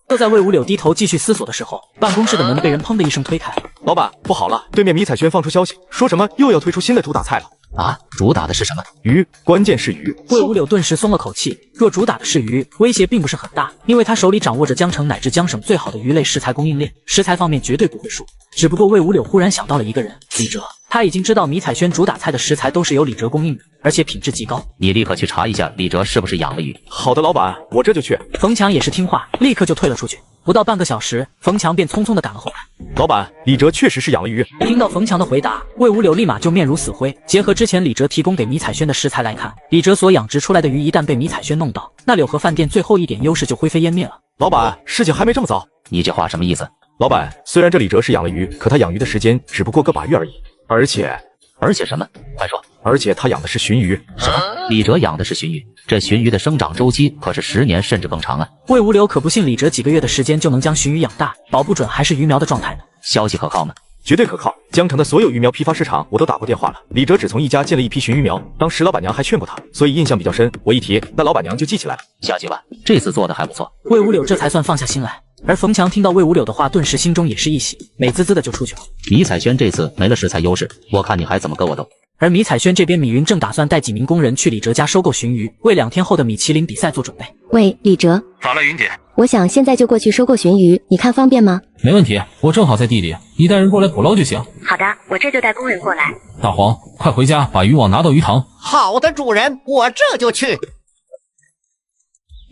就在魏五柳低头继续思索的时候，办公室的门被人砰的一声推开。老板，不好了，对面迷彩轩放出消息，说什么又要推出新的主打菜了。啊，主打的是什么？鱼，关键是鱼。魏五柳顿时松了口气，若主打的是鱼，威胁并不是很大，因为他手里掌握着江城乃至江省最好的鱼类食材供应链，食材方面绝对不会输。只不过魏五柳忽然想到了一个人，李哲。他已经知道迷彩轩主打菜的食材都是由李哲供应的，而且品质极高。你立刻去查一下李哲是不是养了鱼。好的，老板，我这就去。冯强也是听话，立刻就退了出去。不到半个小时，冯强便匆匆地赶了回来。老板，李哲确实是养了鱼。听到冯强的回答，魏五柳立马就面如死灰。结合之前李哲提供给迷彩轩的食材来看，李哲所养殖出来的鱼一旦被迷彩轩弄到，那柳河饭店最后一点优势就灰飞烟灭了。老板，事情还没这么糟。你这话什么意思？老板，虽然这李哲是养了鱼，可他养鱼的时间只不过个把月而已。而且什么？快说！而且他养的是鲟鱼。什么？李哲养的是鲟鱼？这鲟鱼的生长周期可是10年甚至更长啊！魏无柳可不信李哲几个月的时间就能将鲟鱼养大，保不准还是鱼苗的状态呢。消息可靠吗？绝对可靠。江城的所有鱼苗批发市场我都打过电话了，李哲只从一家进了一批鲟鱼苗，当时老板娘还劝过他，所以印象比较深。我一提，那老板娘就记起来了。下去吧，这次做的还不错。魏无柳这才算放下心来。而冯强听到魏无柳的话，顿时心中也是一喜，美滋滋的就出去了。迷彩轩这次没了食材优势，我看你还怎么跟我斗。而迷彩轩这边，米云正打算带几名工人去李哲家收购鲟鱼，为2天后的米其林比赛做准备。喂，李哲，咋了，云姐？我想现在就过去收购鲟鱼，你看方便吗？没问题，我正好在地里，你带人过来捕捞就行。好的，我这就带工人过来。大黄，快回家把渔网拿到鱼塘。好的，主人，我这就去。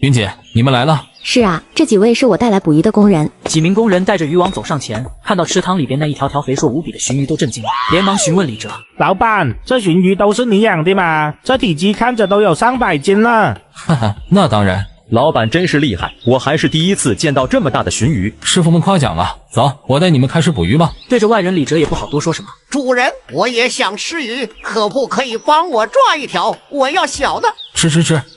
云姐，你们来了。是啊，这几位是我带来捕鱼的工人。几名工人带着渔网走上前，看到池塘里边那一条条肥硕无比的鲟鱼都震惊了，连忙询问李哲：老板，这鲟鱼都是你养的吗？这体积看着都有300斤了。哈哈，那当然。老板真是厉害，我还是第一次见到这么大的鲟鱼。师傅们夸奖了，走，我带你们开始捕鱼吧。对着外人，李哲也不好多说什么。主人，我也想吃鱼，可不可以帮我抓一条？我要小的。吃，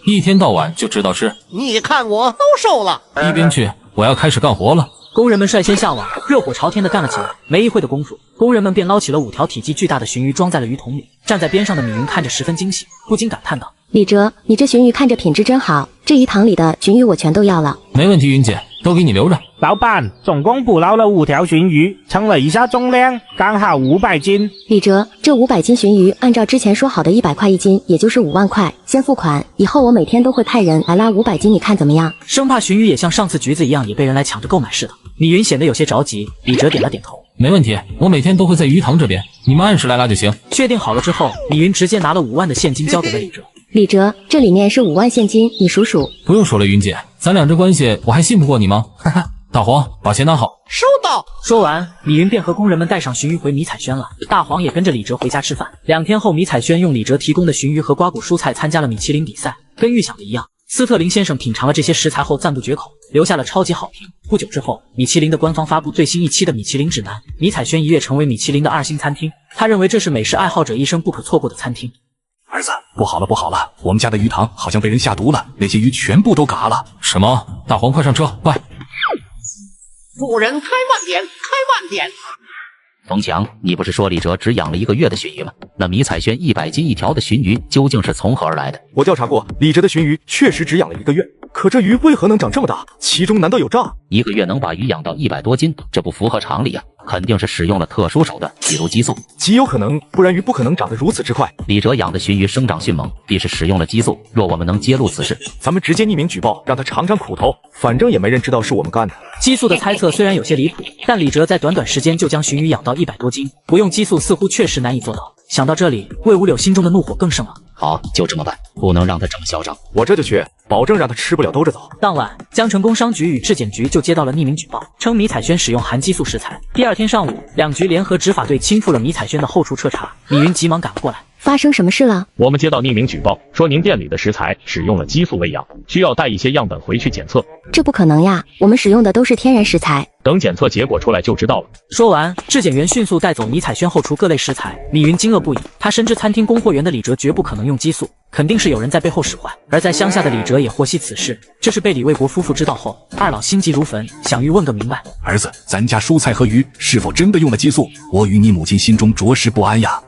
一天到晚就知道吃。你看我都瘦了。一边去，我要开始干活了。工人们率先下网，热火朝天的干了起来。没一会的功夫，工人们便捞起了5条体积巨大的鲟鱼，装在了鱼桶里。站在边上的米云看着十分惊喜，不禁感叹道：李哲，你这鲟鱼看着品质真好，这鱼塘里的鲟鱼我全都要了。没问题，云姐，都给你留着。老板，总共捕捞了5条鲟鱼，称了一下重量，刚好500斤。李哲，这500斤鲟鱼，按照之前说好的100块1斤，也就是5万块，先付款，以后我每天都会派人来拉500斤，你看怎么样？生怕鲟鱼也像上次橘子一样，也被人来抢着购买似的。米云显得有些着急，李哲点了点头。没问题，我每天都会在鱼塘这边，你们按时来拉就行。确定好了之后，米云直接拿了5万的现金交给了李哲。李哲，这里面是5万现金，你数数。不用说了，云姐，咱俩这关系我还信不过你吗？哈哈，大黄，把钱拿好。收到。说完，米云便和工人们带上鲟鱼回迷彩轩了。大黄也跟着李哲回家吃饭。2天后，迷彩轩用李哲提供的鲟鱼和瓜果蔬菜参加了米其林比赛，跟预想的一样。斯特林先生品尝了这些食材后赞不绝口，留下了超级好评。不久之后，米其林的官方发布最新一期的米其林指南，迷彩轩一跃成为米其林的2星餐厅。他认为这是美食爱好者一生不可错过的餐厅。儿子，不好了，我们家的鱼塘好像被人下毒了，那些鱼全部都嘎了。什么？大黄，快上车，快！主人，开慢点，开慢点。冯强，你不是说李哲只养了1个月的鲟鱼吗？那迷彩轩100斤1条的鲟鱼究竟是从何而来的？我调查过，李哲的鲟鱼确实只养了1个月，可这鱼为何能长这么大？其中难道有诈？1个月能把鱼养到100多斤，这不符合常理啊！肯定是使用了特殊手段，比如激素。极有可能，不然鱼不可能长得如此之快。李哲养的鲟鱼生长迅猛，必是使用了激素。若我们能揭露此事，咱们直接匿名举报，让他尝尝苦头。反正也没人知道是我们干的。激素的猜测虽然有些离谱，但李哲在短短时间就将鲟鱼养到100多斤，不用激素似乎确实难以做到。想到这里，魏无柳心中的怒火更盛了。好，就这么办，不能让他这么嚣张。我这就去，保证让他吃不了兜着走。当晚，江城工商局与质检局就接到了匿名举报，称迷彩轩使用含激素食材。第2天上午，2局联合执法队亲赴了迷彩轩的后厨彻查。米云急忙赶了过来。发生什么事了？我们接到匿名举报，说您店里的食材使用了激素喂养，需要带一些样本回去检测。这不可能呀，我们使用的都是天然食材。等检测结果出来就知道了。说完，质检员迅速带走迷彩轩后厨各类食材。米云惊愕不已，他深知餐厅供货员的李哲绝不可能用激素，肯定是有人在背后使坏。而在乡下的李哲也获悉此事，这是被李卫国夫妇知道后，二老心急如焚，想欲问个明白。儿子，咱家蔬菜和鱼是否真的用了激素？我与你母亲心中着实不安呀。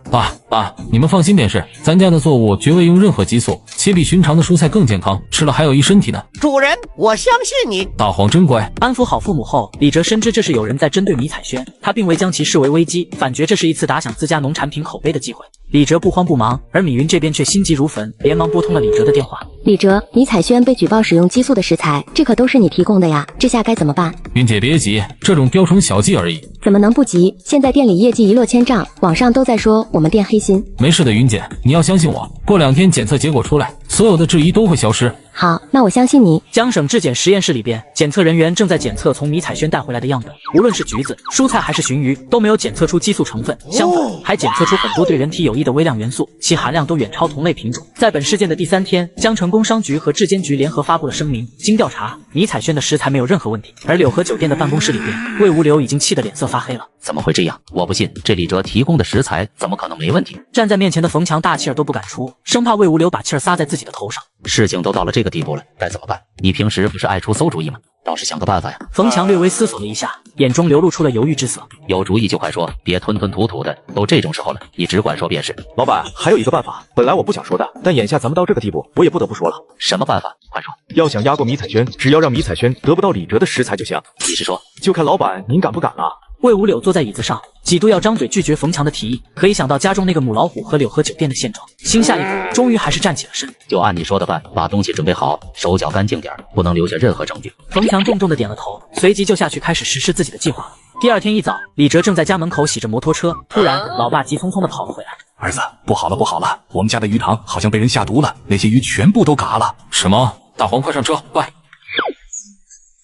爸，你们放心便是，咱家的作物绝未用任何激素，且比寻常的蔬菜更健康，吃了还有益身体呢。主人，我相信你。大黄真乖。安抚好父母后，李哲深知这是有人在针对迷彩轩，他并未将其视为危机，反觉这是一次打响自家农产品口碑的机会。李哲不慌不忙，而米云这边却心急如焚，连忙拨通了李哲的电话。李哲，迷彩轩被举报使用激素的食材，这可都是你提供的呀，这下该怎么办？云姐别急，这种雕虫小技而已。怎么能不急？现在店里业绩一落千丈，网上都在说我们店黑心。没事的，云姐，你要相信我，过2天检测结果出来，所有的质疑都会消失。好，那我相信你。江省质检实验室里边，检测人员正在检测从迷彩轩带回来的样本，无论是橘子、蔬菜还是鲟鱼，都没有检测出激素成分，相反，还检测出很多对人体有益的微量元素，其含量都远超同类品种。在本事件的第3天，江城工商局和质监局联合发布了声明，经调查，迷彩轩的食材没有任何问题。而柳河酒店的办公室里边，魏无流已经气得脸色发黑了。怎么会这样？我不信，这李哲提供的食材怎么可能没问题？站在面前的冯强大气儿都不敢出，生怕魏无流把气儿撒在自己的头上。事情都到了这个地步了，该怎么办？你平时不是爱出馊主意吗？倒是想个办法呀。冯强略微思索了一下，眼中流露出了犹豫之色。有主意就快说，别吞吞吐吐的，都这种时候了，你只管说便是。老板，还有一个办法，本来我不想说的，但眼下咱们到这个地步，我也不得不说了。什么办法？快说。要想压过迷彩轩，只要让迷彩轩得不到李哲的食材就行。你是说，就看老板您敢不敢了？魏无柳坐在椅子上，几度要张嘴拒绝冯强的提议，可一想到家中那个母老虎和柳河酒店的现状，心下一苦，终于还是站起了身。就按你说的办，把东西准备好，手脚干净点，不能留下任何证据。冯强重重的点了头，随即就下去开始实施自己的计划。第2天一早，李哲正在家门口洗着摩托车，突然，老爸急匆匆的跑了回来。儿子，不好了不好了，我们家的鱼塘好像被人下毒了，那些鱼全部都嘎了。什么？大黄，快上车，快！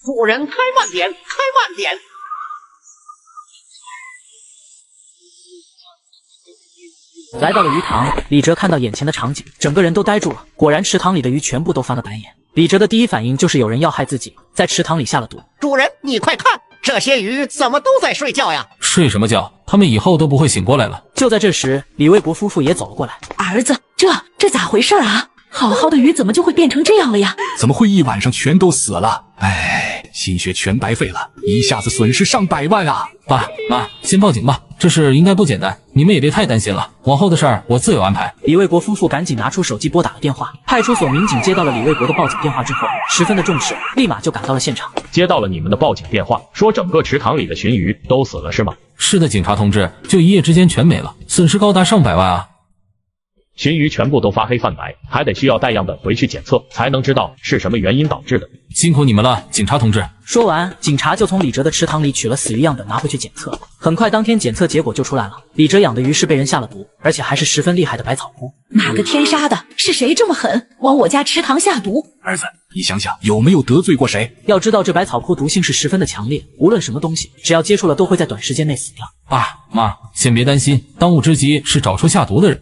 主人开慢点，开慢点。来到了鱼塘，李哲看到眼前的场景，整个人都呆住了。果然，池塘里的鱼全部都翻了白眼。李哲的第一反应就是有人要害自己，在池塘里下了毒。主人，你快看，这些鱼怎么都在睡觉呀？睡什么觉？他们以后都不会醒过来了。就在这时，李卫国夫妇也走了过来。儿子，这咋回事啊？好好的鱼怎么就会变成这样了呀？怎么会一晚上全都死了？哎，心血全白费了，一下子损失上百万啊！爸妈，先报警吧，这事应该不简单，你们也别太担心了，往后的事儿我自有安排。李卫国夫妇赶紧拿出手机拨打了电话，派出所民警接到了李卫国的报警电话之后，十分的重视，立马就赶到了现场。接到了你们的报警电话，说整个池塘里的鲟鱼都死了是吗？是的，警察同志，就一夜之间全没了，损失高达上百万啊！鲟鱼全部都发黑泛白，还得需要带样本回去检测，才能知道是什么原因导致的。辛苦你们了，警察同志。说完，警察就从李哲的池塘里取了死鱼样本拿回去检测。很快，当天检测结果就出来了，李哲养的鱼是被人下了毒，而且还是十分厉害的百草枯。哪个天杀的？是谁这么狠，往我家池塘下毒？儿子，你想想有没有得罪过谁？要知道这百草枯毒性是十分的强烈，无论什么东西，只要接触了都会在短时间内死掉。爸妈，先别担心，当务之急是找出下毒的人。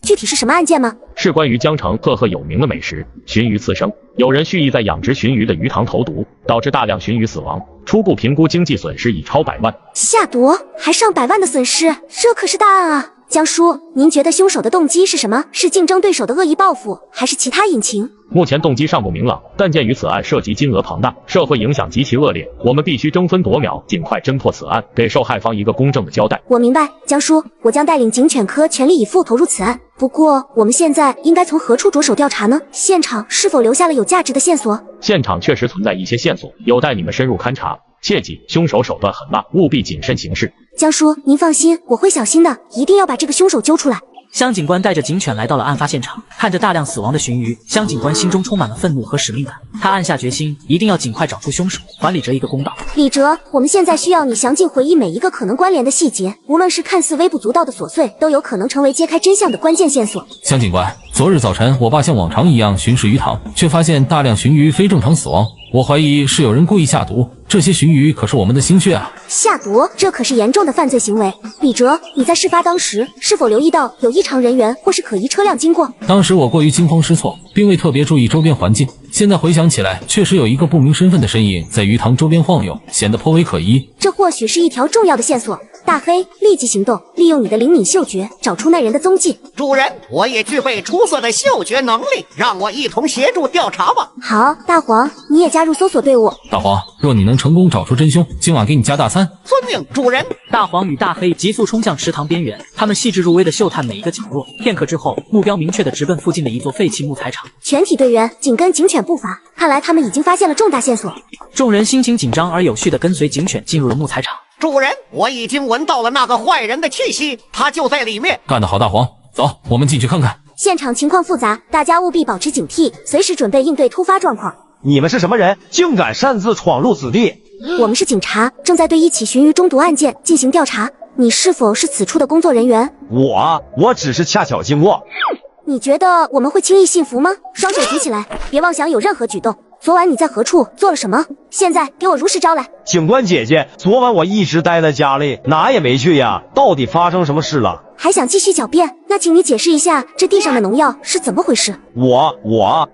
具体是什么案件吗？是关于江城赫赫有名的美食鲟鱼刺身，有人蓄意在养殖鲟鱼的鱼塘投毒，导致大量鲟鱼死亡，初步评估经济损失已超100万。下毒还上百万的损失，这可是大案啊！江叔，您觉得凶手的动机是什么？是竞争对手的恶意报复，还是其他隐情？目前动机尚不明朗，但鉴于此案涉及金额庞大，社会影响极其恶劣，我们必须争分夺秒，尽快侦破此案，给受害方一个公正的交代。我明白，江叔，我将带领警犬科全力以赴投入此案。不过，我们现在应该从何处着手调查呢？现场是否留下了有价值的线索？现场确实存在一些线索，有待你们深入勘查。切记，凶手手段狠辣，务必谨慎行事。江叔，您放心，我会小心的，一定要把这个凶手揪出来。香警官带着警犬来到了案发现场，看着大量死亡的鲟鱼，香警官心中充满了愤怒和使命感。他暗下决心，一定要尽快找出凶手，还李哲一个公道。李哲，我们现在需要你详尽回忆每一个可能关联的细节，无论是看似微不足道的琐碎，都有可能成为揭开真相的关键线索。香警官，昨日早晨，我爸像往常一样巡视鱼塘，却发现大量鲟鱼非正常死亡。我怀疑是有人故意下毒，这些鲟鱼可是我们的心血啊！下毒，这可是严重的犯罪行为。李哲，你在事发当时是否留意到有异常人员或是可疑车辆经过？当时我过于惊慌失措，并未特别注意周边环境。现在回想起来，确实有一个不明身份的身影在鱼塘周边晃悠，显得颇为可疑。这或许是一条重要的线索。大黑，立即行动，利用你的灵敏嗅觉找出那人的踪迹。主人，我也具备出色的嗅觉能力，让我一同协助调查吧。好，大黄，你也加入搜索队伍。大黄，若你能成功找出真凶，今晚给你加大餐。遵命，主人。大黄与大黑急速冲向池塘边缘，他们细致入微地嗅探每一个角落。片刻之后，目标明确地直奔附近的一座废弃木材厂。全体队员紧跟警犬步伐，看来他们已经发现了重大线索。众人心情紧张而有序地跟随警犬进入了木材厂。主人，我已经闻到了那个坏人的气息，他就在里面。干得好，大黄，走，我们进去看看。现场情况复杂，大家务必保持警惕，随时准备应对突发状况。你们是什么人，竟敢擅自闯入此地？我们是警察，正在对一起鲟鱼中毒案件进行调查。你是否是此处的工作人员？我只是恰巧经过。你觉得我们会轻易信服吗？双手举起来，别妄想有任何举动。昨晚你在何处做了什么？现在给我如实招来。警官姐姐，昨晚我一直待在家里，哪也没去呀。到底发生什么事了？还想继续狡辩？那请你解释一下这地上的农药是怎么回事。我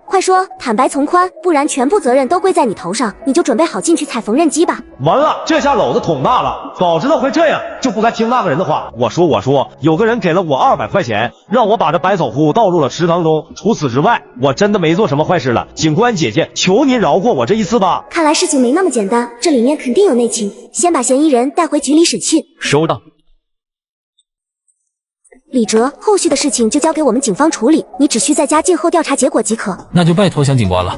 快说，坦白从宽，不然全部责任都归在你头上。你就准备好进去踩缝纫机吧。完了，这下篓子捅大了。早知道会这样，就不该听那个人的话。我说，有个人给了我200块钱，让我把这百草枯倒入了池塘中。除此之外，我真的没做什么坏事了。警官姐姐，求您饶过我这一次吧。看来事情没那么简单，这里面肯定有内情。先把嫌疑人带回局里审讯。收到。李哲，后续的事情就交给我们警方处理，你只需在家静候调查结果即可。那就拜托向警官了。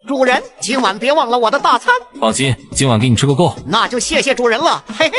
主人，今晚别忘了我的大餐。放心，今晚给你吃个够。那就谢谢主人了，嘿嘿。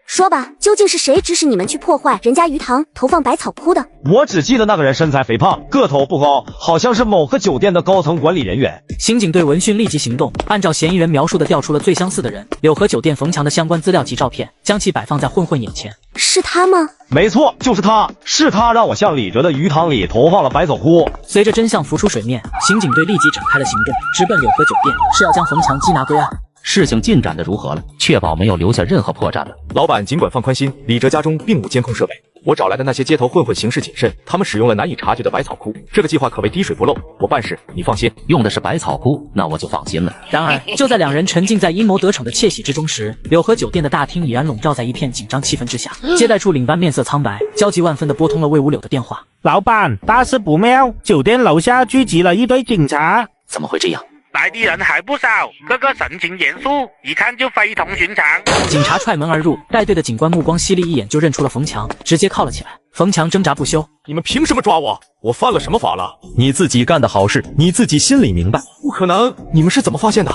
说吧，究竟是谁指使你们去破坏人家鱼塘，投放百草枯的？我只记得那个人身材肥胖，个头不高，好像是某个酒店的高层管理人员。刑警队闻讯立即行动，按照嫌疑人描述的调出了最相似的人柳河酒店冯强的相关资料及照片，将其摆放在混混眼前。是他吗？没错，就是他，是他让我向李哲的鱼塘里投放了百草枯。随着真相浮出水面，刑警队立即展开了行动，直奔柳河酒店，是要将冯强缉拿归案。事情进展的如何了？确保没有留下任何破绽了。老板尽管放宽心，李哲家中并无监控设备。我找来的那些街头混混行事谨慎，他们使用了难以察觉的百草枯，这个计划可谓滴水不漏。我办事，你放心。用的是百草枯，那我就放心了。然而，就在两人沉浸在阴谋得逞的窃喜之中时，柳河酒店的大厅已然笼罩在一片紧张气氛之下。接待处领班面色苍白，焦急万分地拨通了魏无柳的电话。老板，大事不妙，酒店楼下聚集了一堆警察。怎么会这样？来的人还不少，个个神情严肃，一看就非同寻常。警察踹门而入，带队的警官目光犀利，一眼就认出了冯强，直接铐了起来。冯强挣扎不休：“你们凭什么抓我？我犯了什么法了？你自己干的好事，你自己心里明白。不可能！你们是怎么发现的？”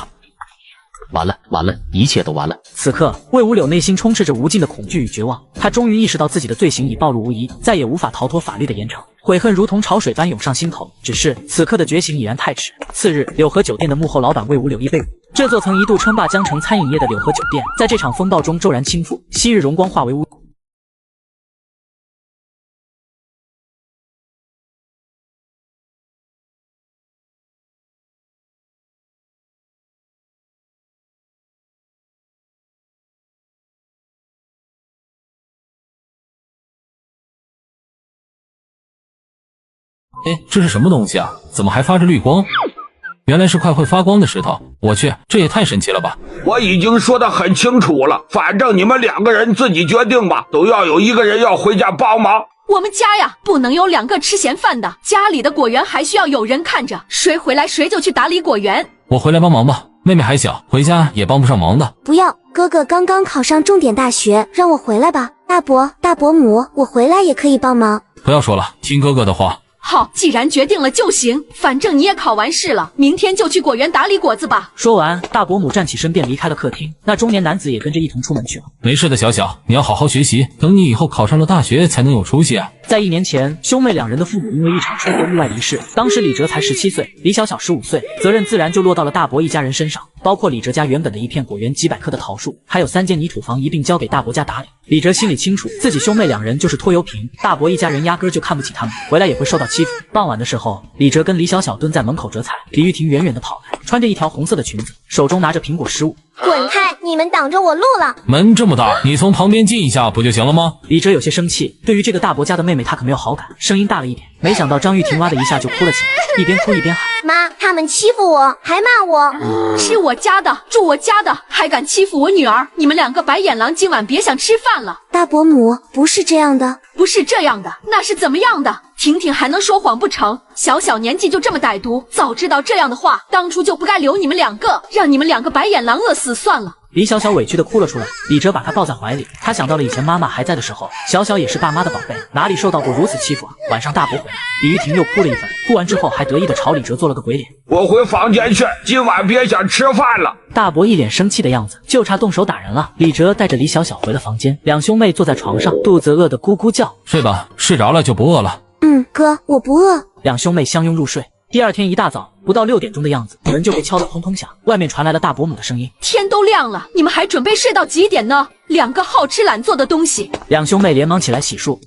完了，一切都完了。此刻，魏无柳内心充斥着无尽的恐惧与绝望。他终于意识到自己的罪行已暴露无遗，再也无法逃脱法律的严惩。悔恨如同潮水般涌上心头，只是此刻的觉醒已然太迟。次日，柳河酒店的幕后老板魏无柳亦被捕。这座曾一度称霸江城餐饮业的柳河酒店，在这场风暴中骤然倾覆，昔日荣光化为乌。哎，这是什么东西啊？怎么还发着绿光？原来是块会发光的石头。我去，这也太神奇了吧！我已经说得很清楚了，反正你们2个人自己决定吧，都要有一个人要回家帮忙。我们家呀，不能有2个吃闲饭的，家里的果园还需要有人看着，谁回来谁就去打理果园。我回来帮忙吧，妹妹还小，回家也帮不上忙的。不要，哥哥刚刚考上重点大学，让我回来吧。大伯、大伯母，我回来也可以帮忙。不要说了，听哥哥的话。好，既然决定了就行，反正你也考完试了，明天就去果园打理果子吧。说完，大伯母站起身便离开了客厅，那中年男子也跟着一同出门去了。没事的，小小，你要好好学习，等你以后考上了大学才能有出息啊。在1年前，兄妹2人的父母因为一场车祸意外离世，当时李哲才17岁，李小小15岁，责任自然就落到了大伯一家人身上，包括李哲家原本的一片果园几百棵的桃树，还有3间泥土房一并交给大伯家打理。李哲心里清楚，自己兄妹2人就是拖油瓶，大伯一家人压根就看不起他们，回来也会受到欺负。傍晚的时候，李哲跟李小小蹲在门口折菜，李玉婷远远的跑来，穿着一条红色的裙子，手中拿着苹果15。滚开！你们挡着我路了。门这么大，你从旁边进一下不就行了吗？李哲有些生气，对于这个大伯家的妹妹他可没有好感，声音大了一点。没想到张玉婷哇的一下就哭了起来，一边哭一边喊：妈，他们欺负我，还骂我。是我家的，住我家的，还敢欺负我女儿！你们2个白眼狼，今晚别想吃饭了。大伯母，不是这样的。不是这样的，那是怎么样的？婷婷还能说谎不成？小年纪就这么歹毒，早知道这样的话，当初就不该留你们2个，让你们2个白眼狼饿死算了。李小小委屈的哭了出来，李哲把她抱在怀里，他想到了以前妈妈还在的时候，小小也是爸妈的宝贝，哪里受到过如此欺负啊？晚上大伯回来，李玉婷又哭了一番，哭完之后还得意的朝李哲做了个鬼脸。我回房间去，今晚别想吃饭了。大伯一脸生气的样子，就差动手打人了。李哲带着李小小回了房间，2兄妹坐在床上，肚子饿得咕咕叫。睡吧，睡着了就不饿了。哥，我不饿。 2兄妹相拥入睡。第二天一大早，不到6点钟的样子，门就被敲得砰砰响，外面传来了大伯母的声音：“天都亮了，你们还准备睡到几点呢？2个好吃懒做的东西！” 2兄妹连忙起来洗漱。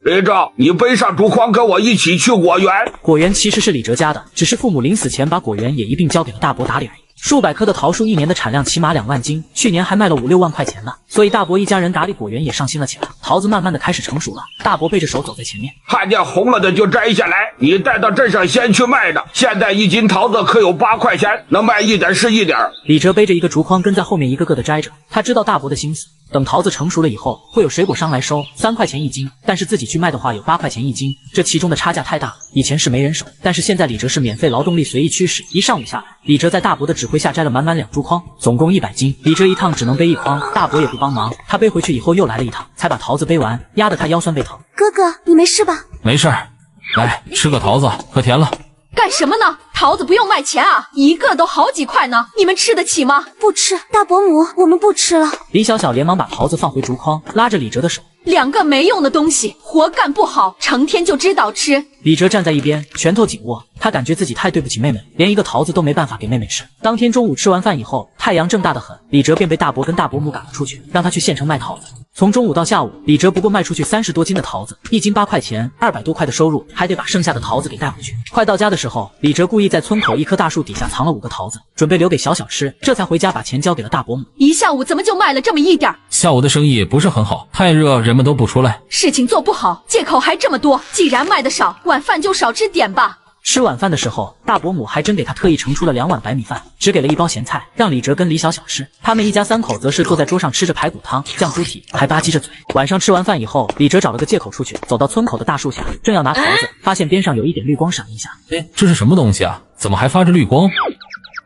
李正，你背上竹筐跟我一起去果园。果园其实是李哲家的，只是父母临死前把果园也一并交给了大伯打理而已。数百棵的桃树，一年的产量起码2万斤，去年还卖了5、6万块钱呢。所以大伯一家人打理果园也上心了起来。桃子慢慢的开始成熟了，大伯背着手走在前面，看见红了的就摘下来，你带到镇上先去卖的。现在1斤桃子可有8块钱，能卖一点是一点。李哲背着一个竹筐跟在后面一个个的摘着，他知道大伯的心思。等桃子成熟了以后，会有水果商来收，3块钱1斤，但是自己去卖的话有8块钱1斤，这其中的差价太大。以前是没人手，但是现在李哲是免费劳动力随意驱使，一上午下来，李哲在大伯的指挥下摘了满满2竹筐，总共100斤。李哲一趟只能背1筐，大伯也不帮忙，他背回去以后又来了一趟，才把桃子背完，压得他腰酸背疼。哥哥，你没事吧？没事儿，来吃个桃子，可甜了。干什么呢？桃子不用卖钱啊，一个都好几块呢，你们吃得起吗？不吃，大伯母，我们不吃了。李小小连忙把桃子放回竹筐，拉着李哲的手。2个没用的东西，活干不好，成天就知道吃。李哲站在一边，拳头紧握，他感觉自己太对不起妹妹，连一个桃子都没办法给妹妹吃。当天中午吃完饭以后，太阳正大得很，李哲便被大伯跟大伯母赶了出去，让他去县城卖桃子。从中午到下午，李哲不过卖出去30多斤的桃子，1斤8块钱，200多块的收入，还得把剩下的桃子给带回去。快到家的时候，李哲故意在村口一棵大树底下藏了5个桃子，准备留给小小吃，这才回家把钱交给了大伯母。一下午怎么就卖了这么一点？下午的生意不是很好，太热，人们都不出来。事情做不好，借口还这么多。既然卖的少，晚饭就少吃点吧。吃晚饭的时候，大伯母还真给他特意盛出了2碗白米饭，只给了1包咸菜，让李哲跟李小小吃。他们一家3口则是坐在桌上吃着排骨汤、酱猪蹄，还吧唧着嘴。晚上吃完饭以后，李哲找了个借口出去，走到村口的大树下，正要拿桃子，发现边上有一点绿光闪一下。这是什么东西啊？怎么还发着绿光？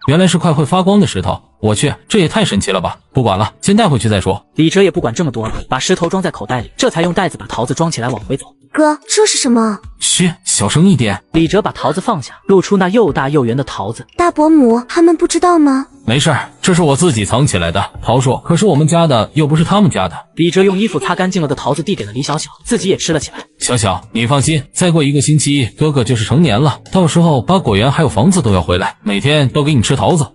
原来是块会发光的石头，我去，这也太神奇了吧！不管了，先带回去再说。李哲也不管这么多了，把石头装在口袋里，这才用袋子把桃子装起来往回走。哥，这是什么？嘘，小声一点。李哲把桃子放下，露出那又大又圆的桃子。大伯母他们不知道吗？没事儿，这是我自己藏起来的桃树，可是我们家的，又不是他们家的。李哲用衣服擦干净了的桃子递给了李小小，自己也吃了起来。小小，你放心，再过1个星期，哥哥就是成年了，到时候把果园还有房子都要回来，每天都给你吃桃子。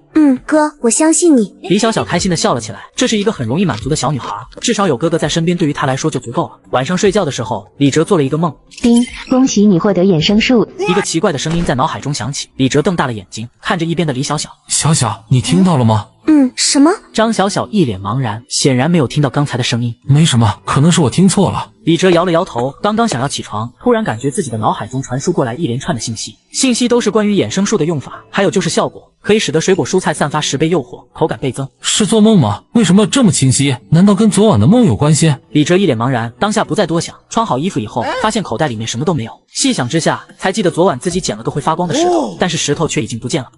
哥，我相信你。李小小开心的笑了起来，这是一个很容易满足的小女孩，至少有哥哥在身边，对于她来说就足够了。晚上睡觉的时候，李哲做了一个梦。丁，恭喜你获得衍生术。一个奇怪的声音在脑海中响起，李哲瞪大了眼睛，看着一边的李小小。小小，你听到了吗？什么？张小小一脸茫然，显然没有听到刚才的声音。没什么，可能是我听错了。李哲摇了摇头，刚刚想要起床，突然感觉自己的脑海中传输过来一连串的信息，信息都是关于衍生术的用法，还有就是效果，可以使得水果蔬菜散发10倍诱惑，口感倍增。是做梦吗？为什么这么清晰？难道跟昨晚的梦有关系？李哲一脸茫然，当下不再多想，穿好衣服以后，发现口袋里面什么都没有。细想之下，才记得昨晚自己捡了个会发光的石头，但是石头却已经不见了。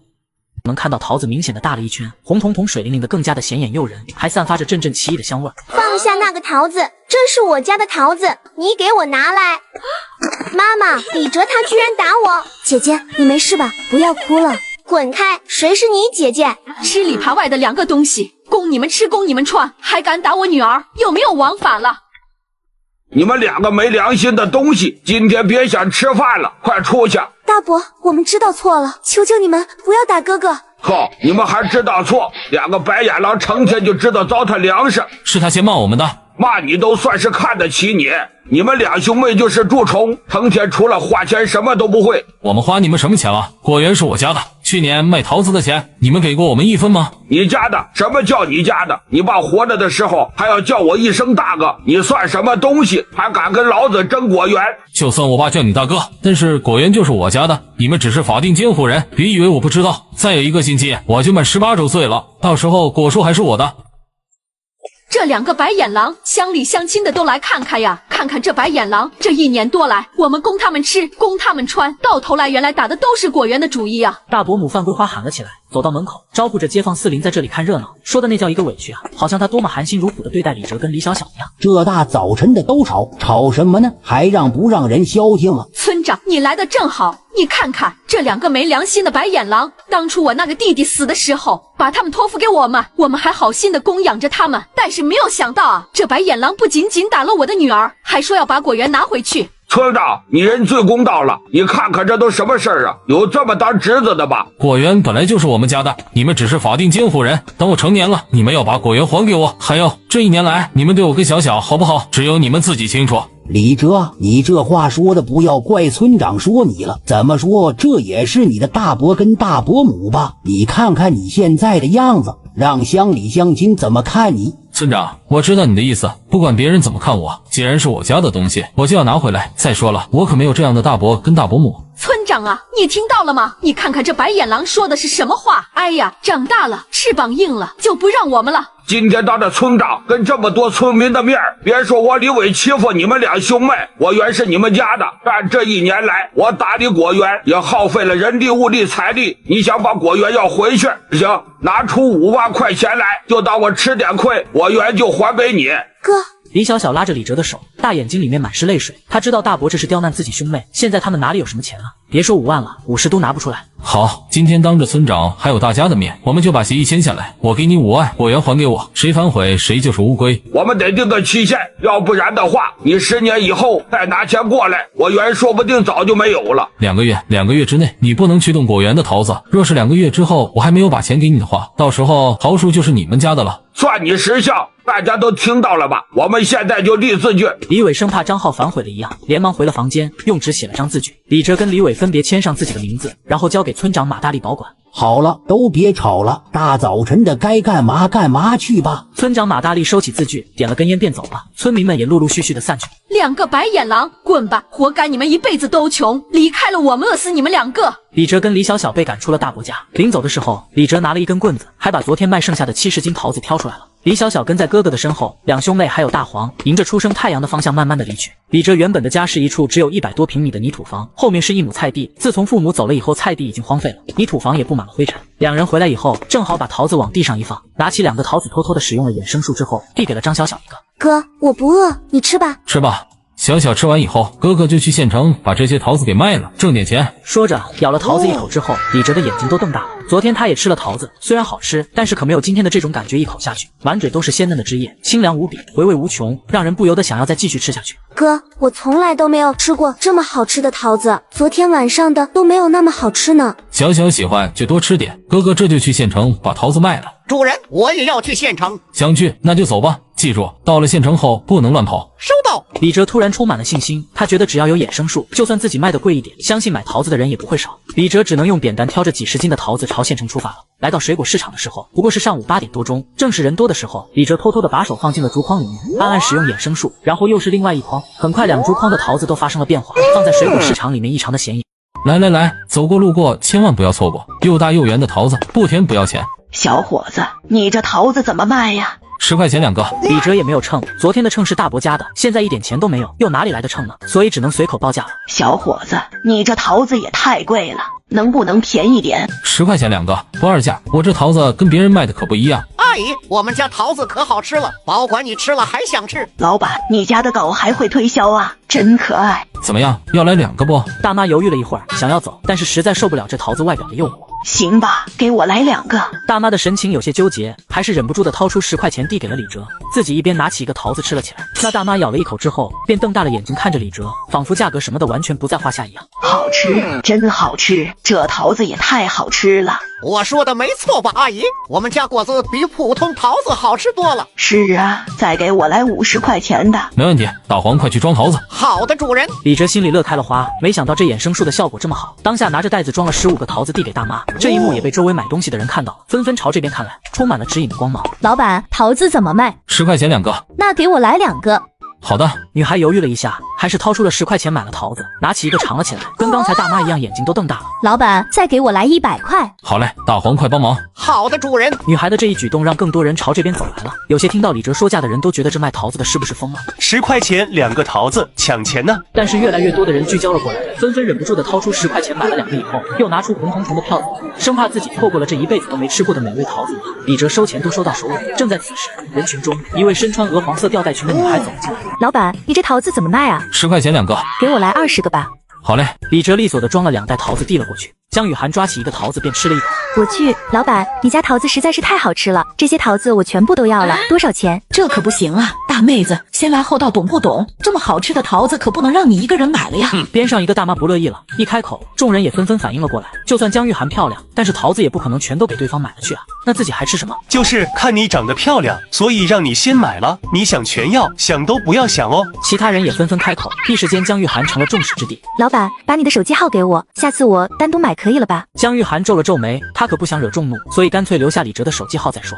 能看到桃子明显的大了一圈，红彤彤水灵灵的，更加的显眼诱人，还散发着阵阵奇异的香味。放下那个桃子，这是我家的桃子，你给我拿来。妈妈，李哲他居然打我。姐姐，你没事吧？不要哭了。滚开！谁是你姐姐？吃里扒外的2个东西，供你们吃，供你们穿，还敢打我女儿，有没有王法了？你们2个没良心的东西，今天别想吃饭了，快出去！大伯，我们知道错了，求求你们不要打哥哥。好，你们还知道错？2个白眼狼成天就知道糟蹋粮食。是他先骂我们的，骂你都算是看得起你。你们2兄妹就是蛀虫，成天除了花钱什么都不会。我们花你们什么钱了？果园是我家的，去年卖桃子的钱，你们给过我们1分吗？你家的？什么叫你家的？你爸活着的时候还要叫我一声大哥，你算什么东西？还敢跟老子争果园？就算我爸叫你大哥，但是果园就是我家的，你们只是法定监护人，别以为我不知道。再有1个星期，我就满18周岁了，到时候果树还是我的。这2个白眼狼，乡里乡亲的都来看看呀！看看这白眼狼，这1年多来，我们供他们吃，供他们穿，到头来原来打的都是果园的主意啊！大伯母范桂花喊了起来，走到门口，招呼着街坊四邻在这里看热闹，说的那叫一个委屈啊！好像他多么含辛茹苦的对待李哲跟李小小一样。这大早晨的都吵，吵什么呢？还让不让人消停啊？村长，你来的正好，你看看这2个没良心的白眼狼，当初我那个弟弟死的时候，把他们托付给我们，我们还好心的供养着他们，但是没有想到啊，这白眼狼不仅仅打了我的女儿，还说要把果园拿回去。村长，你人最公道了，你看看这都什么事儿啊？有这么当侄子的吗？果园本来就是我们家的，你们只是法定监护人。等我成年了，你们要把果园还给我。还有，这1年来你们对我跟小小好不好，只有你们自己清楚。李哲，你这话说的不要怪村长说你了，怎么说这也是你的大伯跟大伯母吧？你看看你现在的样子，让乡里乡亲怎么看你？村长，我知道你的意思，不管别人怎么看我，既然是我家的东西，我就要拿回来。再说了，我可没有这样的大伯跟大伯母。村长啊，你听到了吗？你看看这白眼狼说的是什么话？哎呀，长大了，翅膀硬了，就不让我们了。今天当着村长跟这么多村民的面，别说我李伟欺负你们2兄妹，果园是你们家的，但这1年来我打理果园也耗费了人力物力财力，你想把果园要回去，行，拿出5万块钱来，就当我吃点亏，果园就还给你。哥，李小小拉着李哲的手，大眼睛里面满是泪水。他知道大伯这是刁难自己兄妹，现在他们哪里有什么钱啊？别说5万了，50都拿不出来。好，今天当着村长还有大家的面，我们就把协议签下来。我给你5万，果园还给我，谁反悔谁就是乌龟。我们得定个期限，要不然的话，你10年以后再拿钱过来，果园说不定早就没有了。2个月，2个月之内你不能去动果园的桃子。若是2个月之后我还没有把钱给你的话，到时候桃树就是你们家的了。算你识相，大家都听到了吧？我们现在就立字据。李伟生怕张浩反悔了一样，连忙回了房间，用纸写了张字据。李哲跟李伟分别签上自己的名字，然后交给村长马大力保管。好了，都别吵了，大早晨的该干嘛干嘛去吧。村长马大力收起字据，点了根烟便走了。村民们也陆陆续续的散去。2个白眼狼，滚吧！活该你们一辈子都穷，离开了我们，饿死你们2个。李哲跟李小小被赶出了大伯家。临走的时候，李哲拿了一根棍子，还把昨天卖剩下的70斤桃子挑出来了。李小小跟在哥哥的身后，2兄妹还有大黄迎着初升太阳的方向慢慢的离去。李哲原本的家是一处只有100多平米的泥土房，后面是1亩菜地。自从父母走了以后，菜地已经荒废了，泥土房也布满了灰尘。2人回来以后，正好把桃子往地上一放，拿起2个桃子，偷偷的使用了衍生术之后，递给了张小小一个。哥，我不饿，你吃吧。吃吧。小小吃完以后，哥哥就去县城把这些桃子给卖了，挣点钱。说着，咬了桃子一口之后，李哲的眼睛都瞪大了。昨天他也吃了桃子，虽然好吃，但是可没有今天的这种感觉。一口下去，满嘴都是鲜嫩的汁液，清凉无比，回味无穷，让人不由得想要再继续吃下去。哥，我从来都没有吃过这么好吃的桃子，昨天晚上的都没有那么好吃呢。小小喜欢就多吃点，哥哥这就去县城把桃子卖了。主人，我也要去县城。想去那就走吧，记住，到了县城后不能乱跑。收到。李哲突然充满了信心，他觉得只要有衍生术，就算自己卖的贵一点，相信买桃子的人也不会少。李哲只能用扁担挑着几十斤的桃子朝县城出发了。来到水果市场的时候，不过是上午8点多钟，正是人多的时候。李哲偷偷的把手放进了竹筐里面，暗暗使用衍生术，然后又是另外一筐。很快2竹筐的桃子都发生了变化，放在水果市场里面异常的显眼。来来来，走过路过千万不要错过，又大又圆的桃子，不甜不要钱。小伙子，你这桃子怎么卖呀？10块钱2个。李哲也没有秤，昨天的秤是大伯家的，现在一点钱都没有，又哪里来的秤呢？所以只能随口报价了。小伙子，你这桃子也太贵了，能不能便宜点？10块钱2个，不二价。我这桃子跟别人卖的可不一样。阿姨，我们家桃子可好吃了，保管你吃了还想吃。老板，你家的狗还会推销啊，真可爱。怎么样，要来2个不？大妈犹豫了一会儿，想要走，但是实在受不了这桃子外表的诱惑。行吧，给我来2个。大妈的神情有些纠结，还是忍不住的掏出10块钱递给了李哲，自己一边拿起一个桃子吃了起来。那大妈咬了一口之后，便瞪大了眼睛看着李哲，仿佛价格什么的完全不在话下一样。好吃，真好吃，这桃子也太好吃了。我说的没错吧，阿姨？我们家果子比普通桃子好吃多了。是啊，再给我来50块钱的。没问题，大黄快去装桃子。好的，主人。李哲心里乐开了花，没想到这衍生术的效果这么好，当下拿着袋子装了15个桃子递给大妈。这一幕也被周围买东西的人看到，纷纷朝这边看来，充满了指引的光芒。老板，桃子怎么卖？10块钱2个。那给我来2个。好的。女孩犹豫了一下，还是掏出了10块钱买了桃子，拿起一个尝了起来，跟刚才大妈一样，眼睛都瞪大了。老板，再给我来100块。好嘞，大黄快帮忙。好的，主人。女孩的这一举动让更多人朝这边走来了，有些听到李哲说价的人都觉得这卖桃子的是不是疯了？10块钱2个桃子，抢钱呢？但是越来越多的人聚焦了过来，纷纷忍不住的掏出10块钱买了2个以后，又拿出红彤彤的票子，生怕自己错过了这一辈子都没吃过的美味桃子。李哲收钱都收到手里。正在此时，人群中一位身穿鹅黄色吊带裙的女孩走进来。老板，你这桃子怎么卖啊？10块钱2个。给我来20个吧。好嘞。李哲利索的装了2袋桃子递了过去。江雨涵抓起一个桃子便吃了一口。我去，老板，你家桃子实在是太好吃了，这些桃子我全部都要了，多少钱？这可不行啊，大大妹子，先来后到，懂不懂？这么好吃的桃子可不能让你一个人买了呀！边上一个大妈不乐意了，一开口，众人也纷纷反应了过来。就算江玉涵漂亮，但是桃子也不可能全都给对方买了去啊，那自己还吃什么？就是看你长得漂亮，所以让你先买了。你想全要，想都不要想哦。其他人也纷纷开口，一时间江玉涵成了众矢之的。老板，把你的手机号给我，下次我单独买可以了吧？江玉涵皱了皱眉，她可不想惹众怒，所以干脆留下李哲的手机号再说。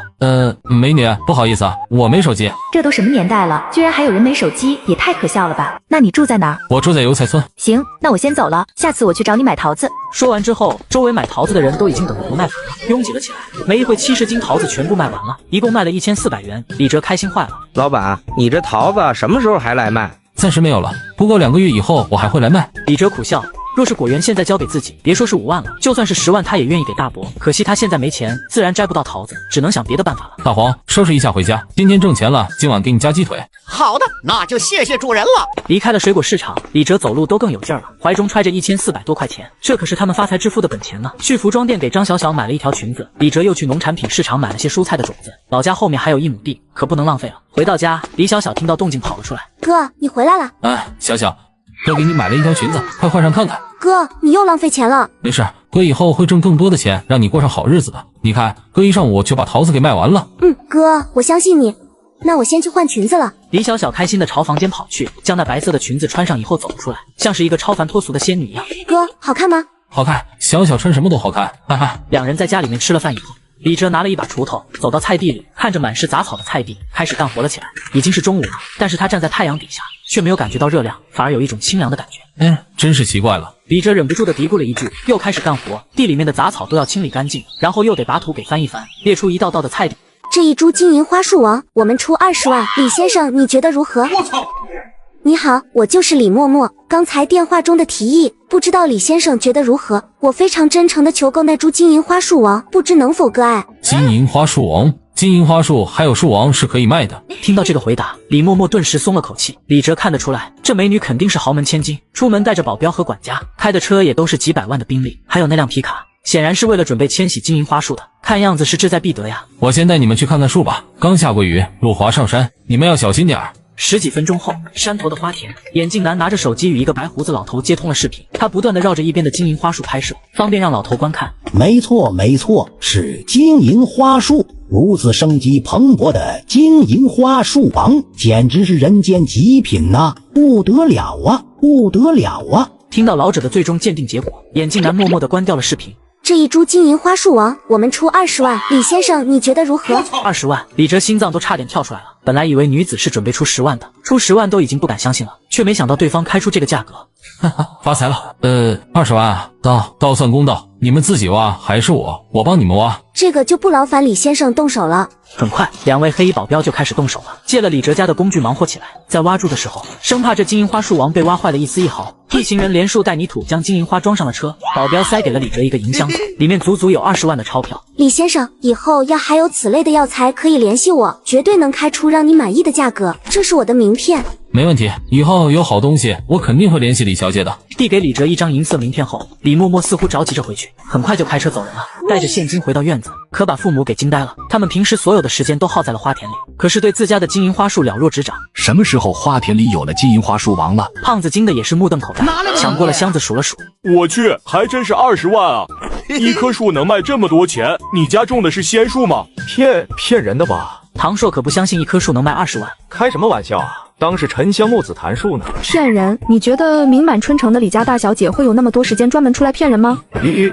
美女，不好意思啊，我没手机。这都什么年代了，居然还有人没手机，也太可笑了吧？那你住在哪儿？我住在油菜村。行，那我先走了，下次我去找你买桃子。说完之后，周围买桃子的人都已经等得不耐烦了，拥挤了起来。没一会，70斤桃子全部卖完了，一共卖了1400元。李哲开心坏了。老板，你这桃子什么时候还来卖？暂时没有了，不过2个月以后我还会来卖。李哲苦笑。若是果园现在交给自己，别说是5万了，就算是10万，他也愿意给大伯。可惜他现在没钱，自然摘不到桃子，只能想别的办法了。大黄，收拾一下回家，今天挣钱了，今晚给你加鸡腿。好的，那就谢谢主人了。离开了水果市场，李哲走路都更有劲儿了，怀中揣着1400多块钱，这可是他们发财致富的本钱呢。去服装店给张小小买了一条裙子，李哲又去农产品市场买了些蔬菜的种子。老家后面还有1亩地，可不能浪费了。回到家，李小小听到动静跑了出来。哥，你回来了。小小，哥给你买了一条裙子，快换上看看。哥，你又浪费钱了。没事，哥以后会挣更多的钱，让你过上好日子的。你看，哥一上午就把桃子给卖完了。哥，我相信你。那我先去换裙子了。李小小开心的朝房间跑去，将那白色的裙子穿上以后走了出来，像是一个超凡脱俗的仙女一样。哥，好看吗？好看，小小穿什么都好看。哈哈。两人在家里面吃了饭以后，李哲拿了一把锄头，走到菜地里，看着满是杂草的菜地，开始干活了起来。已经是中午了，但是他站在太阳底下，却没有感觉到热量，反而有一种清凉的感觉。真是奇怪了。李哲忍不住的嘀咕了一句，又开始干活。地里面的杂草都要清理干净，然后又得把土给翻一翻，列出一道道的菜地。这一株金银花树王，我们出20万，李先生，你觉得如何？我操！你好，我就是李默默。刚才电话中的提议，不知道李先生觉得如何？我非常真诚的求购那株金银花树王，不知能否割爱？金银花树王，金银花树还有树王是可以卖的。听到这个回答，李默默顿时松了口气。李哲看得出来，这美女肯定是豪门千金，出门带着保镖和管家，开的车也都是几百万的宾利，还有那辆皮卡。显然是为了准备迁徙金银花树的，看样子是志在必得呀。我先带你们去看看树吧。刚下过雨，路滑上山，你们要小心点儿。10几分钟后，山头的花田，眼镜男拿着手机与一个白胡子老头接通了视频，他不断的绕着一边的金银花树拍摄，方便让老头观看。没错，是金银花树，如此生机蓬勃的金银花树王，简直是人间极品呐，不得了啊！听到老者的最终鉴定结果，眼镜男默默的关掉了视频。这一株金银花树王，我们出20万，李先生，你觉得如何？20万，李哲心脏都差点跳出来了。本来以为女子是准备出10万的，出10万都已经不敢相信了，却没想到对方开出这个价格。哈哈，发财了。20万啊，倒算公道，你们自己挖还是我帮你们挖？这个就不劳烦李先生动手了。很快，2位黑衣保镖就开始动手了，借了李哲家的工具忙活起来。在挖住的时候，生怕这金银花树王被挖坏了一丝一毫，一行人连树带泥土将金银花装上了车，保镖塞给了李哲一个银箱子，里面足足有20万的钞票。李先生，以后要还有此类的药材可以联系我，绝对能开出让你满意的价格，这是我的名片。没问题，以后有好东西我肯定会联系李小姐的。递给李哲一张银色名片后，李默默似乎着急着回去，很快就开车走人了，带着现金回到院子，可把父母给惊呆了。他们平时所有的时间都耗在了花田里，可是对自家的金银花树了若指掌。什么时候花田里有了金银花树王了？胖子惊的也是目瞪口呆，抢过了箱子数了数，我去，还真是20万啊！一棵树能卖这么多钱？你家种的是仙树吗？骗人的吧？唐硕可不相信一棵树能卖20万，开什么玩笑啊！当是沉香木紫檀树呢。骗人！你觉得名满春城的李家大小姐会有那么多时间专门出来骗人吗？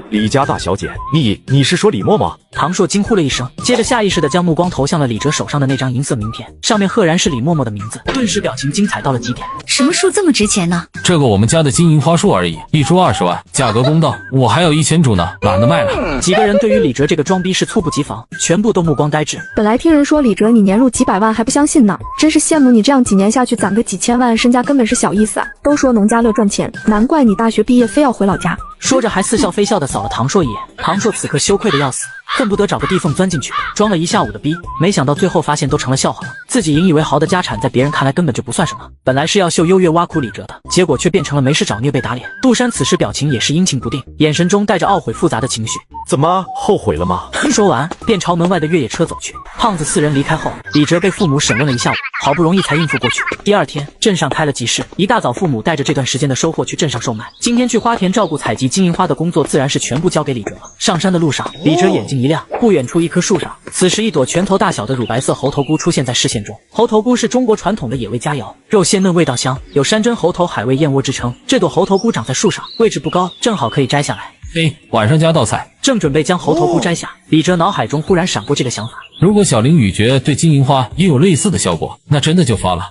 李家大小姐，你是说李默吗？唐硕惊呼了一声，接着下意识地将目光投向了李哲手上的那张银色名片，上面赫然是李默默的名字，顿时表情精彩到了极点。什么树这么值钱呢？这个我们家的金银花树而已，一株20万，价格公道，我还有1000株呢，懒得卖了。几个人对于李哲这个装逼是猝不及防，全部都目光呆滞。本来听人说李哲你年入几百万还不相信呢，真是羡慕你这样几年下去攒个几千万身家根本是小意思啊！都说农家乐赚钱，难怪你大学毕业非要回老家。说着还似笑非笑的扫了唐硕一眼，唐硕此刻羞愧的要死，恨不得找个地缝钻进去，装了一下午的逼，没想到最后发现都成了笑话了。自己引以为豪的家产，在别人看来根本就不算什么。本来是要秀优越挖苦李哲的，结果却变成了没事找虐被打脸。杜珊此时表情也是阴晴不定，眼神中带着懊悔复杂的情绪。怎么后悔了吗？一说完，便朝门外的越野车走去。胖子4人离开后，李哲被父母审问了一下午，好不容易才应付过去。第二天，镇上开了集市，一大早父母带着这段时间的收获去镇上售卖。今天去花田照顾采集金银花的工作，自然是全部交给李哲了。上山的路上，李哲眼睛一亮，不远处一棵树上，此时一朵拳头大小的乳白色猴头菇出现在视线中。猴头菇是中国传统的野味佳肴，肉鲜嫩，味道香，有山珍猴头、海味燕窝之称。这朵猴头菇长在树上，位置不高，正好可以摘下来。嘿，晚上加道菜。正准备将猴头菇摘下，李哲脑海中忽然闪过这个想法。如果小灵女诀对金银花也有类似的效果，那真的就发了。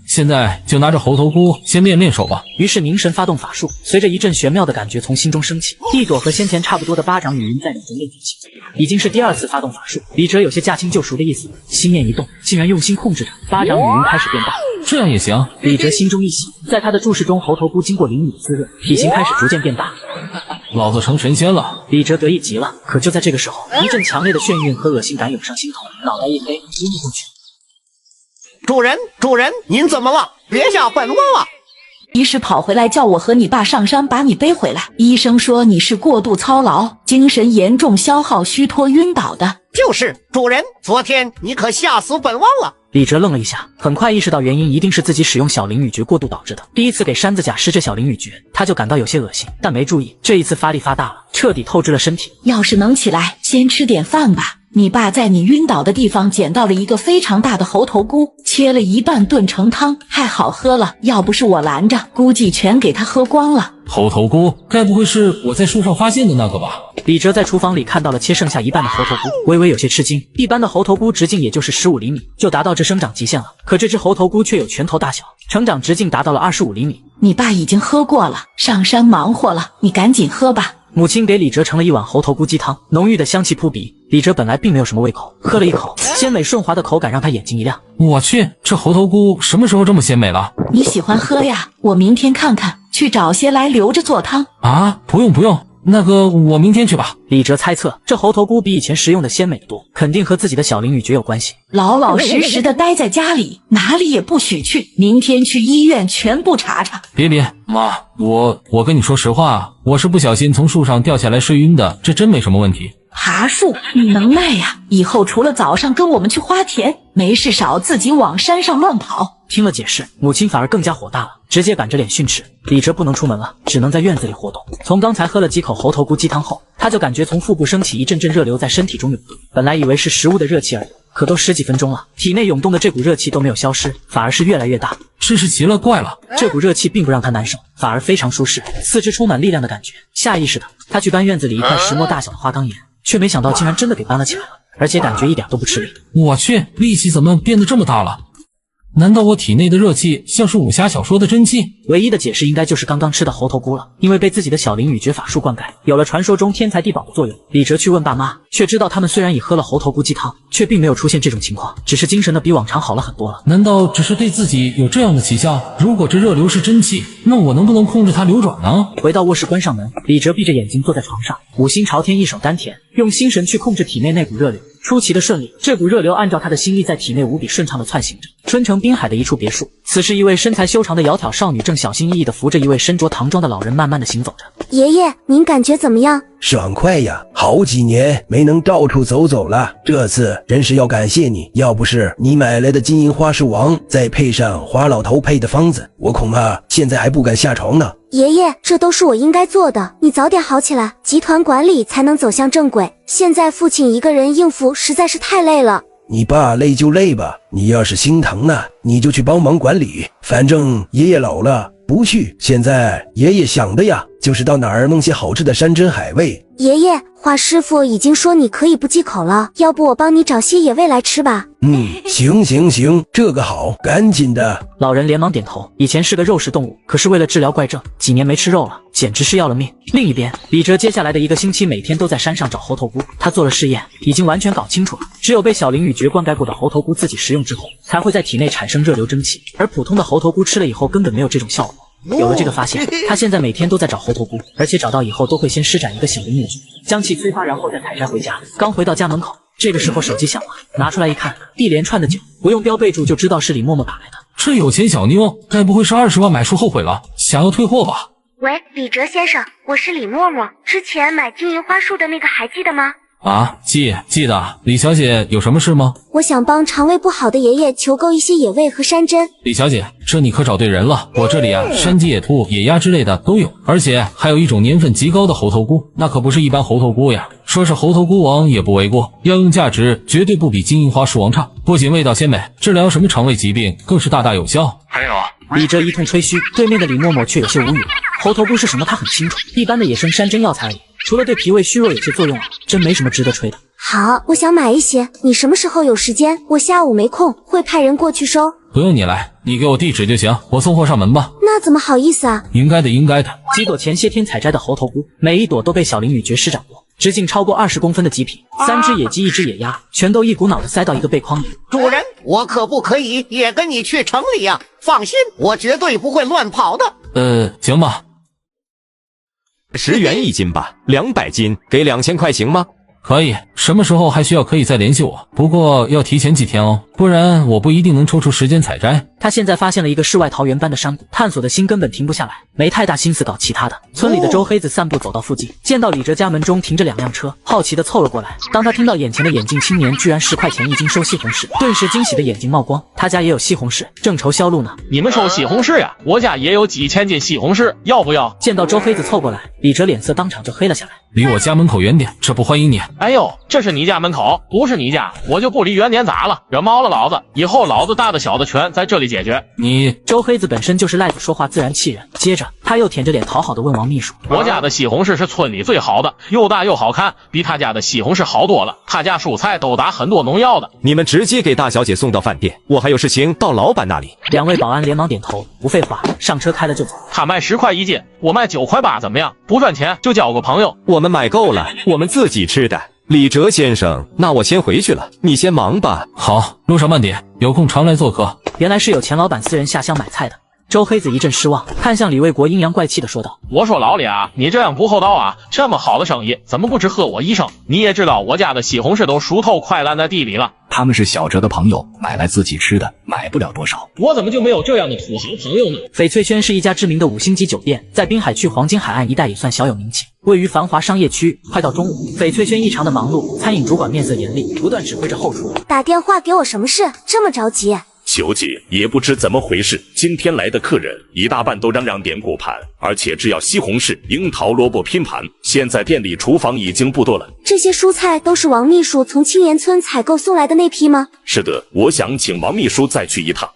现在就拿着猴头菇先练练手吧。于是凝神发动法术，随着一阵玄妙的感觉从心中升起，一朵和先前差不多的巴掌女云在脑中练习起。已经是第2次发动法术，李哲有些驾轻就熟的意思，心念一动，竟然用心控制着巴掌女云开始变大。这样也行。李哲心中一喜，在他的注视中，猴头菇经过灵敏的滋润，体型开始逐渐变大。老子成神仙了！李哲得意极了。可就在这个时候，一阵强烈的眩晕和恶心感涌上心头，脑袋一黑，晕了过去。主人，您怎么了？别下本王了！医师跑回来叫我和你爸上山把你背回来。医生说你是过度操劳，精神严重消耗虚脱晕倒的。就是主人，昨天你可吓死本王了！李哲愣了一下，很快意识到原因一定是自己使用小灵女诀过度导致的。第一次给山子甲施这小灵女诀，他就感到有些恶心，但没注意，这一次发力发大了，彻底透支了身体。要是能起来，先吃点饭吧。你爸在你晕倒的地方捡到了一个非常大的猴头菇，切了一半炖成汤，太好喝了。要不是我拦着，估计全给他喝光了。猴头菇，该不会是我在树上发现的那个吧？李哲在厨房里看到了切剩下一半的猴头菇，微微有些吃惊。一般的猴头菇直径也就是15厘米，就达到这生长极限了。可这只猴头菇却有拳头大小，成长直径达到了25厘米。你爸已经喝过了，上山忙活了，你赶紧喝吧。母亲给李哲盛了一碗猴头菇鸡汤，浓郁的香气扑鼻。李哲本来并没有什么胃口，喝了一口，鲜美顺滑的口感让他眼睛一亮。我去，这猴头菇什么时候这么鲜美了？你喜欢喝呀？我明天看看，去找些来留着做汤。啊，不用，那个我明天去吧。李哲猜测，这猴头菇比以前食用的鲜美得多，肯定和自己的小灵女诀有关系。老老实实的待在家里，哪里也不许去。明天去医院全部查查。别，妈，我跟你说实话，我是不小心从树上掉下来睡晕的，这真没什么问题。爬树，你能耐呀！以后除了早上跟我们去花田，没事少自己往山上乱跑。听了解释，母亲反而更加火大了，直接板着脸训斥。李哲不能出门了，只能在院子里活动。从刚才喝了几口猴头菇鸡汤后，他就感觉从腹部升起一阵阵热流在身体中涌动。本来以为是食物的热气而已，可都10几分钟了，体内涌动的这股热气都没有消失，反而是越来越大。真是奇了怪了，这股热气并不让他难受，反而非常舒适，四肢充满力量的感觉。下意识的，他去搬院子里一块石磨大小的花岗岩，却没想到竟然真的给搬了起来了，而且感觉一点都不吃力。我去，力气怎么变得这么大了？难道我体内的热气像是武侠小说的真气？唯一的解释应该就是刚刚吃的猴头菇了，因为被自己的小灵女诀法术灌溉，有了传说中天才地宝的作用。李哲去问爸妈，却知道他们虽然已喝了猴头菇鸡汤，却并没有出现这种情况，只是精神的比往常好了很多了。难道只是对自己有这样的奇效？如果这热流是真气，那我能不能控制它流转呢？回到卧室关上门，李哲闭着眼睛坐在床上，五心朝天，一手丹田，用心神去控制体内那股热流。出奇的顺利，这股热流按照他的心意在体内无比顺畅的窜行着。春城滨海的一处别墅，此时一位身材修长的窈窕少女正小心翼翼地扶着一位身着唐装的老人慢慢地行走着。爷爷，您感觉怎么样？爽快呀，好几年没能到处走走了，这次真是要感谢你，要不是你买来的金银花树王，再配上花老头配的方子，我恐怕现在还不敢下床呢。爷爷，这都是我应该做的，你早点好起来，集团管理才能走向正轨。现在父亲一个人应付实在是太累了。你爸累就累吧，你要是心疼呢，你就去帮忙管理，反正爷爷老了不去。现在爷爷想的呀，就是到哪儿弄些好吃的山珍海味。爷爷，华师傅已经说你可以不忌口了，要不我帮你找些野味来吃吧。行，这个好，赶紧的。老人连忙点头，以前是个肉食动物，可是为了治疗怪症，几年没吃肉了，简直是要了命。另一边，李哲接下来的1个星期每天都在山上找猴头菇，他做了试验，已经完全搞清楚了，只有被小灵女诀灌溉过的猴头菇自己食用之后，才会在体内产生热流蒸汽，而普通的猴头菇吃了以后根本没有这种效果。有了这个发现，他现在每天都在找猴头菇，而且找到以后都会先施展一个小灵女诀，将其催发，然后再采摘回家。刚回到家门口，这个时候手机响了，拿出来一看，一连串的9，不用标备注就知道是李默默打来的。这有钱小妞，该不会是20万买书后悔了，想要退货吧？喂，李哲先生，我是李默默，之前买金银花束的那个还记得吗？啊，记得。李小姐有什么事吗？我想帮肠胃不好的爷爷求购一些野味和山珍。李小姐，这你可找对人了，我这里啊，山鸡、野兔、野鸭之类的都有，而且还有一种年份极高的猴头菇，那可不是一般猴头菇呀，说是猴头菇王也不为过，药用价值绝对不比金银花树王差，不仅味道鲜美，治疗什么肠胃疾病更是大大有效。还有，李哲一通吹嘘，对面的李默默却有些无语了。猴头菇是什么他很清楚，一般的野生山珍药材而已，除了对脾胃虚弱有些作用啊，真没什么值得吹的。好，我想买一些，你什么时候有时间？我下午没空，会派人过去收。不用你来，你给我地址就行，我送货上门吧。那怎么好意思啊？应该的。几朵前些天采摘的猴头菇，每一朵都被小林女爵师掌握，直径超过20公分的极品，3只野鸡，1只野鸭，全都一股脑的塞到一个背筐里。主人，我可不可以也跟你去城里呀？放心，我绝对不会乱跑的。行吧。10元1斤吧，200斤，给2000块行吗？可以，什么时候还需要可以再联系我，不过要提前几天哦，不然我不一定能抽出时间采摘。他现在发现了一个世外桃源般的山谷，探索的心根本停不下来，没太大心思搞其他的。村里的周黑子散步走到附近，见到李哲家门中停着2辆车，好奇的凑了过来。当他听到眼前的眼镜青年居然10块钱1斤收西红柿，顿时惊喜的眼睛冒光。他家也有西红柿，正愁销路呢。你们收西红柿呀？我家也有几千斤西红柿，要不要？见到周黑子凑过来，李哲脸色当场就黑了下来。离我家门口远点，这不欢迎你。哎呦，这是你家门口，不是你家，我就不离远点咋了？惹毛了老子，以后老子大的小的全在这里解决。周黑子本身就是赖子，说话自然气人。接着他又舔着脸讨好的问王秘书：“我家的西红柿是村里最好的，又大又好看，比他家的西红柿好多了。他家蔬菜都打很多农药的。”你们直接给大小姐送到饭店，我还有事情到老板那里。2位保安连忙点头，不废话，上车开了就走。他卖10块1斤，我卖9块8，怎么样？不赚钱就交个朋友。我们买够了，我们自己吃的。李哲先生，那我先回去了，你先忙吧。好，路上慢点，有空常来做客。原来是有钱老板私人下乡买菜的。周黑子一阵失望，看向李卫国阴阳怪气的说道：“我说老李啊，你这样不厚道啊！这么好的生意，怎么不只喝我一声？你也知道我家的西红柿都熟透，快烂在地里了。他们是小哲的朋友，买来自己吃的，买不了多少。我怎么就没有这样的土豪朋友呢？”翡翠轩是一家知名的5星级酒店，在滨海区黄金海岸一带也算小有名气，位于繁华商业区。快到中午，翡翠轩异常的忙碌，餐饮主管面色严厉，不断指挥着后厨：“打电话给我什么事？这么着急？”小姐也不知怎么回事，今天来的客人一大半都嚷点果盘，而且只要西红柿、樱桃、萝卜拼盘。现在店里厨房已经不多了。这些蔬菜都是王秘书从青岩村采购送来的那批吗？是的，我想请王秘书再去一趟。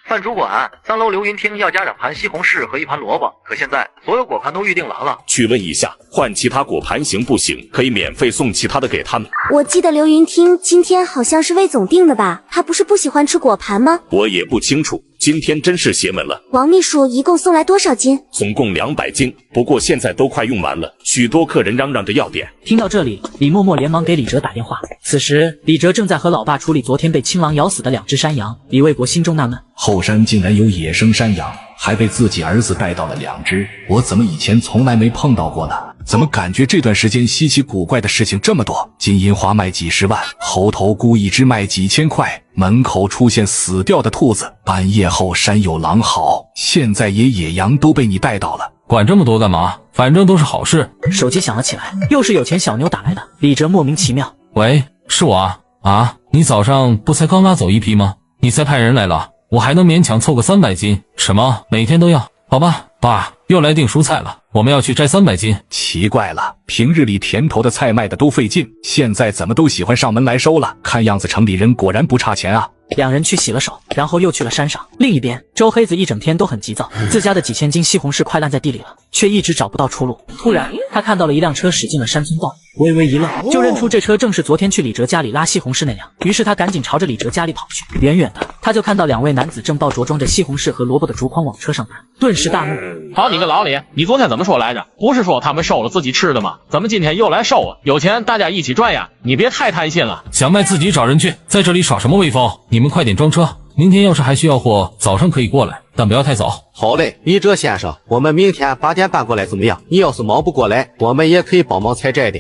范主管，3楼流云厅要加2盘西红柿和1盘萝卜，可现在所有果盘都预定完了。去问一下，换其他果盘行不行？可以免费送其他的给他们。我记得刘云厅今天好像是魏总订的吧？他不是不喜欢吃果盘吗？我也不清楚，今天真是邪门了。王秘书一共送来多少斤？总共200斤，不过现在都快用完了，许多客人嚷嚷着要点。听到这里，李默默连忙给李哲打电话。此时，李哲正在和老爸处理昨天被青狼咬死的2只山羊。李卫国心中纳闷，后山竟然有野生山羊，还被自己儿子带到了2只，我怎么以前从来没碰到过呢？怎么感觉这段时间稀奇古怪的事情这么多？金银花卖几10万，猴头菇1只卖几千块，门口出现死掉的兔子，半夜后山有狼嚎，现在野羊都被你带到了。管这么多干嘛？反正都是好事。手机响了起来，又是有钱小妞打来的。李哲莫名其妙：“喂，是我啊。啊，你早上不才刚拉走1批吗？你才派人来了，我还能勉强凑个300斤。什么？每天都要？好吧，爸又来订蔬菜了，我们要去摘300斤。奇怪了，平日里甜头的菜卖的都费劲，现在怎么都喜欢上门来收了？看样子城里人果然不差钱啊。”2人去洗了手，然后又去了山上。另一边，周黑子一整天都很急躁，自家的几千斤西红柿快烂在地里了，却一直找不到出路。突然，他看到了一辆车驶进了山村道，微微一愣，就认出这车正是昨天去李哲家里拉西红柿那辆。于是他赶紧朝着李哲家里跑去。远远的，他就看到2位男子正抱着装着西红柿和萝卜的竹筐往车上搬，顿时大怒：“好你个老李，你昨天怎么说来着？不是说他们收了自己吃的吗？怎么今天又来收啊？有钱大家一起赚呀！你别太贪心了。想卖自己找人去，在这里耍什么威风？你们快点装车，明天要是还需要货，早上可以过来。但不要太早。好嘞，李哲先生，我们明天8点半过来怎么样？你要是忙不过来，我们也可以帮忙采摘的。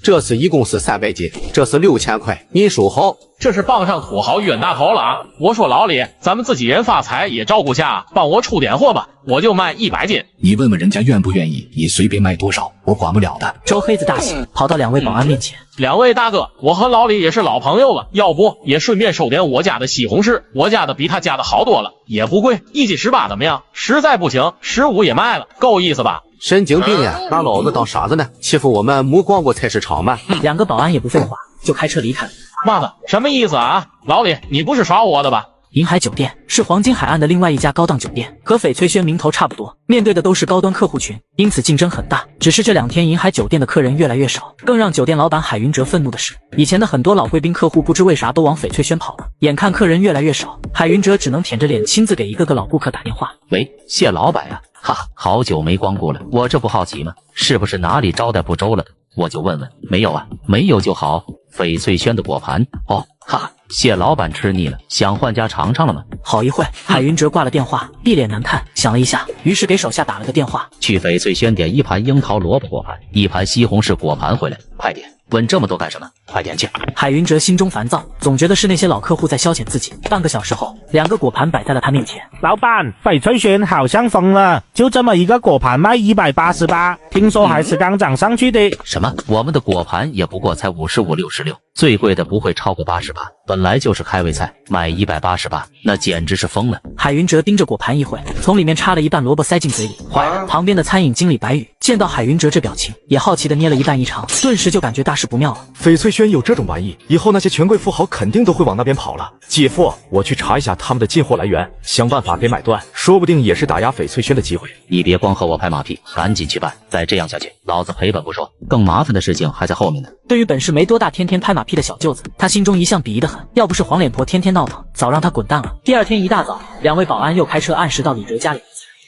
这次一共是300斤，这是6000块，您收好。这是傍上土豪冤大头了啊！我说老李，咱们自己人发财也照顾下，帮我出点货吧，我就卖100斤。你问问人家愿不愿意，你随便卖多少，我管不了的。周黑子大喜，跑到2位保安面前。2位大哥，我和老李也是老朋友了，要不也顺便收点我家的西红柿，我家的比他家的好多了，也不贵，1斤18怎么样？实在不行15也卖了，够意思吧？神经病呀，拿老子当傻子呢？欺负我们没逛过菜市场吗？2个保安也不废话，就开车离开了。妈的，什么意思啊？老李，你不是耍我的吧？银海酒店是黄金海岸的另外一家高档酒店，和翡翠轩名头差不多，面对的都是高端客户群，因此竞争很大。只是这2天银海酒店的客人越来越少，更让酒店老板海云哲愤怒的是，以前的很多老贵宾客户不知为啥都往翡翠轩跑了。眼看客人越来越少，海云哲只能舔着脸亲自给一个个老顾客打电话。喂，谢老板呀，哈，好久没光顾了，我这不好奇吗？是不是哪里招待不周了的？我就问问，没有啊，没有就好。翡翠轩的果盘，哦，哈，谢老板吃腻了，想换家尝尝了吗？好一会，海云哲挂了电话，一脸难看，想了一下，于是给手下打了个电话，去翡翠轩点1盘樱桃萝卜果盘，1盘西红柿果盘回来，快点！问这么多干什么？快点去！海云哲心中烦躁，总觉得是那些老客户在消遣自己。半个小时后，2个果盘摆在了他面前。老板，翡翠轩好像疯了，就这么一个果盘卖188，听说还是刚涨上去的。什么？我们的果盘也不过才55、66，最贵的不会超过88，本来就是开胃菜，卖188，那简直是疯了。海云哲盯着果盘一会，从里面插了一半萝卜塞进嘴里。坏了！旁边的餐饮经理白宇见到海云哲这表情，也好奇的捏了一半一尝，顿时就感觉大事不妙了。翡翠轩有这种玩意，以后那些权贵富豪肯定都会往那边跑了。姐夫，我去查一下他们的进货来源，想办法给买断，说不定也是打压翡翠轩的机会。你别光和我拍马屁，赶紧去办，再这样下去，老子赔本不说，更麻烦的事情还在后面呢。对于本事没多大、天天拍马屁的小舅子，他心中一向鄙夷的很。要不是黄脸婆天天闹腾，早让他滚蛋了。第2天一大早，2位保安又开车按时到李哲家里。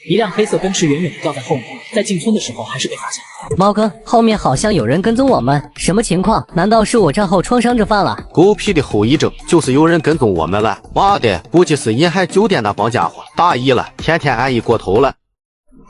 一辆黑色奔驰远远地掉在后面，在进村的时候还是被发现。猫哥，后面好像有人跟踪我们，什么情况？难道是我战后创伤症犯了？狗屁的后遗症，就是有人跟踪我们了。妈的，估计是银海酒店那帮家伙大意了，天天安逸过头了。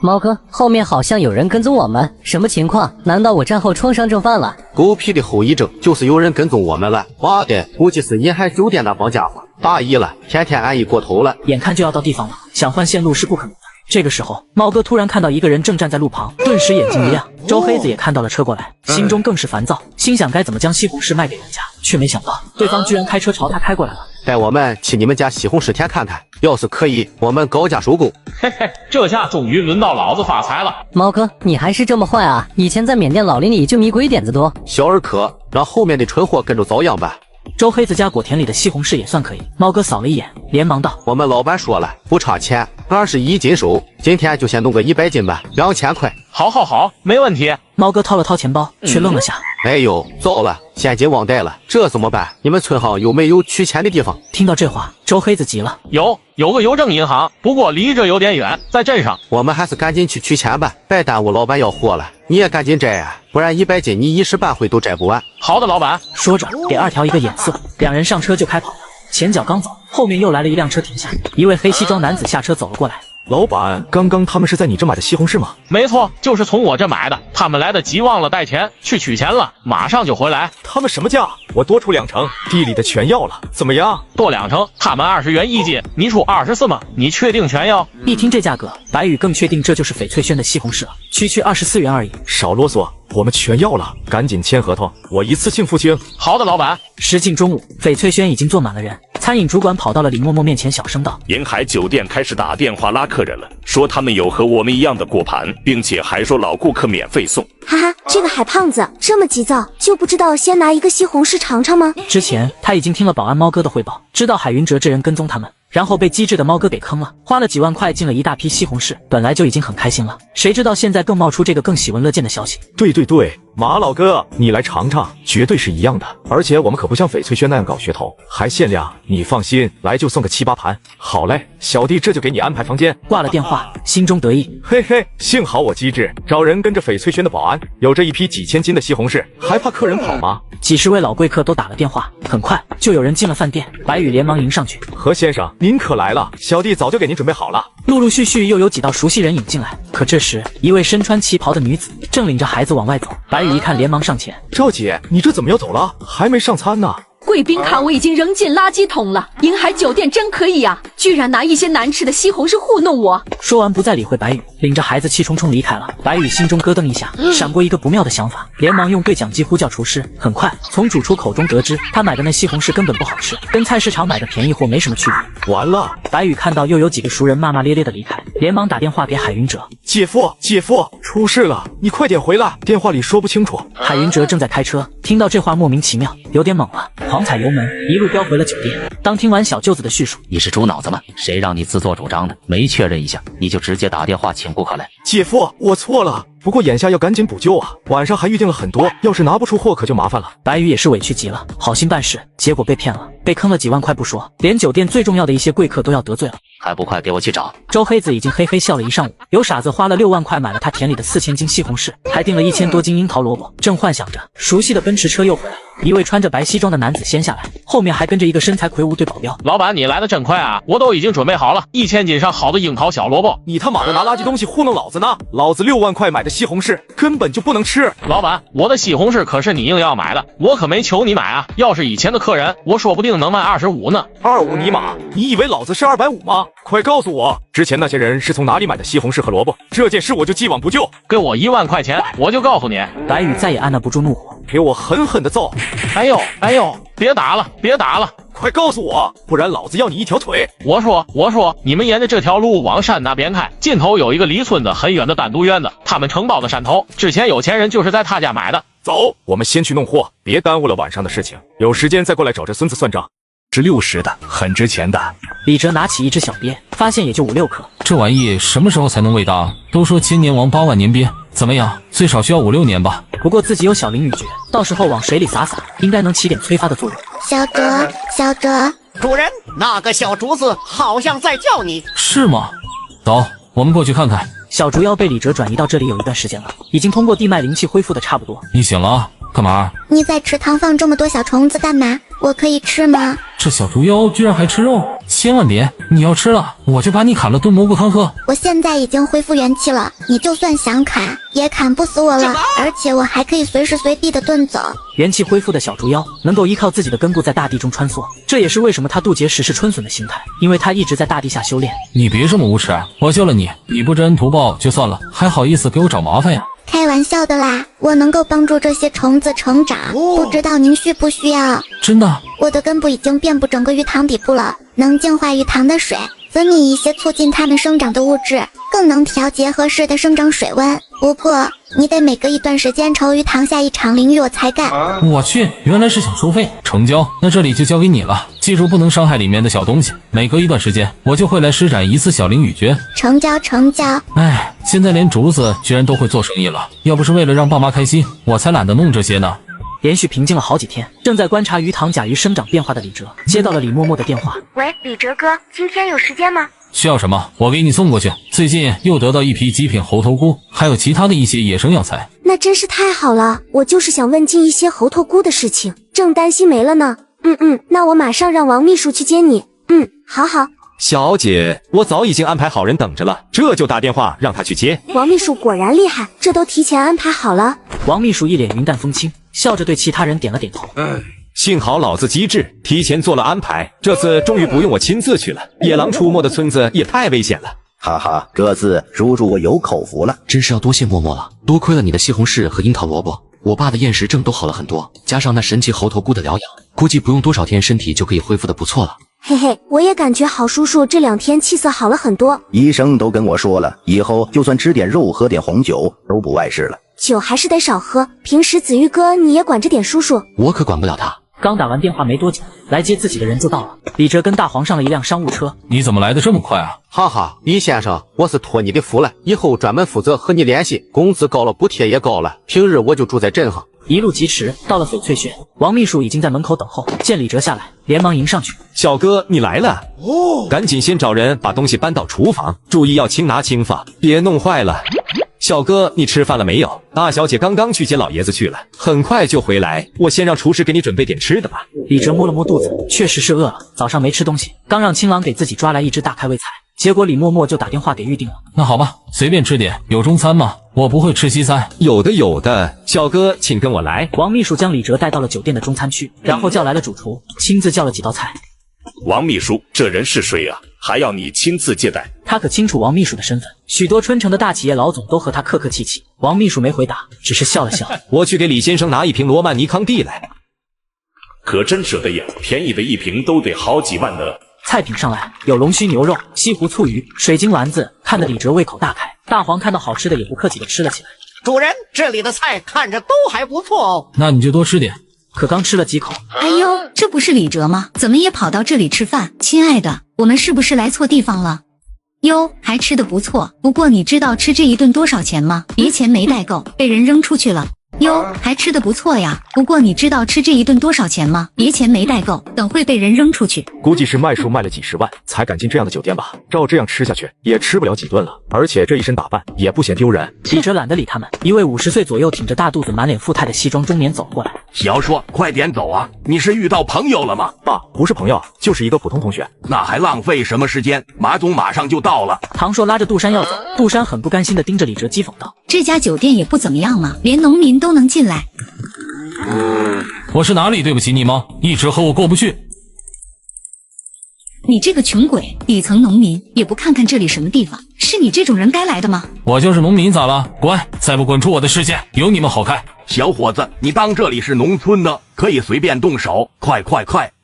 猫哥，后面好像有人跟踪我们，什么情况？难道我战后创伤症犯了？狗屁的后遗症，就是有人跟踪我们了。妈的，估计是银海酒店那帮家伙大意了，天天安逸过头了。眼看就要到地方了，想换线路是不可能的。这个时候，猫哥突然看到一个人正站在路旁，顿时眼睛一亮。周黑子也看到了车过来，心中更是烦躁，心想该怎么将西红柿卖给人家，却没想到对方居然开车朝他开过来了。带我们去你们家西红柿田看看，要是可以，我们高价收购。嘿嘿，这下终于轮到老子发财了。猫哥，你还是这么坏啊！以前在缅甸老林里就迷鬼点子多。小儿科，让后面的蠢货跟着遭殃吧。周黑子家果田里的西红柿也算可以。猫哥扫了一眼，连忙道：“我们老板说了，不差钱，21斤收，今天就先弄个100斤吧，2000块。”好，没问题。猫哥掏了掏钱包，却愣了下。哎呦，糟了，现金忘带了，这怎么办？你们村上有没有取钱的地方？听到这话，周黑子急了。有个邮政银行，不过离这有点远，在镇上。我们还是赶紧去取钱吧，别耽误老板要货了。你也赶紧摘啊，不然100斤你一时半会都摘不完。好的，老板。说着，给2条一个眼色，2人上车就开跑了。前脚刚走，后面又来了一辆车停下，一位黑西装男子下车走了过来。老板，刚刚他们是在你这买的西红柿吗？没错，就是从我这买的。他们来得及，忘了带钱，去取钱了，马上就回来。他们什么价？我多出2成，地里的全要了，怎么样？多2成，他们20元1斤，你出24吗？你确定全要？一听这价格，白宇更确定这就是翡翠轩的西红柿了，区24元而已。少啰嗦，我们全要了，赶紧签合同，我一次性付清。好的，老板。时近中午，翡翠轩已经坐满了人。餐饮主管跑到了李默默面前，小声道：“银海酒店开始打电话拉客人了，说他们有和我们一样的果盘，并且还说老顾客免费送。”哈哈，这个海胖子这么急躁，就不知道先拿一个西红柿尝尝吗？之前他已经听了保安猫哥的汇报，知道海云哲这人跟踪他们，然后被机智的猫哥给坑了，花了几万块进了一大批西红柿，本来就已经很开心了，谁知道现在更冒出这个更喜闻乐见的消息。对，马老哥，你来尝尝，绝对是一样的。而且我们可不像翡翠轩那样搞噱头，还限量。你放心，来就送个7、8盘。好嘞，小弟这就给你安排房间。挂了电话，心中得意。嘿嘿，幸好我机智，找人跟着翡翠轩的保安，有这一批几千斤的西红柿，还怕客人跑吗？几十位老贵客都打了电话，很快就有人进了饭店。白宇连忙迎上去。何先生，您可来了，小弟早就给您准备好了。陆陆续续又有几道熟悉人引进来，可这时一位身穿旗袍的女子正领着孩子往外走。白宇一看，连忙上前：赵姐，你这怎么要走了？还没上餐呢。贵宾卡我已经扔进垃圾桶了，银海酒店真可以呀，居然拿一些难吃的西红柿糊弄我。说完不再理会白宇，领着孩子气冲冲离开了。白宇心中咯噔一下，闪过一个不妙的想法，连忙用对讲机呼叫厨师。很快从主厨口中得知，他买的那西红柿根本不好吃，跟菜市场买的便宜货没什么区别。完了！白宇看到又有几个熟人骂骂咧咧的离开，连忙打电话给海云哲：姐夫，姐夫，出事了，你快点回来！电话里说不清楚。海云哲正在开车，听到这话莫名其妙，有点懵了，狂踩油门，一路飙回了酒店。当听完小舅子的叙述，你是猪脑子吗？谁让你自作主张的？没确认一下你就直接打电话请顾客来？姐夫，我错了。不过眼下要赶紧补救啊，晚上还预定了很多，要是拿不出货可就麻烦了。白宇也是委屈极了，好心办事，结果被骗了，被坑了几万块不说，连酒店最重要的一些贵客都要得罪了。还不快给我去找！周黑子已经嘿嘿笑了一上午，有傻子花了6万块买了他田里的4000斤西红柿，还订了1000多斤樱桃萝卜，正幻想着熟悉的奔驰车又回来了。一位穿着白西装的男子先下来，后面还跟着一个身材魁梧对保镖。老板，你来的真快啊，我都已经准备好了1000斤上好的樱桃小萝卜。你他妈的拿垃圾东西糊弄老子呢？老子6万块买的西红柿根本就不能吃。老板，我的西红柿可是你硬要买的，我可没求你买啊，要是以前的客人，我说不定能卖25呢。25尼玛，你以为老子是250吗？快告诉我，之前那些人是从哪里买的西红柿和萝卜？这件事我就既往不咎。给我1万块钱，我就告诉你。白宇再也按捺不住怒火，给我狠狠的揍！哎呦，别打了，别打了！快告诉我，不然老子要你一条腿！我说，你们沿着这条路往山那边开，尽头有一个离村子很远的单独院子，他们承包的山头，之前有钱人就是在他家买的。走，我们先去弄货，别耽误了晚上的事情，有时间再过来找这孙子算账。值60的，很值钱的。李哲拿起一只小鳖，发现也就5、6颗。这玩意什么时候才能喂大？都说千年王8万年鳖，怎么样？最少需要5、6年吧。不过自己有小灵女诀，到时候往水里撒撒，应该能起点催发的作用。小哲，主人，那个小竹子好像在叫你。是吗？走，我们过去看看。小竹妖被李哲转移到这里有一段时间了，已经通过地脉灵气恢复的差不多。你醒了啊？干嘛？你在池塘放这么多小虫子干嘛？我可以吃吗？这小竹妖居然还吃肉，千万别！你要吃了，我就把你砍了炖蘑菇汤喝。我现在已经恢复元气了，你就算想砍也砍不死我了，而且我还可以随时随地的遁走。元气恢复的小竹妖能够依靠自己的根部在大地中穿梭，这也是为什么他渡劫时是春笋的形态，因为他一直在大地下修炼。你别这么无耻，我救了你，你不知恩图报就算了，还好意思给我找麻烦呀？开玩笑的啦，我能够帮助这些虫子成长，不知道您需不需要？真的？我的根部已经遍布整个鱼塘底部了，能净化鱼塘的水，分泌一些促进它们生长的物质，更能调节合适的生长水温。不过你得每隔一段时间朝鱼塘下一场淋浴我才干。我去，原来是想收费。成交，那这里就交给你了，记住不能伤害里面的小东西，每隔一段时间我就会来施展一次小灵雨诀。成交。哎，现在连竹子居然都会做生意了，要不是为了让爸妈开心，我才懒得弄这些呢。连续平静了好几天，正在观察鱼塘甲鱼生长变化的李哲接到了李嬷嬷的电话。喂，李哲哥，今天有时间吗？需要什么？我给你送过去。最近又得到一批极品猴头菇，还有其他的一些野生药材。那真是太好了，我就是想问进一些猴头菇的事情，正担心没了呢。那我马上让王秘书去接你。好。小姐，我早已经安排好人等着了，这就打电话让他去接。王秘书果然厉害，这都提前安排好了。王秘书一脸云淡风轻，笑着对其他人点了点头。幸好老子机智，提前做了安排，这次终于不用我亲自去了。野狼出没的村子也太危险了。哈哈，这次叔叔我有口福了，真是要多谢嬷嬷了，多亏了你的西红柿和樱桃萝卜，我爸的厌食症都好了很多，加上那神奇猴头菇的疗养，估计不用多少天身体就可以恢复的不错了。嘿嘿，我也感觉好叔叔这2天气色好了很多。医生都跟我说了，以后就算吃点肉喝点红酒都不碍事了。酒还是得少喝，平时子玉哥你也管着点叔叔。我可管不了他。刚打完电话没多久，来接自己的人就到了。李哲跟大黄上了一辆商务车。你怎么来的这么快啊？哈哈，李先生，我是托你的福了，以后专门负责和你联系，工资高了，补贴也高了。平日我就住在镇上。一路疾驰，到了翡翠轩，王秘书已经在门口等候。见李哲下来，连忙迎上去。小哥，你来了哦！赶紧先找人把东西搬到厨房，注意要轻拿轻放，别弄坏了。小哥，你吃饭了没有？大小姐刚刚去接老爷子去了，很快就回来。我先让厨师给你准备点吃的吧。李哲摸了摸肚子，确实是饿了，早上没吃东西，刚让青狼给自己抓来一只大开胃菜，结果李默默就打电话给预定了。那好吧，随便吃点。有中餐吗？我不会吃西餐。有的，小哥请跟我来。王秘书将李哲带到了酒店的中餐区，然后叫来了主厨，亲自叫了几道菜。王秘书，这人是谁啊？还要你亲自接待？他可清楚王秘书的身份，许多春城的大企业老总都和他客客气气。王秘书没回答，只是笑了笑。我去给李先生拿一瓶罗曼尼康帝来。可真舍得呀，便宜的一瓶都得好几万呢。菜品上来，有龙须牛肉、西湖醋鱼、水晶丸子，看得李哲胃口大开。大黄看到好吃的也不客气的吃了起来。主人，这里的菜看着都还不错哦。那你就多吃点。可刚吃了几口，哎呦，这不是李哲吗？怎么也跑到这里吃饭？亲爱的，我们是不是来错地方了？哟，还吃得不错。不过你知道吃这一顿多少钱吗？别钱没带够，被人扔出去了。哟，还吃得不错呀。不过你知道吃这一顿多少钱吗？别钱没带够，等会被人扔出去。估计是卖书卖了几十万，才敢进这样的酒店吧？照这样吃下去，也吃不了几顿了。而且这一身打扮也不显丢人。李哲懒得理他们。一位50岁左右、挺着大肚子、满脸富态的西装中年走过来。小说，快点走啊！你是遇到朋友了吗？爸，不是朋友，就是一个普通同学。那还浪费什么时间？马总马上就到了。唐硕拉着杜山要走，杜山很不甘心地盯着李哲讥讽道：“这家酒店也不怎么样嘛，连农民都能进来。”我是哪里对不起你吗？一直和我过不去。你这个穷鬼，底层农民也不看看这里什么地方，是你这种人该来的吗？我就是农民咋了？滚！再不滚出我的视线，有你们好看。小伙子，你当这里是农村呢？可以随便动手。快，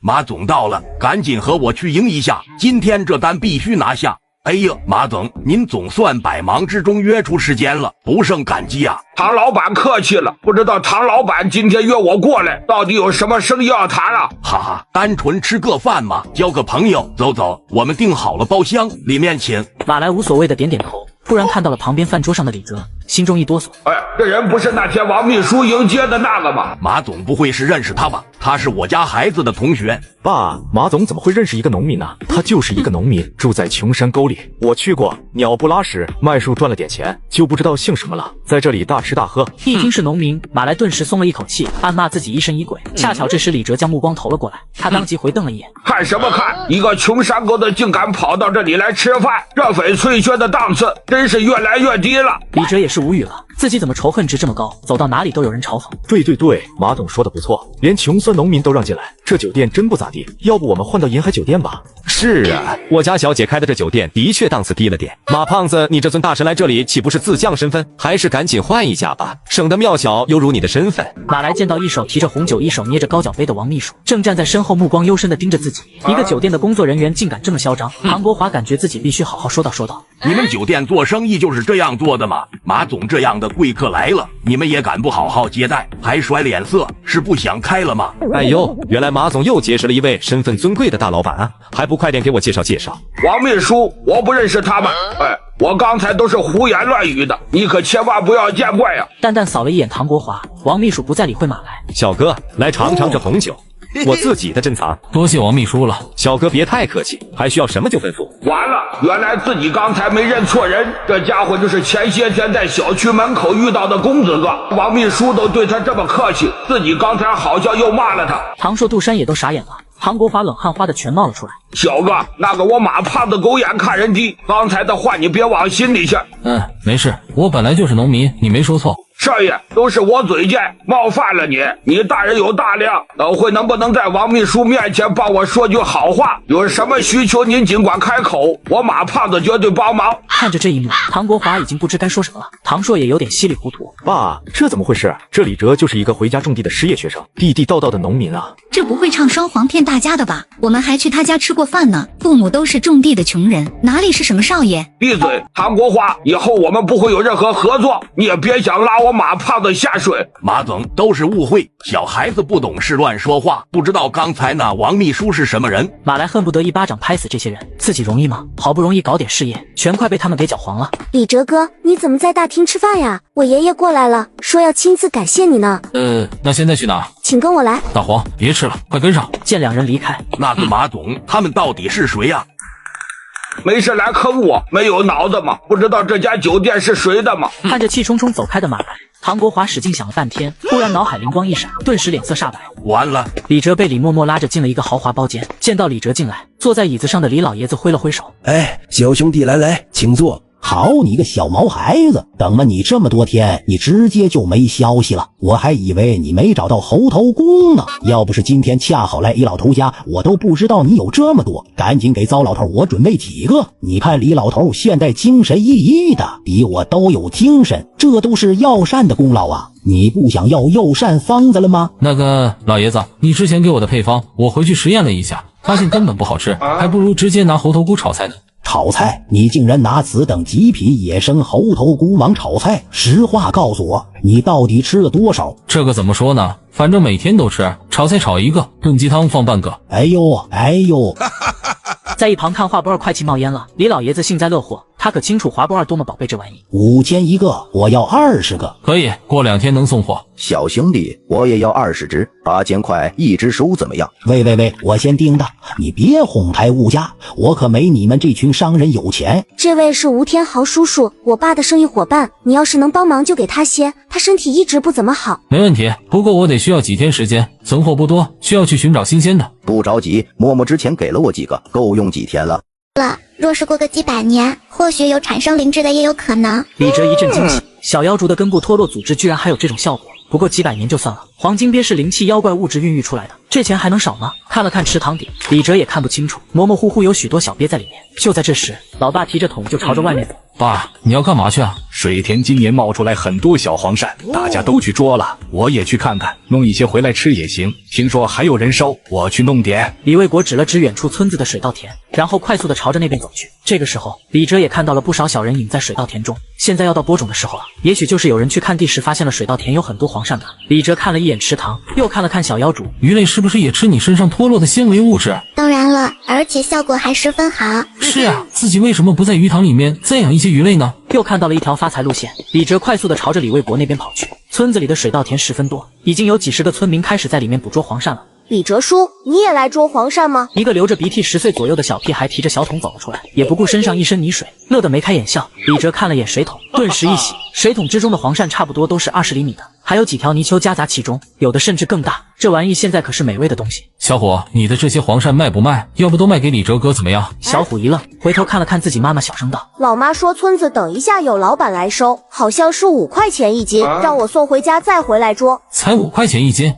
马总到了，赶紧和我去迎一下，今天这单必须拿下。哎呀，马总，您总算百忙之中约出时间了，不胜感激啊！唐老板客气了，不知道唐老板今天约我过来，到底有什么生意要谈啊？哈哈，单纯吃个饭嘛，交个朋友。走，我们订好了包厢，里面请。马来无所谓的点点头，突然看到了旁边饭桌上的李哲，心中一哆嗦。哎，这人不是那天王秘书迎接的那个吗？马总不会是认识他吧？他是我家孩子的同学。爸，马总怎么会认识一个农民呢？他就是一个农民，住在穷山沟里。我去过，鸟不拉屎，卖书赚了点钱，就不知道姓什么了。在这里大吃大喝。一听是农民，马来顿时松了一口气，暗骂自己疑神疑鬼。恰巧这时李哲将目光投了过来，他当即回瞪了一眼。看什么看？一个穷山沟的竟敢跑到这里来吃饭，这翡翠轩的档次真是越来越低了。李哲也是无语了，自己怎么仇恨值这么高，走到哪里都有人嘲讽。对，马总说的不错，连穷酸农民都让进来，这酒店真不咋地。要不我们换到银海酒店吧？是啊，我家小姐开的这酒店的确档次低了点。马胖子，你这尊大神来这里岂不是自降身份？还是赶紧换一家吧，省得庙小犹如你的身份。马来见到一手提着红酒一手捏着高脚杯的王秘书正站在身后，目光幽深地盯着自己，一个酒店的工作人员竟敢这么嚣张。唐国华感觉自己必须好好说道。你们酒店做生意就是这样做的吗？马总这样的贵客来了，你们也敢不好好接待，还甩脸色，是不想开了吗？哎呦，原来马总又结识了一位身份尊贵的大老板啊，还不快点给我介绍介绍？王秘书，我不认识他们。哎，我刚才都是胡言乱语的，你可千万不要见怪呀！淡淡扫了一眼唐国华，王秘书不再理会马来。小哥，来尝尝这红酒。我自己的珍藏，多谢王秘书了。小哥别太客气，还需要什么就吩咐。完了，原来自己刚才没认错人，这家伙就是前些天在小区门口遇到的公子哥。王秘书都对他这么客气，自己刚才好像又骂了他。唐硕、杜山也都傻眼了。唐国华冷汗哗的全冒了出来。小子，那个我马胖子狗眼看人低，刚才的话你别往心里去。没事，我本来就是农民，你没说错。少爷，都是我嘴贱，冒犯了你。你大人有大量，等会能不能在王秘书面前帮我说句好话？有什么需求您尽管开口，我马胖子绝对帮忙。看着这一幕，唐国华已经不知该说什么了。唐硕也有点稀里糊涂。爸，这怎么回事？这李哲就是一个回家种地的失业学生，地地道道的农民啊。这不会唱双簧骗大家的吧？我们还去他家吃过饭呢，父母都是种地的穷人，哪里是什么少爷？闭嘴，唐国华，以后我们不会有任何合作，你也别想拉我马胖子下水。马总，都是误会，小孩子不懂事乱说话，不知道刚才那王秘书是什么人。马来恨不得一巴掌拍死这些人，自己容易吗？好不容易搞点事业，全快被他们给搅黄了。李哲哥，你怎么在大厅吃饭呀？我爷爷过来了，说要亲自感谢你呢。那现在去哪？请跟我来。大黄，别吃了，快跟上。见两人离开，那个马总，他们到底是谁呀？没事来坑我，没有脑子吗？不知道这家酒店是谁的吗？看着气冲冲走开的马来，唐国华使劲想了半天，忽然脑海灵光一闪，顿时脸色煞白。完了！李哲被李默默拉着进了一个豪华包间，见到李哲进来，坐在椅子上的李老爷子挥了挥手：“哎，小兄弟，来，请坐。”好你个小毛孩子，等了你这么多天，你直接就没消息了，我还以为你没找到猴头菇呢。要不是今天恰好来李老头家，我都不知道你有这么多。赶紧给糟老头我准备几个。你看李老头现在精神奕奕的，比我都有精神，这都是药膳的功劳啊。你不想要药膳方子了吗？那个老爷子，你之前给我的配方，我回去实验了一下，发现根本不好吃，还不如直接拿猴头菇炒菜呢。炒菜？你竟然拿此等极品野生猴头菇往炒菜？实话告诉我，你到底吃了多少？这个怎么说呢？反正每天都吃，炒菜炒一个，炖鸡汤放半个。哎呦！在一旁看华不二快气冒烟了，李老爷子幸灾乐祸，他可清楚华不二多么宝贝这玩意。5000一个，我要20个。可以，过2天能送货。小兄弟，我也要20只，8000块一只收怎么样？喂，我先订的，你别哄抬物价，我可没你们这群商人有钱。这位是吴天豪叔叔，我爸的生意伙伴，你要是能帮忙就给他些，他身体一直不怎么好。没问题，不过我得需要几天时间，存货不多，需要去寻找新鲜的。不着急，默默之前给了我几个，够用几天了。若是过个几百年，或许有产生灵智的也有可能。李哲一阵惊喜，小妖族的根部脱落组织居然还有这种效果。不过几百年就算了，黄金鳖是灵气妖怪物质孕育出来的，这钱还能少吗？看了看池塘底，李哲也看不清楚，模模糊糊有许多小鳖在里面。就在这时，老爸提着桶就朝着外面走。爸，你要干嘛去啊？水田今年冒出来很多小黄鳝，大家都去捉了，我也去看看，弄一些回来吃也行。听说还有人收，我去弄点。李卫国指了指远处村子的水稻田，然后快速的朝着那边走去。这个时候，李哲也看到了不少小人影在水稻田中。现在要到播种的时候了，也许就是有人去看地时发现了水稻田有很多黄鳝吧。李哲看了一眼池塘，又看了看小妖主，鱼类是不是也吃你身上脱落的纤维物质？当然了，而且效果还十分好。是啊，自己为什么不在鱼塘里面再养一些鱼类呢？又看到了一条发财路线，李哲快速的朝着李卫国那边跑去。村子里的水稻田十分多，已经有几十个村民开始在里面捕捉黄鳝了。李哲叔，你也来捉黄鳝吗？一个流着鼻涕10岁左右的小屁孩提着小桶走了出来，也不顾身上一身泥水，乐得眉开眼笑。李哲看了眼水桶，顿时一喜，水桶之中的黄鳝差不多都是20厘米的，还有几条泥鳅夹杂其中，有的甚至更大。这玩意现在可是美味的东西。小虎，你的这些黄鳝卖不卖？要不都卖给李哲哥怎么样？小虎一愣，回头看了看自己妈妈，小声道：“老妈说村子等一下有老板来收，好像是5块钱一斤，让我送回家再回来捉。”才5块钱一斤？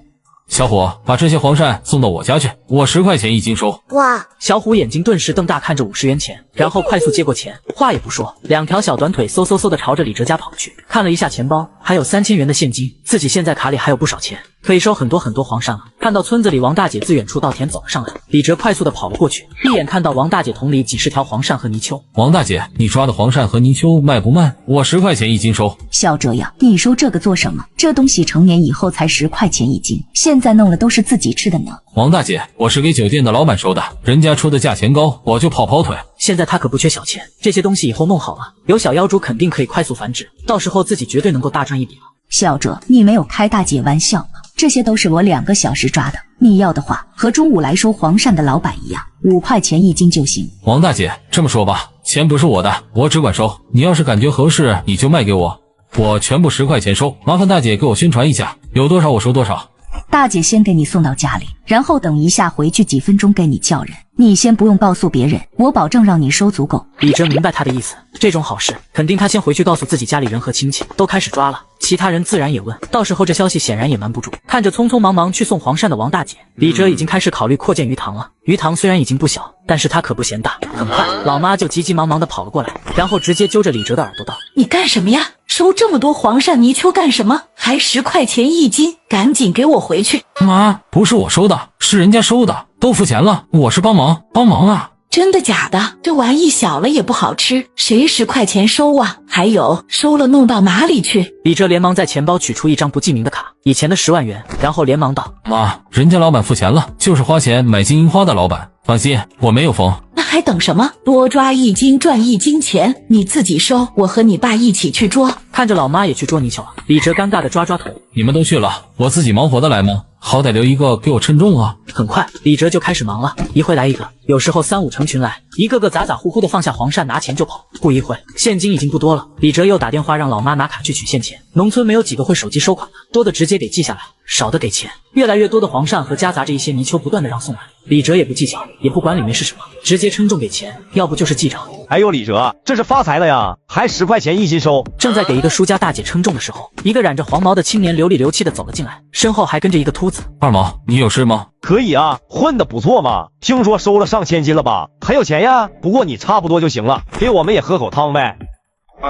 小虎，把这些黄鳝送到我家去，我10块钱一斤收。哇！小虎眼睛顿时瞪大，看着50元钱，然后快速接过钱，话也不说，2条小短腿嗖嗖嗖的朝着李哲家跑去。看了一下钱包，还有3000元的现金，自己现在卡里还有不少钱，可以收很多黄鳝了。看到村子里王大姐自远处稻田走了上来，李哲快速的跑了过去，一眼看到王大姐桶里几十条黄鳝和泥鳅。王大姐，你抓的黄鳝和泥鳅卖不卖？我10块钱一斤收。小哲呀，你收这个做什么？这东西成年以后才10块钱一斤，现在弄了都是自己吃的呢。王大姐，我是给酒店的老板收的，人家出的价钱高，我就跑腿。现在他可不缺小钱，这些东西以后弄好了，有小妖猪肯定可以快速繁殖，到时候自己绝对能够大赚一笔了。小哲，你没有开大姐玩笑吗？这些都是我2个小时抓的，你要的话和中午来收黄鳝的老板一样，5块钱一斤就行。王大姐，这么说吧，钱不是我的，我只管收，你要是感觉合适，你就卖给我，我全部10块钱收。麻烦大姐给我宣传一下，有多少我收多少。大姐先给你送到家里，然后等一下回去几分钟给你叫人，你先不用告诉别人，我保证让你收足够。李哲明白他的意思，这种好事肯定他先回去告诉自己家里人和亲戚，都开始抓了，其他人自然也问，到时候这消息显然也瞒不住。看着匆匆忙忙去送黄鳝的王大姐，李哲已经开始考虑扩建鱼塘了。鱼塘虽然已经不小，但是他可不嫌大。很快老妈就急急忙忙的跑了过来，然后直接揪着李哲的耳朵道：“你干什么呀？收这么多黄鳝泥鳅干什么？还10块钱一斤，赶紧给我回去！”妈，不是我收的，是人家收的，都付钱了，我是帮忙啊。真的假的？这玩意小了也不好吃，谁10块钱收啊？还有，收了弄到哪里去？李哲连忙在钱包取出一张不记名的卡，以前的10万元，然后连忙道：妈，人家老板付钱了，就是花钱买金银花的老板，放心，我没有疯。那还等什么？多抓1斤赚1斤钱，你自己收，我和你爸一起去捉。看着老妈也去捉泥鳅啊，李哲尴尬的抓抓头。你们都去了，我自己忙活得来吗？好歹留一个给我称重啊！很快，李哲就开始忙了，一会来一个，有时候3、5成群来，一个个咋咋呼呼的放下黄鳝拿钱就跑。不一会，现金已经不多了，李哲又打电话让老妈拿卡去取现钱。农村没有几个会手机收款的，多的直接给记下来，少的给钱。越来越多的黄鳝和夹杂着一些泥鳅不断的让送来，李哲也不计较，也不管里面是什么，直接称重给钱，要不就是记账。哎呦，李哲，这是发财了呀，还10块钱1斤收。正在给一个输家大姐称重的时候，一个染着黄毛的青年流里流气的走了进来，身后还跟着一个秃子。二毛，你有事吗？可以啊，混得不错嘛，听说收了上千斤了吧？还有钱呀？不过你差不多就行了，给我们也喝口汤呗。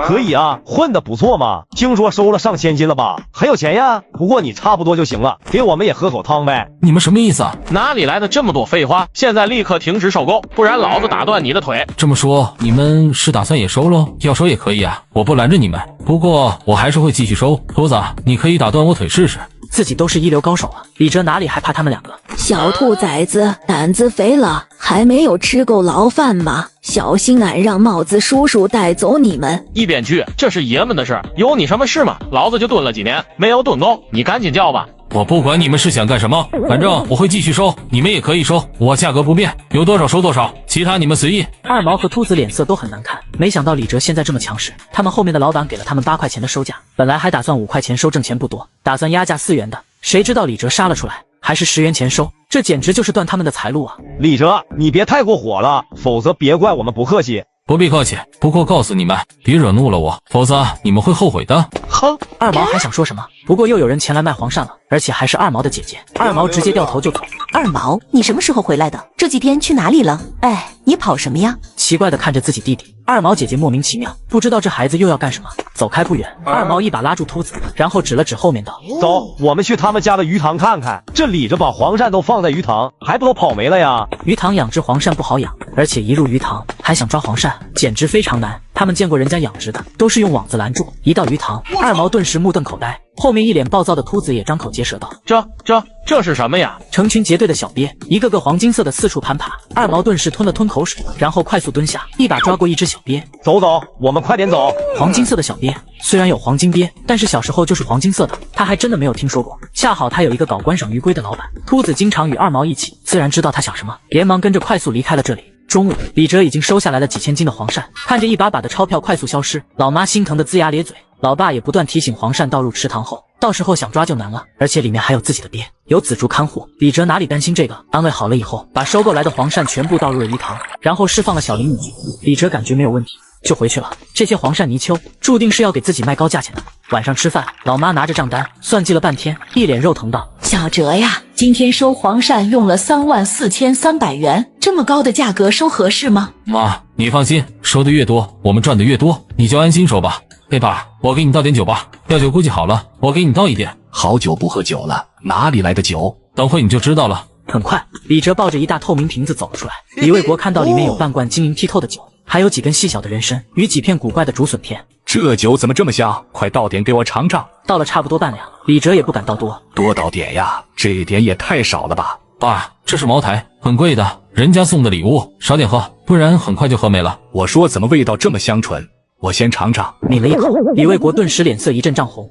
可以啊，混得不错嘛，听说收了上千斤了吧？还有钱呀？不过你差不多就行了，给我们也喝口汤呗。你们什么意思啊？哪里来的这么多废话？现在立刻停止收购，不然老子打断你的腿！这么说，你们是打算也收喽？要收也可以啊，我不拦着你们。不过我还是会继续收。秃子，你可以打断我腿试试。自己都是一流高手啊，李哲哪里还怕他们2个？小兔崽子，胆子肥了，还没有吃够牢饭吗？小心俺让帽子叔叔带走你们！一边去，这是爷们的事，有你什么事吗？老子就蹲了几年，没有蹲够，你赶紧叫吧。我不管你们是想干什么，反正我会继续收，你们也可以收，我价格不变，有多少收多少，其他你们随意。二毛和秃子脸色都很难看，没想到李哲现在这么强势，他们后面的老板给了他们8块钱的收价，本来还打算5块钱收，挣钱不多，打算压价4元的，谁知道李哲杀了出来，还是10元钱收，这简直就是断他们的财路啊！李哲，你别太过火了，否则别怪我们不客气。不必客气，不过告诉你们，别惹怒了我，否则你们会后悔的。哼，二毛还想说什么，不过又有人前来卖黄鳝了，而且还是二毛的姐姐。二毛直接掉头就走。二毛，你什么时候回来的？这几天去哪里了？哎，你跑什么呀？奇怪的看着自己弟弟，二毛姐姐莫名其妙，不知道这孩子又要干什么。走开不远，二毛一把拉住秃子，然后指了指后面道：走，我们去他们家的鱼塘看看。这李着把黄鳝都放在鱼塘，还不都跑没了呀？鱼塘养殖黄鳝不好养，而且一入鱼塘还想抓黄鳝，简直非常难。他们见过人家养殖的，都是用网子拦住。一到鱼塘，二毛顿时目瞪口呆。后面一脸暴躁的秃子也张口结舌道：这是什么呀？成群结队的小鳖，一个个黄金色的四处攀爬。二毛顿时吞了吞口水，然后快速蹲下，一把抓过一只小鳖。走走，我们快点走。黄金色的小鳖，虽然有黄金鳖，但是小时候就是黄金色的，他还真的没有听说过。恰好他有一个搞观赏鱼龟的老板，秃子经常与二毛一起，自然知道他想什么，连忙跟着快速离开了这里。中午，李哲已经收下来了几千斤的黄鳝，看着一把把的钞票快速消失，老妈心疼的龇牙咧嘴，老爸也不断提醒黄鳝倒入池塘后，到时候想抓就难了，而且里面还有自己的鳖，有紫竹看护。李哲哪里担心这个，安慰好了以后，把收购来的黄鳝全部倒入了鱼塘，然后释放了小林女婿。李哲感觉没有问题，就回去了。这些黄鳝泥鳅注定是要给自己卖高价钱的。晚上吃饭，老妈拿着账单算计了半天，一脸肉疼道：小哲呀，今天收黄鳝用了34300元，这么高的价格收合适吗？妈，你放心，收的越多，我们赚的越多，你就安心收吧。嘿爸，我给你倒点酒吧，药酒估计好了，我给你倒一点。好久不喝酒了，哪里来的酒？等会你就知道了。很快，李哲抱着一大透明瓶子走了出来。李卫国看到里面有半罐晶莹剔透的酒，还有几根细小的人参与几片古怪的竹笋片。这酒怎么这么香？快倒点给我尝尝。倒了差不多半两，李哲也不敢倒多。多倒点呀，这点也太少了吧。爸，这是茅台，很贵的，人家送的礼物，少点喝，不然很快就喝没了。我说怎么味道这么香醇？我先尝尝。抿了一口，李卫国顿时脸色一阵涨红。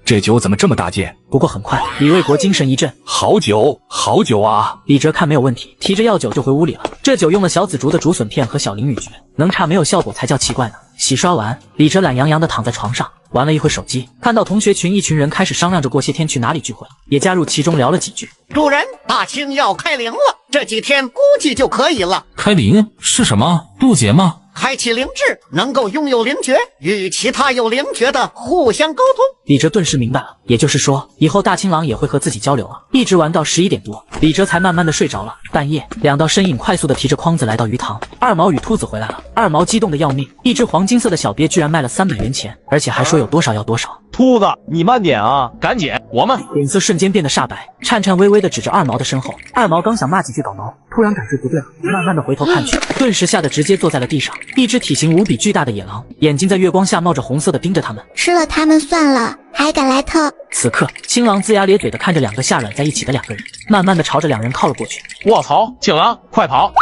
这酒怎么这么大件？不过很快，李卫国精神一振，好酒，好酒啊！李哲看没有问题，提着药酒就回屋里了。这酒用了小紫竹的竹笋片和小林女蕨，能差没有效果才叫奇怪呢。洗刷完，李哲懒洋洋地躺在床上，玩了一会手机，看到同学群一群人开始商量着过些天去哪里聚会，也加入其中聊了几句。主人，大清要开灵了，这几天估计就可以了。开灵是什么？渡劫吗？开启灵智，能够拥有灵觉，与其他有灵觉的互相沟通。李哲顿时明白了，也就是说，以后大青狼也会和自己交流了，一直玩到11点多。李哲才慢慢的睡着了。半夜，两道身影快速的提着筐子来到鱼塘。二毛与秃子回来了，二毛激动的要命，一只黄金色的小鳖居然卖了300元钱，而且还说有多少要多少。秃子，你慢点啊！赶紧，我们脸色瞬间变得煞白，颤颤巍巍的指着二毛的身后。二毛刚想骂几句搞毛，突然感觉不对了，慢慢的回头看去，顿时吓得直接坐在了地上。一只体型无比巨大的野狼，眼睛在月光下冒着红色的盯着他们。吃了他们算了，还敢来偷！此刻，青狼龇牙咧嘴的看着两个下软在一起的两个人，慢慢的朝着两人靠了过去。卧槽，青狼，快跑！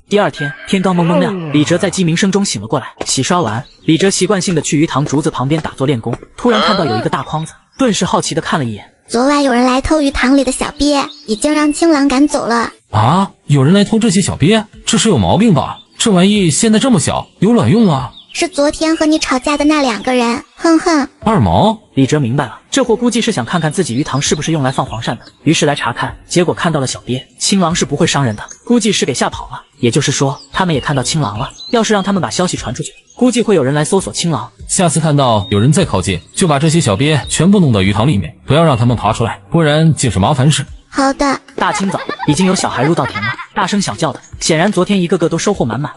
第二天，天刚蒙蒙亮，李哲在鸡鸣声中醒了过来。洗刷完，李哲习惯性的去鱼塘竹子旁边打坐练功，突然看到有一个大筐子，顿时好奇的看了一眼。昨晚有人来偷鱼塘里的小鳖，已经让青狼赶走了。啊，有人来偷这些小鳖？这是有毛病吧？这玩意现在这么小，有卵用啊？是昨天和你吵架的那2个人，哼哼。二毛，李哲明白了，这货估计是想看看自己鱼塘是不是用来放黄鳝的，于是来查看，结果看到了小鳖。青狼是不会伤人的，估计是给吓跑了。也就是说，他们也看到青狼了。要是让他们把消息传出去，估计会有人来搜索青狼。下次看到有人再靠近，就把这些小鳖全部弄到鱼塘里面，不要让他们爬出来，不然就是麻烦事。好的。大清早，已经有小孩入稻田了，大声小叫的，显然昨天一个个都收获满满。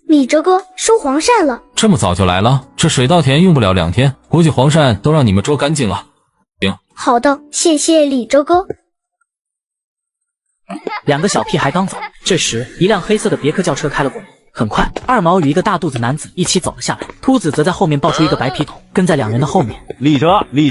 李哲哥，收黄鳝了。这么早就来了？这水稻田用不了2天，估计黄鳝都让你们捉干净了。行，好的，谢谢李哲哥。两个小屁孩刚走，这时一辆黑色的别克轿车开了过来。很快，二毛与一个大肚子男子一起走了下来，秃子则在后面抱出一个白皮桶，跟在两人的后面。李哲，李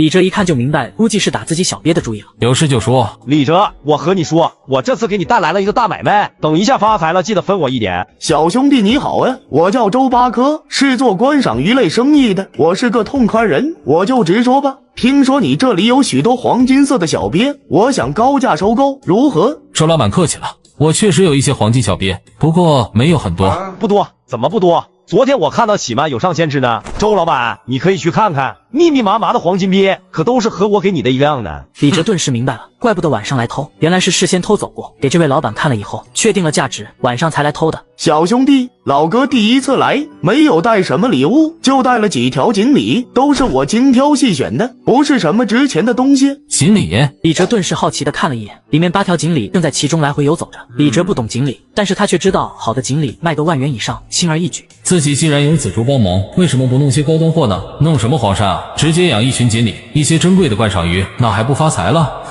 哲一看就明白，估计是打自己小鳖的主意了。有事就说。李哲，我和你说，我这次给你带来了一个大买卖，等一下发财了，记得分我一点。小兄弟你好呀，我叫周八哥，是做观赏鱼类生意的，我是个痛快人，我就直说吧。听说你这里有许多黄金色的小鳖，我想高价收购，如何？周老板客气了，我确实有一些黄金小鳖，不过没有很多。不多？怎么不多？昨天我看到起码有上千只呢。周老板，你可以去看看，密密麻麻的黄金鳖，可都是和我给你的一样的。李哲顿时明白了，怪不得晚上来偷，原来是事先偷走过，给这位老板看了以后，确定了价值，晚上才来偷的。小兄弟，老哥第一次来，没有带什么礼物，就带了几条锦鲤，都是我精挑细选的，不是什么值钱的东西。锦鲤？李哲顿时好奇的看了一眼，里面8条锦鲤正在其中来回游走着。李哲不懂锦鲤，但是他却知道好的锦鲤卖个1万元以上，轻而易举。自己既然有紫竹帮忙，为什么不弄些高端货呢？弄什么黄鳝啊？直接养一群锦鲤，一些珍贵的观赏鱼，那还不发财了？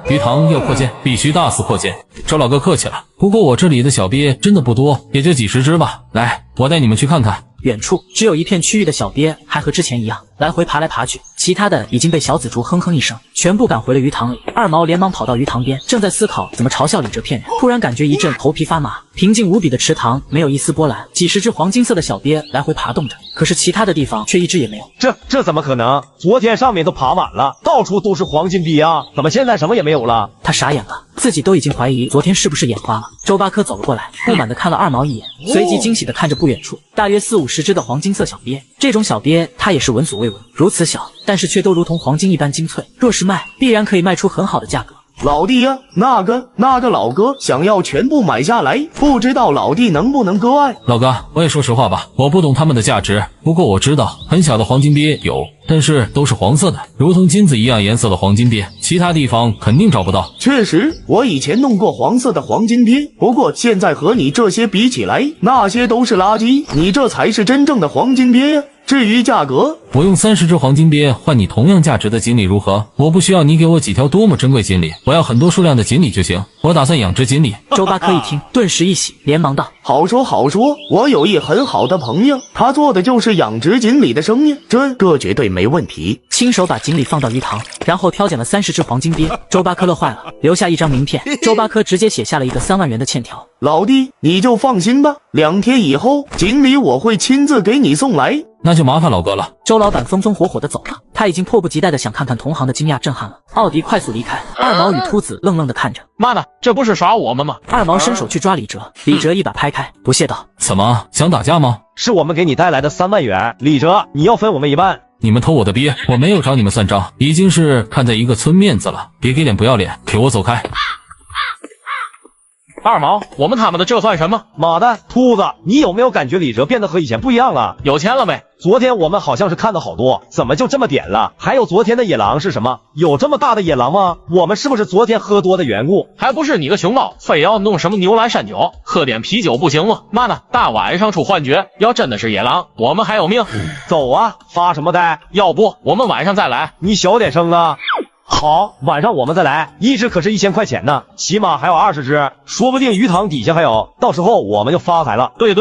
鱼塘要扩建，必须大肆扩建。周老哥客气了，不过我这里的小鳖真的不多，也就几十只吧。来，我带你们去看看。远处只有一片区域的小鳖还和之前一样来回爬来爬去，其他的已经被小紫竹哼哼一声全部赶回了鱼塘里。二毛连忙跑到鱼塘边，正在思考怎么嘲笑李哲骗人，突然感觉一阵头皮发麻。平静无比的池塘没有一丝波澜，几十只黄金色的小鳖来回爬动着，可是其他的地方却一只也没有。这怎么可能？昨天上面都爬满了，到处都是黄金鳖啊，怎么现在什么也没有了？他傻眼了，自己都已经怀疑昨天是不是眼花了。周八科走了过来，不满地看了二毛一眼，随即惊喜地看着不远处大约40-50只的黄金色小鳖。这种小鳖他也是闻所未闻，如此小，但是却都如同黄金一般精粹，若是卖，必然可以卖出很好的价格。老弟呀，那个老哥想要全部买下来，不知道老弟能不能割爱？老哥，我也说实话吧，我不懂他们的价值，不过我知道很小的黄金鳖有，但是都是黄色的，如同金子一样颜色的黄金鳖，其他地方肯定找不到。确实，我以前弄过黄色的黄金鳖，不过现在和你这些比起来，那些都是垃圾，你这才是真正的黄金鳖呀。至于价格，我用30只黄金鳖换你同样价值的锦鲤如何？我不需要你给我几条多么珍贵锦鲤，我要很多数量的锦鲤就行。我打算养只锦鲤。周八科一听，顿时一喜，连忙道：好说好说，我有一很好的朋友，他做的就是养殖锦鲤的生意，这绝对没问题。亲手把锦鲤放到鱼塘，然后挑拣了30只黄金鳖。周八科乐坏了，留下一张名片。周八科直接写下了一个3万元的欠条。老弟，你就放心吧，2天以后锦鲤我会亲自给你送来。那就麻烦老哥了。周老板风风火火的走了，他已经迫不及待的想看看同行的惊讶震撼了。奥迪快速离开，二毛与秃子愣愣的看着。妈的，这不是耍我们吗？二毛伸手去抓李哲，李哲一把拍开，不屑道：怎么想打架吗？是我们给你带来的3万元，李哲，你要分我们1半。你们偷我的鳖，我没有找你们算账，已经是看在一个村面子了，别给脸不要脸，给我走开。二毛，我们他妈的这算什么？妈的，兔子，你有没有感觉李哲变得和以前不一样了？有钱了没？昨天我们好像是看到好多，怎么就这么点了？还有昨天的野狼是什么？有这么大的野狼吗？我们是不是昨天喝多的缘故？还不是你个熊猫，非要弄什么牛栏山酒，喝点啤酒不行吗？妈的，大晚上出幻觉，要真的是野狼，我们还有命。走啊，发什么呆？要不我们晚上再来？你小点声啊。好，晚上我们再来，一只可是1000块钱呢，起码还有20只，说不定鱼塘底下还有，到时候我们就发财了。对，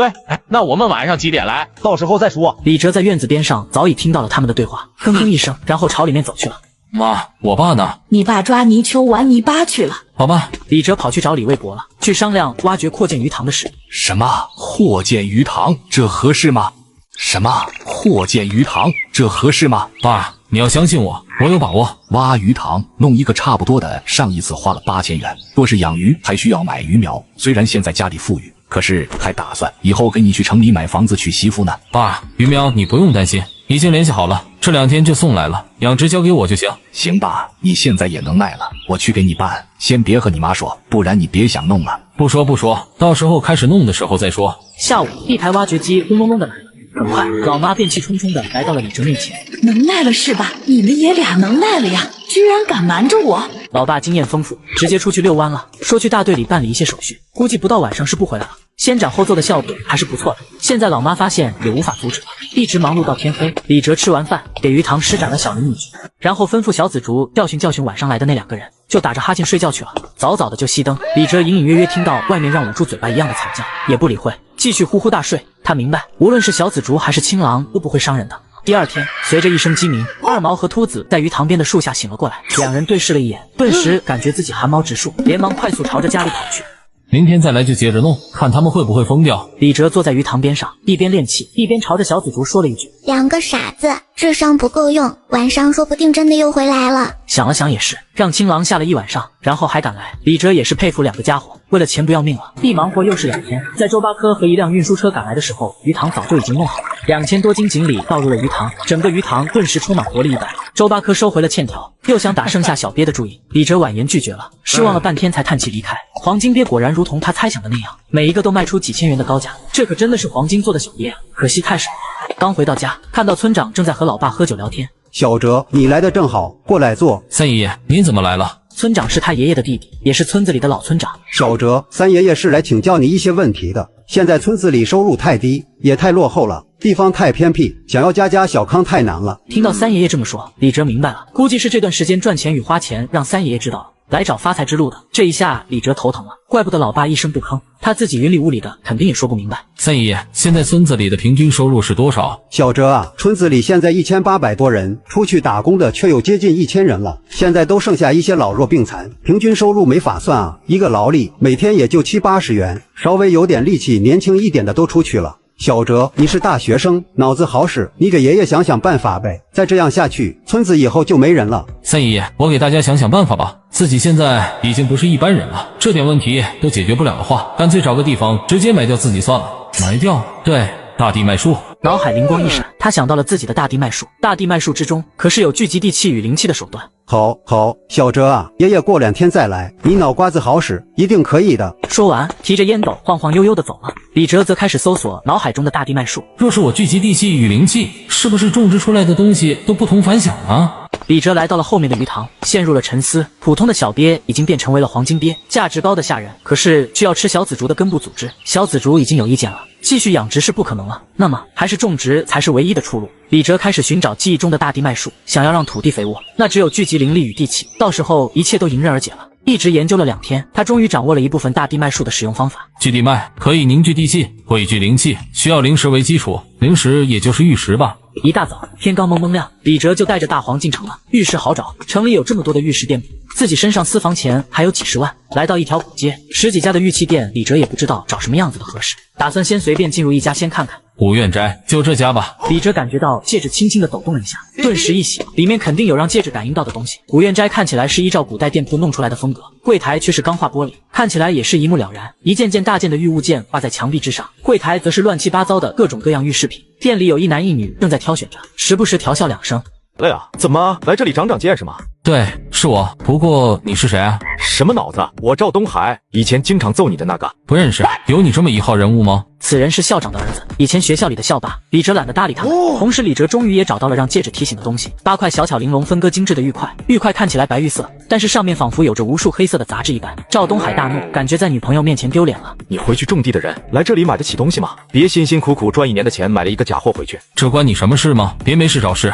那我们晚上几点来？到时候再说。李哲在院子边上早已听到了他们的对话，哼哼一声，然后朝里面走去了。妈，我爸呢？你爸抓泥鳅玩泥巴去了。好吧，李哲跑去找李卫国了，去商量挖掘扩建鱼塘的事。什么扩建鱼塘？这合适吗？什么扩建鱼塘？这合适吗？爸，你要相信我，我有把握。挖鱼塘，弄一个差不多的，上一次花了8000元。若是养鱼，还需要买鱼苗。虽然现在家里富裕，可是还打算以后跟你去城里买房子娶媳妇呢。爸，鱼苗你不用担心，已经联系好了，这2天就送来了，养殖交给我就行。行吧，你现在也能耐了，我去给你办，先别和你妈说，不然你别想弄了。不说，到时候开始弄的时候再说。下午，一台挖掘机轰隆隆的来了。很快，老妈便气冲冲的来到了李哲面前。能耐了是吧？你们爷俩能耐了呀，居然敢瞒着我！老爸经验丰富，直接出去遛弯了，说去大队里办理一些手续，估计不到晚上是不回来了。先斩后奏的效果还是不错的。现在老妈发现也无法阻止了，一直忙碌到天黑。李哲吃完饭，给鱼塘施展了小林女婿，然后吩咐小紫竹教训晚上来的那2个人，就打着哈欠睡觉去了。早早的就熄灯，李哲隐隐约约听到外面让捂住嘴巴一样的惨叫，也不理会，继续呼呼大睡。他明白，无论是小紫竹还是青狼都不会伤人的。第2天，随着一声鸡鸣，二毛和秃子在鱼塘边的树下醒了过来，2人对视了一眼，顿时感觉自己汗毛直竖，连忙快速朝着家里跑去。明天再来就接着弄，看他们会不会疯掉。李哲坐在鱼塘边上，一边练气，一边朝着小紫竹说了一句：“2个傻子，智商不够用，晚上说不定真的又回来了。”想了想也是，让青狼吓了一晚上，然后还敢来。李哲也是佩服2个家伙，为了钱不要命了。一忙活又是2天，在周八科和一辆运输车赶来的时候，鱼塘早就已经弄好了。2000多斤锦鲤倒入了鱼塘，整个鱼塘顿时充满活力一般。周八科收回了欠条，又想打剩下小鳖的注意，李哲婉言拒绝了，失望了半天才叹气离开。黄金鳖果然如同他猜想的那样，每一个都卖出几千元的高价，这可真的是黄金做的小鳖啊，可惜太少了。刚回到家，看到村长正在和老爸喝酒聊天。小哲，你来的正好，过来坐。三爷爷，您怎么来了？村长是他爷爷的弟弟，也是村子里的老村长。小哲，三爷爷是来请教你一些问题的。现在村子里收入太低，也太落后了，地方太偏僻，想要家小康太难了。听到三爷爷这么说，李哲明白了，估计是这段时间赚钱与花钱让三爷爷知道了，来找发财之路的。这一下李哲头疼了，怪不得老爸一声不吭，他自己云里雾里的，肯定也说不明白。三爷爷，现在村子里的平均收入是多少？小哲啊，村子里现在1800多人，出去打工的却有接近1000人了，现在都剩下一些老弱病残，平均收入没法算啊，一个劳力每天也就70-80元，稍微有点力气年轻一点的都出去了。小哲，你是大学生，脑子好使，你给爷爷想想办法呗。再这样下去，村子以后就没人了。三爷爷，我给大家想想办法吧。自己现在已经不是一般人了，这点问题都解决不了的话，干脆找个地方直接埋掉自己算了。埋掉？对，大地脉术。脑海灵光一闪，他想到了自己的大地脉术。大地脉术之中，可是有聚集地气与灵气的手段。好，小哲啊，爷爷过2天再来，你脑瓜子好使，一定可以的。说完，提着烟斗晃晃悠悠的走了。李哲则开始搜索脑海中的大地脉术。若是我聚集地气与灵气，是不是种植出来的东西都不同凡响啊？李哲来到了后面的鱼塘，陷入了沉思。普通的小鳖已经变成为了黄金鳖，价值高的吓人，可是却要吃小紫竹的根部组织。小紫竹已经有意见了，继续养殖是不可能了，那么还是种植才是唯一的出路。李哲开始寻找记忆中的大地脉术，想要让土地肥沃，那只有聚集灵力与地气，到时候一切都迎刃而解了。一直研究了2天，他终于掌握了一部分大地脉术的使用方法。聚地脉可以凝聚地气，汇聚灵气，需要灵石为基础，灵石也就是玉石吧。一大早，天刚蒙蒙亮，李哲就带着大黄进城了。玉石好找，城里有这么多的玉石店铺，自己身上私房钱还有几10万。来到一条古街，10几家的玉器店，李哲也不知道找什么样子的合适，打算先随便进入一家先看看。古院斋，就这家吧。李哲感觉到戒指轻轻的抖动了一下，顿时一喜，里面肯定有让戒指感应到的东西。古院斋看起来是依照古代店铺弄出来的风格，柜台却是钢化玻璃，看起来也是一目了然。一件件大件的玉物件挂在墙壁之上，柜台则是乱七八糟的各种各样玉饰品。店里有一男一女正在挑选着，时不时调笑2声。累啊，怎么来这里长见识吗？对，是我。不过你是谁啊？什么脑子？我赵东海，以前经常揍你的那个。不认识。有你这么一号人物吗？此人是校长的儿子，以前学校里的校霸。李哲懒得搭理他们，同时李哲终于也找到了让戒指提醒的东西，8块小巧玲珑、分割精致的玉块。玉块看起来白玉色，但是上面仿佛有着无数黑色的杂质一般。赵东海大怒，感觉在女朋友面前丢脸了。你回去种地的人，来这里买得起东西吗？别辛辛苦苦赚1年的钱买了一个假货回去，这关你什么事吗？别没事找事。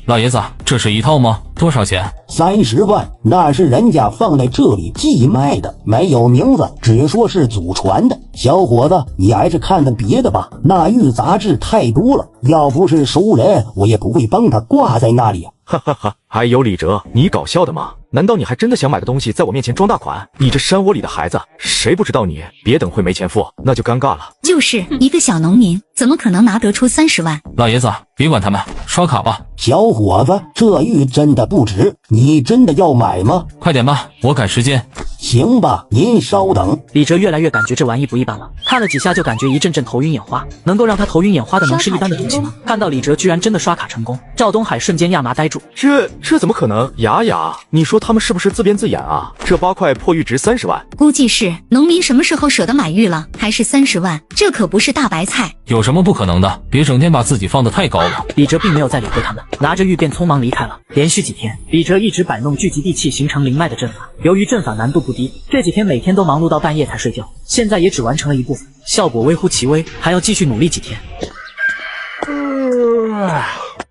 老爷子，这是一套吗？多少钱？30万，那是人家放在这里寄卖的，没有名字，只说是祖传的。小伙子，你还是看看别的吧，那玉杂质太多了，要不是熟人，我也不会帮他挂在那里。哈哈哈！还有李哲，你搞笑的吗？难道你还真的想买个东西在我面前装大款？你这山窝里的孩子，谁不知道你？别等会没钱付，那就尴尬了。就是一个小农民，怎么可能拿得出30万？老爷子，别管他们，刷卡吧。小伙子，这玉真的不值，你真的要买吗？快点吧，我赶时间。行吧，您稍等。李哲越来越感觉这玩意不一般了，看了几下就感觉一阵阵头晕眼花。能够让他头晕眼花的能是一般的东西吗？看到李哲居然真的刷卡成功，赵东海瞬间亚麻呆住。这怎么可能？雅，你说他们是不是自编自演啊？这8块破玉值30万，估计是。农民什么时候舍得买玉了？还是30万？这可不是大白菜。有什么不可能的？别整天把自己放得太高了。李哲并没有再理会他们，拿着玉便匆忙离开了。连续几天，李哲一直摆弄聚集地气形成灵脉的阵法。由于阵法难度不低，这几天每天都忙碌到半夜才睡觉，现在也只完成了一部分，效果微乎其微，还要继续努力几天。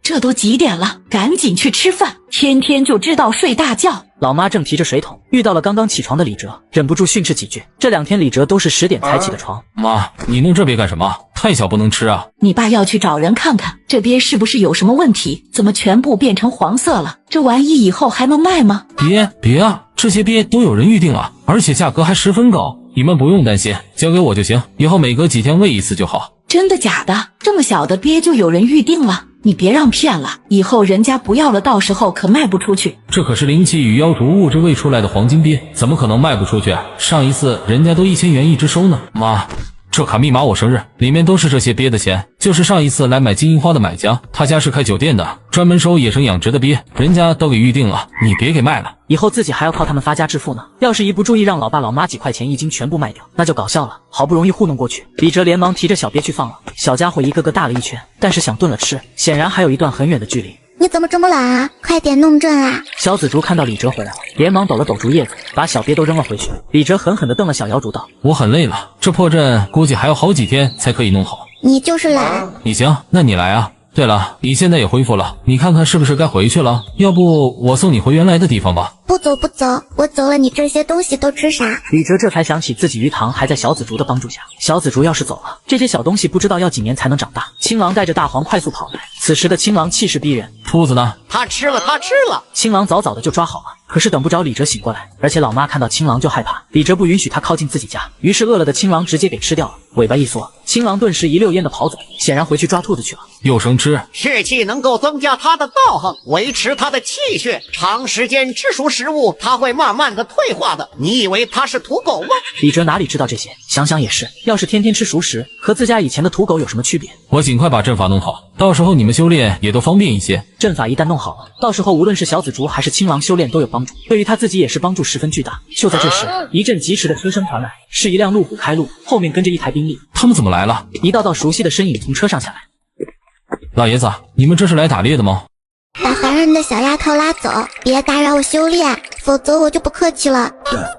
这都几点了，赶紧去吃饭，天天就知道睡大觉。老妈正提着水桶，遇到了刚刚起床的李哲，忍不住训斥几句。这2天李哲都是10点才起的床。妈，你弄这鳖干什么？太小不能吃啊。你爸要去找人看看，这鳖是不是有什么问题？怎么全部变成黄色了？这玩意以后还能卖吗？别啊，这些鳖都有人预定了，而且价格还十分高。你们不用担心，交给我就行，以后每隔几天喂一次就好。真的假的？这么小的鳖就有人预定了？你别让骗了，以后人家不要了，到时候可卖不出去。这可是灵气与妖毒物质喂出来的黄金鳖，怎么可能卖不出去？上一次人家都1000元一只收呢。妈，这卡密码我生日，里面都是这些鳖的钱。就是上一次来买金银花的买家，他家是开酒店的，专门收野生养殖的鳖，人家都给预定了，你别给卖了。以后自己还要靠他们发家致富呢。要是一不注意让老爸老妈几块钱一斤全部卖掉，那就搞笑了。好不容易糊弄过去，李哲连忙提着小鳖去放了。小家伙一个个大了一圈，但是想炖了吃，显然还有一段很远的距离。你怎么这么懒啊？快点弄正啊！小紫竹看到李哲回来了，连忙抖了抖竹叶子，把小鳖都扔了回去。李哲狠狠地瞪了小瑶竹道：我很累了，这破阵估计还要好几天才可以弄好。你就是懒。你行，那你来啊。对了，你现在也恢复了，你看看是不是该回去了？要不我送你回原来的地方吧。不走，我走了，你这些东西都吃啥？李哲这才想起自己鱼塘还在小紫竹的帮助下，小紫竹要是走了，这些小东西不知道要几年才能长大。青狼带着大黄快速跑来，此时的青狼气势逼人。秃子呢？他吃了。青狼早早的就抓好了，可是等不着李哲醒过来，而且老妈看到青狼就害怕，李哲不允许他靠近自己家，于是饿了的青狼直接给吃掉了。尾巴一缩，青狼顿时一溜烟的跑走，显然回去抓兔子去了。又生吃，吃气能够增加他的道行，维持他的气血，长时间吃熟食物，他会慢慢的退化的。你以为他是土狗吗？李哲哪里知道这些，想想也是，要是天天吃熟食，和自家以前的土狗有什么区别？我尽快把阵法弄好，到时候你们修炼也都方便一些。阵法一旦弄好了，到时候无论是小紫竹还是青狼修炼都有帮助，对于他自己也是帮助十分巨大。就在这时，一阵疾驰的车声传来，是一辆路虎开路，后面跟着一台宾利。他们怎么来了？一道道熟悉的身影从车上下来。老爷子，你们这是来打猎的吗？把烦人的小丫头拉走，别打扰我修炼，否则我就不客气了。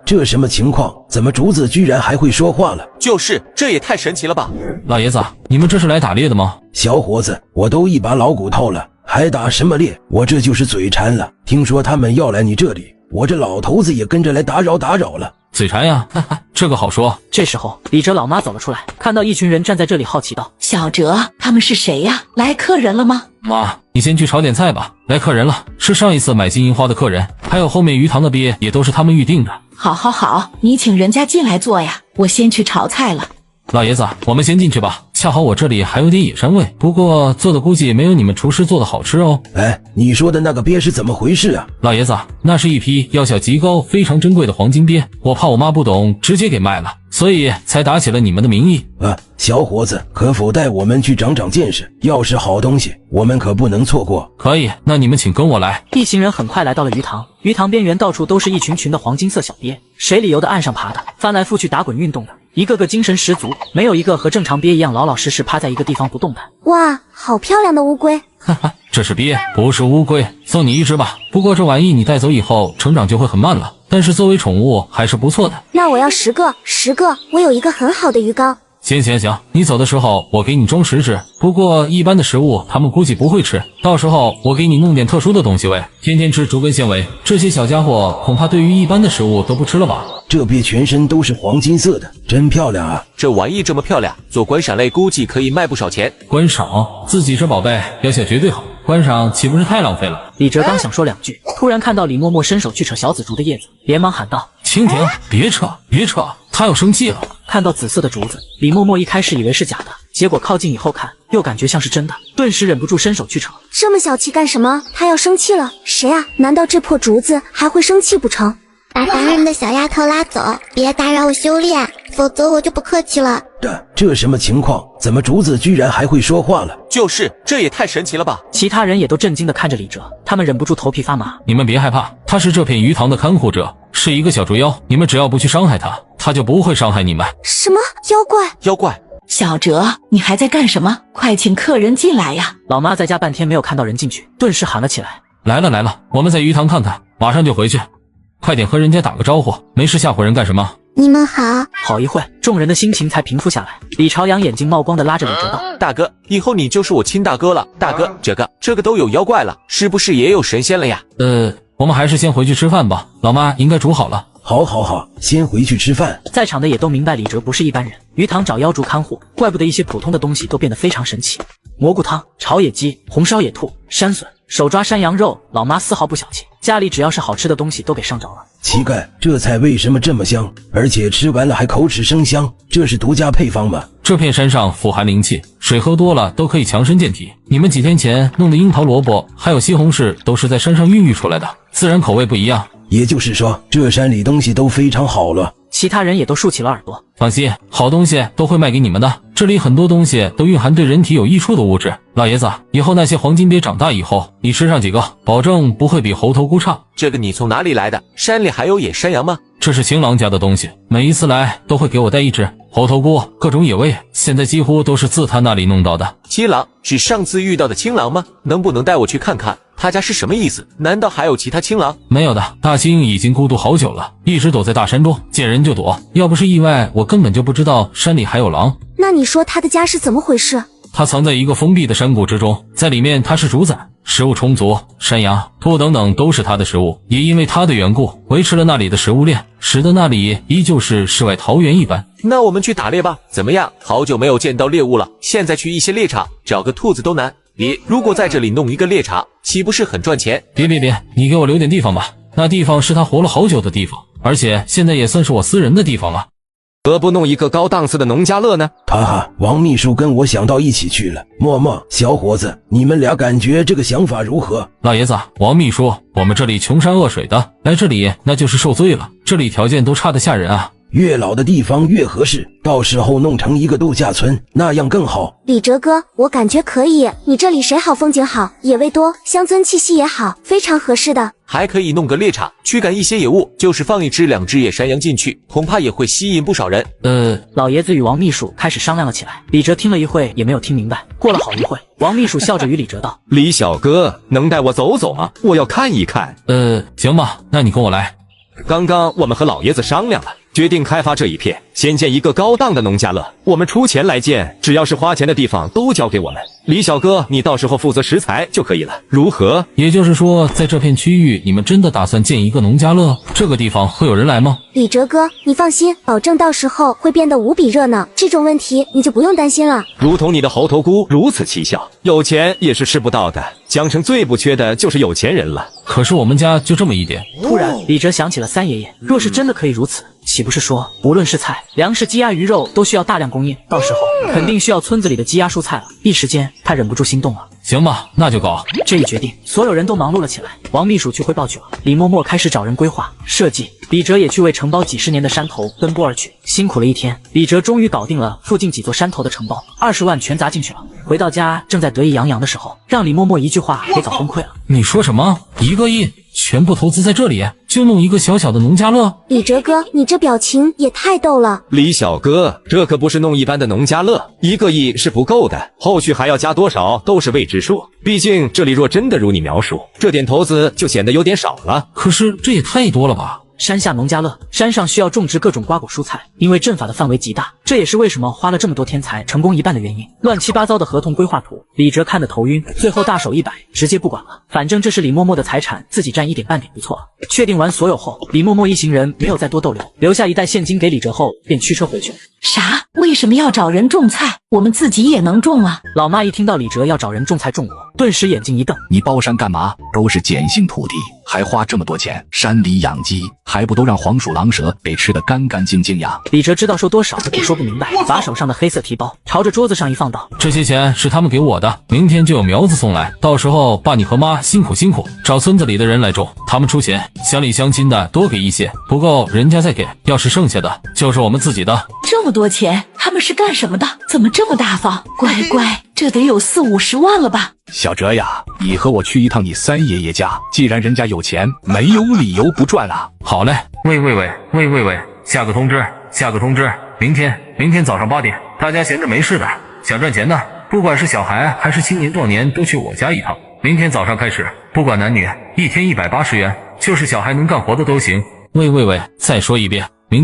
这什么情况？怎么竹子居然还会说话了？就是，这也太神奇了吧！老爷子，你们这是来打猎的吗？小伙子，我都一把老骨头了，还打什么猎？我这就是嘴馋了。听说他们要来你这里，我这老头子也跟着来打扰了。嘴馋呀，这个好说。这时候，李哲老妈走了出来，看到一群人站在这里，好奇道：小哲，他们是谁呀？来客人了吗？妈，你先去炒点菜吧。来客人了，是上一次买金银花的客人，还有后面鱼塘的鳖也都是他们预定的。好，你请人家进来坐呀，我先去炒菜了。老爷子，我们先进去吧。恰好我这里还有点野膻味，不过做的估计没有你们厨师做的好吃哦。哎，你说的那个鳖是怎么回事啊？老爷子，那是一批药效极高、非常珍贵的黄金鳖，我怕我妈不懂，直接给卖了，所以才打起了你们的名义。小伙子，可否带我们去长长见识？要是好东西，我们可不能错过。可以，那你们请跟我来。一行人很快来到了鱼塘，鱼塘边缘到处都是一群群的黄金色小鳖，水里游的，岸上爬的，翻来覆去打滚运动的，一个个精神十足，没有一个和正常鳖一样老老实实趴在一个地方不动弹。哇，好漂亮的乌龟！哈哈，这是鳖，不是乌龟，送你一只吧。不过这玩意你带走以后，成长就会很慢了，但是作为宠物还是不错的。那我要10个，10个，我有一个很好的鱼缸。行，你走的时候我给你装10只，不过一般的食物他们估计不会吃，到时候我给你弄点特殊的东西喂，天天吃竹根纤维，这些小家伙恐怕对于一般的食物都不吃了吧。这鳖全身都是黄金色的，真漂亮啊！这玩意这么漂亮，做观赏类估计可以卖不少钱。观赏？自己这宝贝表现绝对好，观赏岂不是太浪费了？李哲刚想说2句，突然看到李默默伸手去扯小紫竹的叶子，连忙喊道：蜻蜓，别扯，他要生气了。看到紫色的竹子，李默默一开始以为是假的，结果靠近以后看，又感觉像是真的，顿时忍不住伸手去扯。这么小气干什么？他要生气了？谁啊？难道这破竹子还会生气不成？把烦人的小丫头拉走，别打扰我修炼，否则我就不客气了。这什么情况？怎么竹子居然还会说话了？就是，这也太神奇了吧！其他人也都震惊地看着李哲，他们忍不住头皮发麻。你们别害怕，他是这片鱼塘的看护者，是一个小竹妖，你们只要不去伤害他，他就不会伤害你们。什么妖怪？小哲，你还在干什么？快请客人进来呀！老妈在家半天没有看到人进去，顿时喊了起来。来了，我们在鱼塘看看，马上就回去。快点和人家打个招呼，没事吓唬人干什么？你们好。好一会，众人的心情才平复下来。李朝阳眼睛冒光的拉着李哲道：大哥，以后你就是我亲大哥了。大哥，这个都有妖怪了，是不是也有神仙了呀？我们还是先回去吃饭吧，老妈应该煮好了。好，先回去吃饭。在场的也都明白李哲不是一般人，鱼塘找妖竹看护，怪不得一些普通的东西都变得非常神奇。蘑菇汤、炒野鸡、红烧野兔、山笋、手抓山羊肉，老妈丝毫不小气，家里只要是好吃的东西都给上着了。奇怪，这菜为什么这么香，而且吃完了还口齿生香？这是独家配方吗？这片山上富含灵气，水喝多了都可以强身健体。你们几天前弄的樱桃萝卜还有西红柿都是在山上孕育出来的，自然口味不一样。也就是说，这山里东西都非常好了。其他人也都竖起了耳朵。放心，好东西都会卖给你们的，这里很多东西都蕴含对人体有益处的物质。老爷子，以后那些黄金鳖长大以后，你吃上几个，保证不会比猴头菇差。这个你从哪里来的？山里还有野山羊吗？这是青狼家的东西，每一次来都会给我带一只。猴头菇，各种野味，现在几乎都是自他那里弄到的。青狼是上次遇到的青狼吗？能不能带我去看看他家是什么意思？难道还有其他青狼？没有的，大青已经孤独好久了，一直躲在大山中，见人就躲。要不是意外，我根本就不知道山里还有狼。那你说他的家是怎么回事？他藏在一个封闭的山谷之中，在里面他是主宰，食物充足，山羊、兔等等都是他的食物。也因为他的缘故，维持了那里的食物链，使得那里依旧是世外桃源一般。那我们去打猎吧，怎么样？好久没有见到猎物了，现在去一些猎场找个兔子都难。如果在这里弄一个猎场，岂不是很赚钱？别，你给我留点地方吧，那地方是他活了好久的地方，而且现在也算是我私人的地方了。何不弄一个高档次的农家乐呢？王秘书跟我想到一起去了。默默，小伙子，你们俩感觉这个想法如何？老爷子，王秘书，我们这里穷山恶水的，来这里那就是受罪了，这里条件都差得吓人啊。越老的地方越合适，到时候弄成一个度假村，那样更好。李哲哥，我感觉可以，你这里水好风景好，野味多，乡村气息也好，非常合适的。还可以弄个猎场，驱赶一些野物，就是放1只2只野山羊进去，恐怕也会吸引不少人。老爷子与王秘书开始商量了起来。李哲听了一会也没有听明白。过了好一会，王秘书笑着与李哲道：李小哥，能带我走走吗？我要看一看。行吧，那你跟我来。刚刚我们和老爷子商量了，决定开发这一片，先建一个高档的农家乐，我们出钱来建，只要是花钱的地方都交给我们。李小哥，你到时候负责食材就可以了，如何？也就是说，在这片区域，你们真的打算建一个农家乐？这个地方会有人来吗？李哲哥，你放心，保证到时候会变得无比热闹，这种问题你就不用担心了。如同你的猴头菇如此奇效，有钱也是吃不到的。江城最不缺的就是有钱人了。可是我们家就这么一点。突然，李哲想起了三爷爷，若是真的可以如此，岂不是说无论是菜、粮食、鸡鸭鱼肉都需要大量供应，到时候肯定需要村子里的鸡鸭蔬菜了。一时间他忍不住心动了。行吧，那就搞。这一决定，所有人都忙碌了起来。王秘书去汇报去了，李嬷嬷开始找人规划设计，李哲也去为承包几十年的山头奔波而去。辛苦了一天，李哲终于搞定了附近几座山头的承包，20万全砸进去了。回到家，正在得意洋洋的时候，让李嬷嬷一句话给搞崩溃了。你说什么？1个亿全部投资在这里，就弄一个小小的农家乐？李哲哥，你这表情也太逗了。李小哥，这可不是弄一般的农家乐，1个亿是不够的，后续还要加多少都是未知数。毕竟这里若真的如你描述，这点投资就显得有点少了。可是这也太多了吧？山下农家乐，山上需要种植各种瓜果蔬菜，因为阵法的范围极大，这也是为什么花了这么多天才成功一半的原因。乱七八糟的合同规划图，李哲看得头晕，最后大手一摆，直接不管了，反正这是李嬷嬷的财产，自己占一点半点不错了。确定完所有后，李嬷嬷一行人没有再多逗留，留下1袋现金给李哲后，便驱车回去。啥？为什么要找人种菜？我们自己也能种啊！老妈一听到李哲要找人种菜种果，顿时眼睛一瞪：你包山干嘛？都是碱性土地，还花这么多钱，山里养鸡，还不都让黄鼠狼蛇给吃得干干净净呀？李哲知道说多少也说不明白，把手上的黑色提包朝着桌子上一放道：这些钱是他们给我的，明天就有苗子送来，到时候爸你和妈辛苦辛苦，找村子里的人来种，他们出钱，乡里乡亲的多给一些，不够人家再给，要是剩下的就是我们自己的。这么多钱，他们是干什么的？怎么这么大方？乖乖，这得有40-50万了吧？小哲呀，你和我去一趟你三爷爷家，既然人家有钱，没有理由不赚啊。好嘞。喂，下个通知，明天早上8点，大家闲着没事的，想赚钱的，不管是小孩还是青年壮年，都去我家一趟。明天早上开始，不管男女，1天180元，就是小孩能干活的都行。喂，再说一遍，明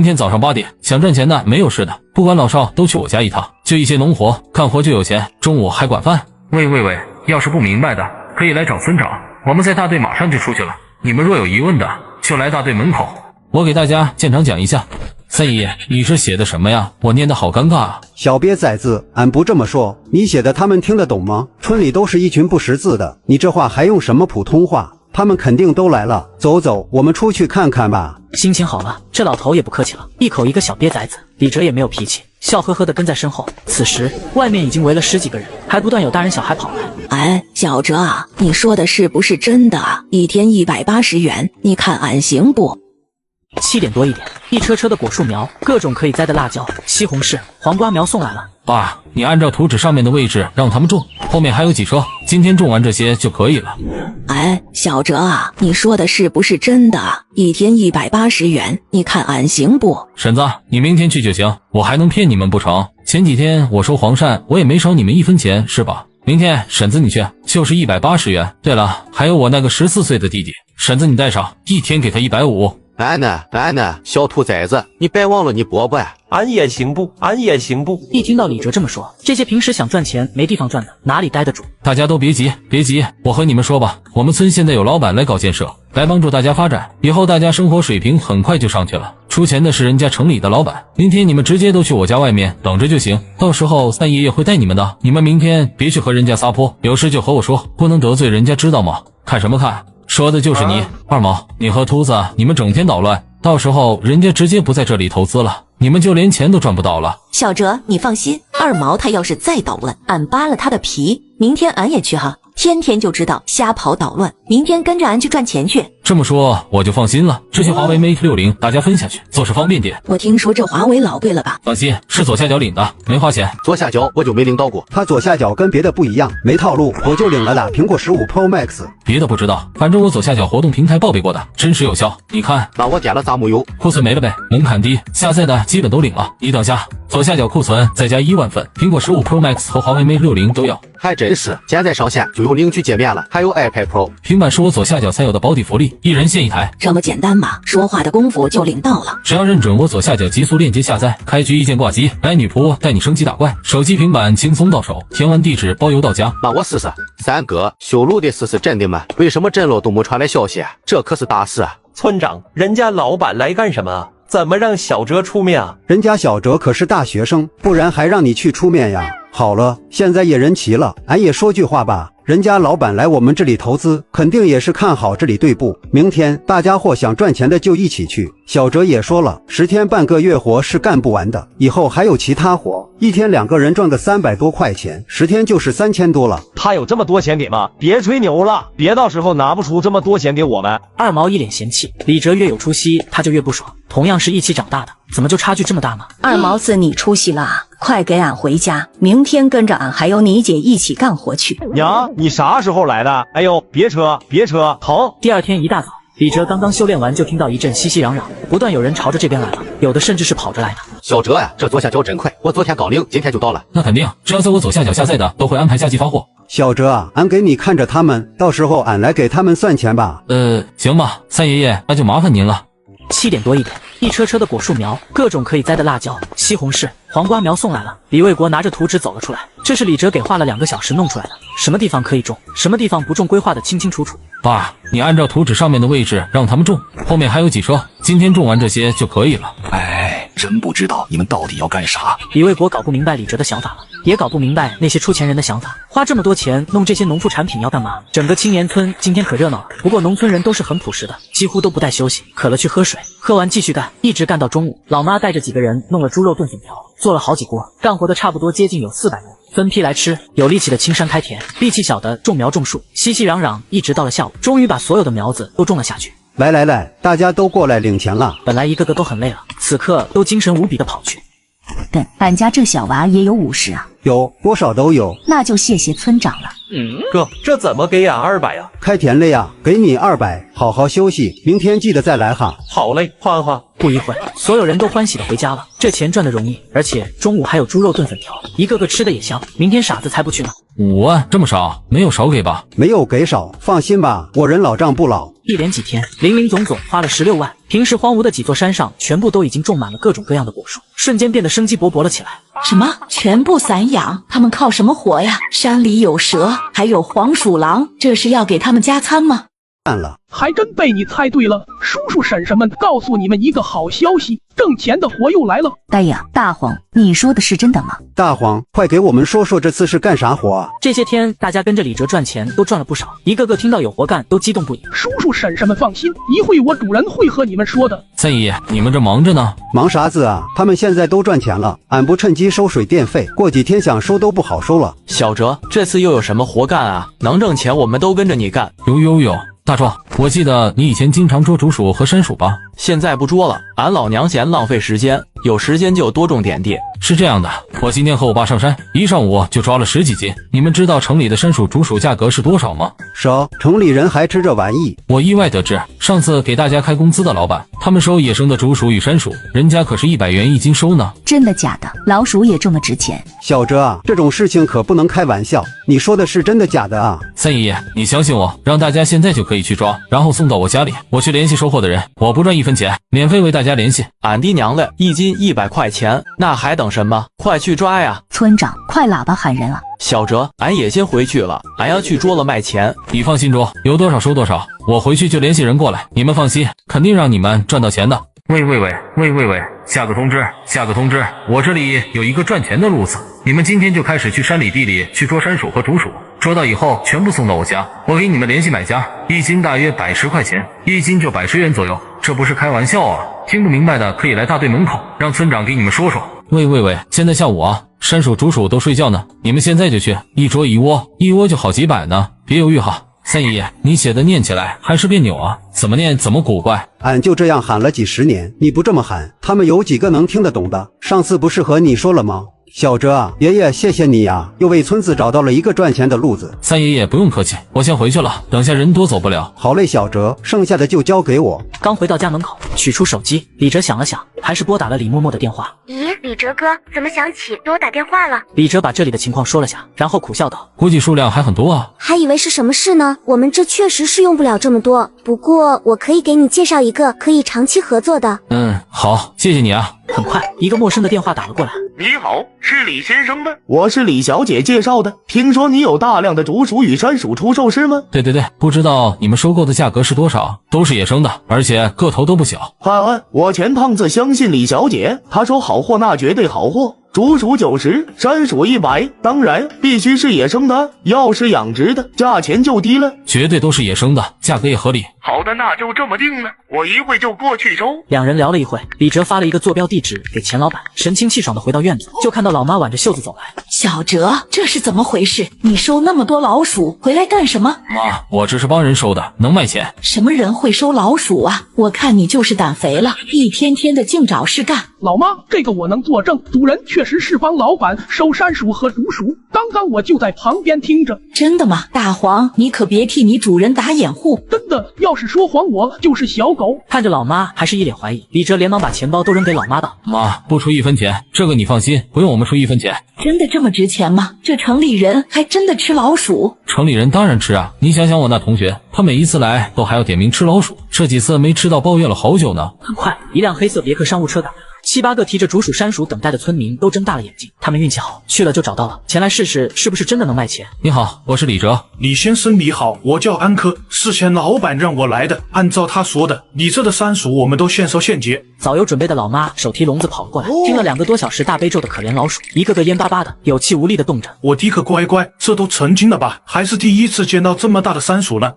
天早上8点，想赚钱的没有事的，不管老少都去我家一趟，就一些农活，干活就有钱，中午还管饭。喂，要是不明白的可以来找村长，我们在大队马上就出去了，你们若有疑问的就来大队门口。我给大家现场讲一下。三爷，你是写的什么呀？我念得好尴尬啊。小别崽子，俺不这么说，你写的他们听得懂吗？村里都是一群不识字的，你这话还用什么普通话？他们肯定都来了，走，我们出去看看吧。心情好了，这老头也不客气了，一口一个小瘪崽子。李哲也没有脾气，笑呵呵地跟在身后。此时外面已经围了10几个人，还不断有大人小孩跑来。哎，小哲啊，你说的是不是真的？1天180元，你看俺行不？7点多一点，一车车的果树苗，各种可以栽的辣椒、西红柿、黄瓜苗送来了。爸，你按照图纸上面的位置让他们种，后面还有几车，今天种完这些就可以了。哎，小哲啊，你说的是不是真的？1天180元，你看俺行不？婶子，你明天去就行，我还能骗你们不成？前几天我收黄鳝，我也没少你们1分钱，是吧？明天婶子你去，就是180元。对了，还有我那个14岁的弟弟，婶子你带上，1天给他150。俺呢，小兔崽子，你别忘了你伯伯呀！俺也行不？一听到李哲这么说，这些平时想赚钱没地方赚的，哪里待得住？大家都别急，我和你们说吧，我们村现在有老板来搞建设，来帮助大家发展，以后大家生活水平很快就上去了。出钱的是人家城里的老板，明天你们直接都去我家外面等着就行，到时候三爷爷会带你们的。你们明天别去和人家撒泼，有事就和我说，不能得罪人家，知道吗？看什么看？说的就是你，二毛，你和秃子，你们整天捣乱，到时候人家直接不在这里投资了，你们就连钱都赚不到了。小哲，你放心，二毛他要是再捣乱，俺扒了他的皮，明天俺也去哈。天天就知道瞎跑捣乱，明天跟着俺去赚钱去。这么说我就放心了，这些华为 Mate 60大家分下去，做事方便点。我听说这华为老贵了吧？放心，是左下角领的，没花钱。左下角我就没领到过，他左下角跟别的不一样，没套路，我就领了俩苹果15 Pro Max。别的不知道，反正我左下角活动平台报备过的，真实有效。你看，那我加了咋木有？库存没了呗，门槛低，下载的基本都领了。你等下，左下角库存再加1万份，苹果15 Pro Max 和华为 Mate 60都要。还真是，现在上线就有领取界面了，还有 iPad Pro。平板是我左下角才有的保底福利，一人限1台。这么简单吗？说话的功夫就领到了。只要认准我左下角极速链接下载，开局一键挂机，来女仆带你升级打怪，手机平板轻松到手，填完地址包邮到家。那我试试。三哥，修路的事是真的吗？为什么镇了都没传来消息？这可是大事啊！村长，人家老板来干什么？怎么让小哲出面啊？人家小哲可是大学生，不然还让你去出面呀。好了，现在也人齐了，俺也说句话吧，人家老板来我们这里投资，肯定也是看好这里，对不？明天大家伙想赚钱的就一起去。小哲也说了，10天半个月活是干不完的，以后还有其他活，一天2个人赚个300多块钱，10天就是3000多了。他有这么多钱给吗？别吹牛了，别到时候拿不出这么多钱给我们。二毛一脸嫌弃，李哲越有出息，他就越不爽。同样是一起长大的，怎么就差距这么大呢？二毛子，你出息了，快给俺回家，明天跟着俺还有你姐一起干活去。娘，你啥时候来的？哎呦，别扯，疼！第二天一大早，李哲刚刚修炼完，就听到一阵熙熙攘攘，不断有人朝着这边来了，有的甚至是跑着来的。小哲呀，这左下角真快，我昨天刚领，今天就到了。那肯定，只要在我左下角下菜的，都会安排下级发货。小哲啊，俺给你看着他们，到时候俺来给他们算钱吧。行吧，三爷爷，那就麻烦您了。7点多一点，一车车的果树苗，各种可以栽的辣椒、西红柿、黄瓜苗送来了。李卫国拿着图纸走了出来，这是李哲给画了2个小时弄出来的，什么地方可以种，什么地方不种，规划的清清楚楚。爸，你按照图纸上面的位置让他们种，后面还有几车，今天种完这些就可以了。哎，真不知道你们到底要干啥。李卫国搞不明白李哲的想法了，也搞不明白那些出钱人的想法，花这么多钱弄这些农副产品要干嘛？整个青年村今天可热闹了。不过农村人都是很朴实的，几乎都不带休息，渴了去喝水，喝完继续干，一直干到中午。老妈带着几个人弄了猪肉炖粉条，做了好几锅，干活的差不多接近有400人，分批来吃。有力气的青山开田，力气小的种苗种树，熙熙攘攘，一直到了下午，终于把所有的苗子都种了下去。来，大家都过来领钱了。本来一个个都很累了，此刻都精神无比的跑去。对，俺家这小娃也有50啊。有多少都有，那就谢谢村长了。哥，这怎么给俺200呀？开田了呀，给你200，好好休息，明天记得再来哈。好嘞，欢欢。不一会儿，所有人都欢喜的回家了。这钱赚的容易，而且中午还有猪肉炖粉条，一个个吃的也香。明天傻子才不去呢。5万这么少，没有少给吧？没有给少，放心吧，我人老账不老。一连几天，林林总总花了16万。平时荒芜的几座山上，全部都已经种满了各种各样的果树，瞬间变得生机勃勃了起来。什么？全部散养？他们靠什么活呀？山里有蛇，还有黄鼠狼，这是要给他们加餐吗？还真被你猜对了，叔叔婶婶们，告诉你们一个好消息，挣钱的活又来了。哎呀，大黄，你说的是真的吗？大黄，快给我们说说这次是干啥活啊？这些天大家跟着李哲赚钱都赚了不少，一个个听到有活干都激动不已。叔叔婶婶们放心，一会我主人会和你们说的。三爷爷，你们这忙着呢？忙啥子啊？他们现在都赚钱了，俺不趁机收水电费，过几天想收都不好收了。小哲，这次又有什么活干啊？能挣钱我们都跟着你干。有。大壮，我记得你以前经常捉竹鼠和山鼠吧？现在不捉了，俺老娘嫌浪费时间，有时间就多种点地。是这样的，我今天和我爸上山，一上午就抓了10几斤。你们知道城里的山鼠、竹鼠价格是多少吗？少，城里人还吃这玩意。我意外得知，上次给大家开工资的老板，他们收野生的竹鼠与山鼠，人家可是100元1斤收呢。真的假的？老鼠也这么值钱？小哲啊，这种事情可不能开玩笑，你说的是真的假的啊？三爷爷，你相信我，让大家现在就可以去抓，然后送到我家里，我去联系收货的人，我不赚1分钱，免费为大家联系。俺爹娘嘞，1斤100块钱，那还等什么？快去抓呀！村长，快喇叭喊人啊！小哲，俺也先回去了，俺要去捉了卖钱。你放心捉，有多少收多少，我回去就联系人过来，你们放心，肯定让你们赚到钱的。喂，下个通知，我这里有一个赚钱的路子，你们今天就开始去山里地里去捉山鼠和竹鼠，捉到以后全部送到我家，我给你们联系买家，1斤大约110块钱，1斤就110元左右，这不是开玩笑啊！听不明白的可以来大队门口，让村长给你们说说。喂，现在下午啊，山鼠竹鼠都睡觉呢，你们现在就去，一捉一窝就好几百呢，别犹豫哈。三爷爷，你写的念起来还是别扭啊，怎么念怎么古怪。俺就这样喊了几10年，你不这么喊，他们有几个能听得懂的？上次不是和你说了吗？小哲啊，爷爷谢谢你呀，又为村子找到了一个赚钱的路子。三爷爷不用客气，我先回去了，等下人多走不了。好嘞，小哲，剩下的就交给我。刚回到家门口，取出手机，李哲想了想，还是拨打了李默默的电话。咦，李哲哥，怎么想起给我打电话了？李哲把这里的情况说了下，然后苦笑道：估计数量还很多啊。还以为是什么事呢，我们这确实是用不了这么多，不过我可以给你介绍一个可以长期合作的。好，谢谢你啊。很快，一个陌生的电话打了过来。你好，是李先生吗？我是李小姐介绍的，听说你有大量的竹鼠与山鼠出售是吗？对，不知道你们收购的价格是多少？都是野生的，而且个头都不小。我钱胖子相信李小姐，她说好货那绝对好货。竹鼠90，山鼠100，当然必须是野生的，要是养殖的，价钱就低了。绝对都是野生的，价格也合理。好的，那就这么定了，我一会就过去收。两人聊了一会，李哲发了一个坐标地址给钱老板，神清气爽的回到院子，就看到老妈挽着袖子走来。小哲，这是怎么回事？你收那么多老鼠回来干什么？妈，我这是帮人收的，能卖钱。什么人会收老鼠啊？我看你就是胆肥了，一天天的净找事干。老妈，这个我能作证，主人确实是帮老板收山鼠和竹鼠，刚刚我就在旁边听着。真的吗？大黄，你可别替你主人打掩护。真的，要是说谎我就是小狗。看着老妈还是一脸怀疑，李哲连忙把钱包都扔给老妈道：妈，不出1分钱，这个你放心，不用我们出1分钱。真的这么值钱吗？这城里人还真的吃老鼠？城里人当然吃啊，你想想我那同学，他每一次来都还要点名吃老鼠，这几次没吃到抱怨了好久呢。很快，一辆黑色别克商务车赶来了，7、8个提着竹鼠、山鼠等待的村民都睁大了眼睛。他们运气好，去了就找到了，前来试试是不是真的能卖钱。你好，我是李哲。李先生你好，我叫安科，事前老板让我来的，按照他说的，你这的山鼠我们都现收现结。早有准备的老妈手提笼子跑了过来，听了2个多小时大悲咒的可怜老鼠，一个个蔫巴巴的，有气无力的动着。我的可乖乖，这都成精了吧？还是第一次见到这么大的山鼠呢。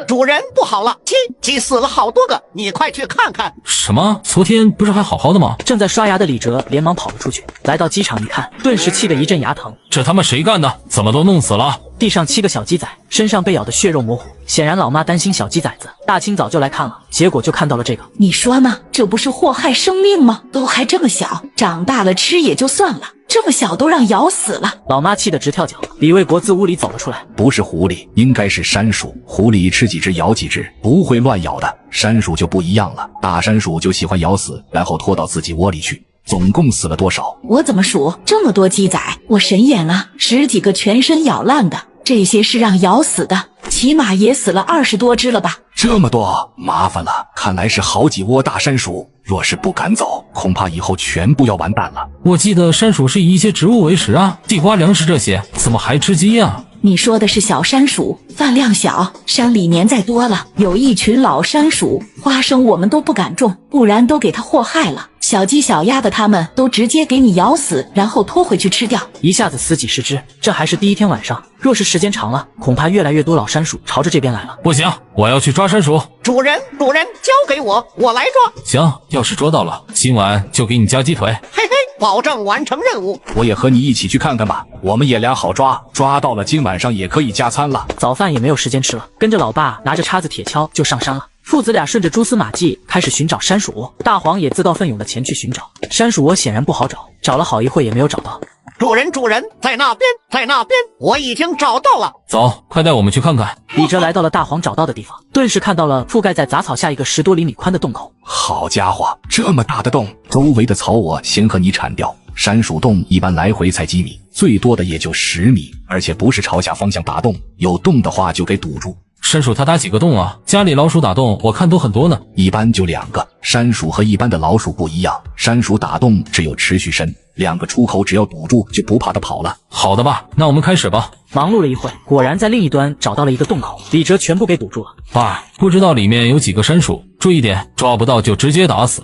主人，不好了，鸡死了好多个，你快去看看。什么？昨天不是还好好的吗？正在刷牙的李哲连忙跑了出去，来到机场一看，顿时气得一阵牙疼。这他妈谁干的？怎么都弄死了？地上7个小鸡仔，身上被咬得血肉模糊，显然老妈担心小鸡崽子大清早就来看了，结果就看到了这个。你说呢？这不是祸害生命吗？都还这么小，长大了吃也就算了，这么小都让咬死了。老妈气得直跳脚。李卫国自屋里走了出来，不是狐狸，应该是山鼠。狐狸吃几只咬几只，不会乱咬的。山鼠就不一样了，大山鼠就喜欢咬死，然后拖到自己窝里去。总共死了多少？我怎么数这么多鸡仔？我神眼啊，10几个全身咬烂的，这些是让咬死的，起码也死了20多只了吧？这么多，麻烦了，看来是好几窝大山鼠。若是不赶走，恐怕以后全部要完蛋了。我记得山鼠是以一些植物为食啊，地瓜、粮食这些，怎么还吃鸡呀？你说的是小山鼠，饭量小，山里年再多了，有一群老山鼠，花生我们都不敢种，不然都给它祸害了。小鸡小鸭的它们都直接给你咬死，然后拖回去吃掉，一下子死几10只，这还是第一天晚上，若是时间长了，恐怕越来越多老山鼠朝着这边来了。不行，我要去抓山鼠。主人，交给我，我来抓。行，要是捉到了，今晚就给你加鸡腿。嘿嘿，保证完成任务。我也和你一起去看看吧，我们也俩好抓，抓到了今晚上也可以加餐了。早饭也没有时间吃了，跟着老爸拿着叉子铁锹就上山了。父子俩顺着蛛丝马迹开始寻找山鼠窝，大黄也自告奋勇的前去寻找。山鼠窝显然不好找，找了好一会也没有找到。主人，在那边，我已经找到了。走，快带我们去看看。李哲来到了大黄找到的地方，顿时看到了覆盖在杂草下一个10多厘米宽的洞口。好家伙，这么大的洞，周围的草我先和你铲掉。山鼠洞一般来回才几米，最多的也就10米，而且不是朝下方向打洞，有洞的话就给堵住。山鼠它打几个洞啊？家里老鼠打洞我看都很多呢。一般就2个。山鼠和一般的老鼠不一样，山鼠打洞只有持续深，2个出口只要堵住就不怕它跑了。好的吧，那我们开始吧。忙碌了一会，果然在另一端找到了一个洞口，李哲全部给堵住了。爸，不知道里面有几个山鼠，注意点，抓不到就直接打死。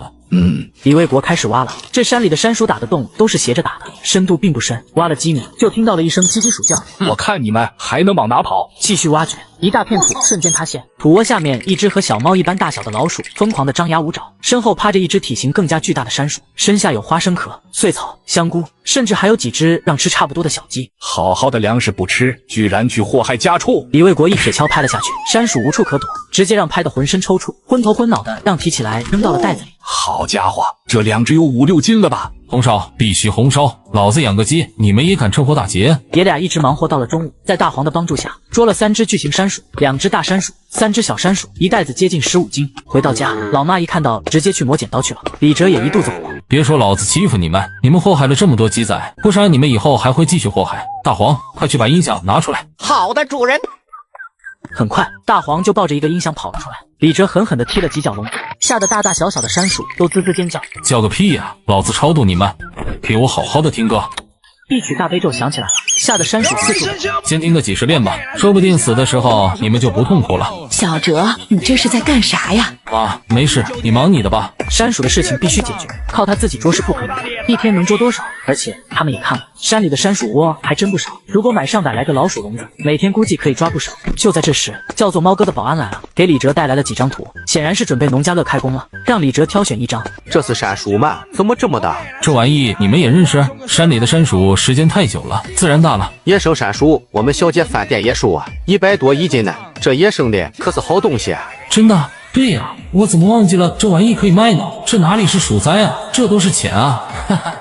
李卫国开始挖了。这山里的山鼠打的洞都是斜着打的，深度并不深。挖了几米，就听到了一声叽叽鼠叫。我看你们还能往哪跑？继续挖掘，一大片土瞬间塌陷，土窝下面一只和小猫一般大小的老鼠疯狂的张牙舞爪，身后趴着一只体型更加巨大的山鼠，身下有花生壳、碎草、香菇，甚至还有几只让吃差不多的小鸡。好好的粮食不吃，居然去祸害家畜！李卫国一铁锹拍了下去，山鼠无处可躲，直接让拍得浑身抽搐，昏头昏脑的，让提起来扔到了袋子里。好家伙，这2只有5、6斤了吧？红烧必须红烧，老子养个鸡，你们也敢趁火打劫？爷俩一直忙活到了中午，在大黄的帮助下，捉了3只巨型山鼠、2只大山鼠、3只小山鼠，一袋子接近15斤。回到家，老妈一看到，直接去磨剪刀去了。李哲也一肚子火，别说老子欺负你们，你们祸害了这么多鸡仔，不然你们以后还会继续祸害。大黄，快去把音响拿出来。好的，主人。很快，大黄就抱着一个音响跑了出来。李哲狠狠地踢了几脚笼子，吓得大大小小的山鼠都滋滋尖叫。叫个屁呀！老子超度你们，给我好好的听歌。一曲大悲咒响起来了，吓得山鼠四处。先听个几10遍吧，说不定死的时候你们就不痛苦了。小哲，你这是在干啥呀？妈，没事，你忙你的吧。山鼠的事情必须解决，靠他自己捉是不可能的，一天能捉多少？而且他们也看了，山里的山鼠窝还真不少。如果买上百来个老鼠笼子，每天估计可以抓不少。就在这时，叫做猫哥的保安来了，给李哲带来了几张图，显然是准备农家乐开工了，让李哲挑选一张。这是山鼠吗？怎么这么大？这玩意你们也认识？山里的山鼠时间太久了，自然大了。野生山鼠，我们小姐饭店也收啊，100多一斤呢。这野生的可是好东西啊！真的？对呀，我怎么忘记了这玩意可以卖呢？这哪里是鼠灾啊，这都是钱啊！哈哈。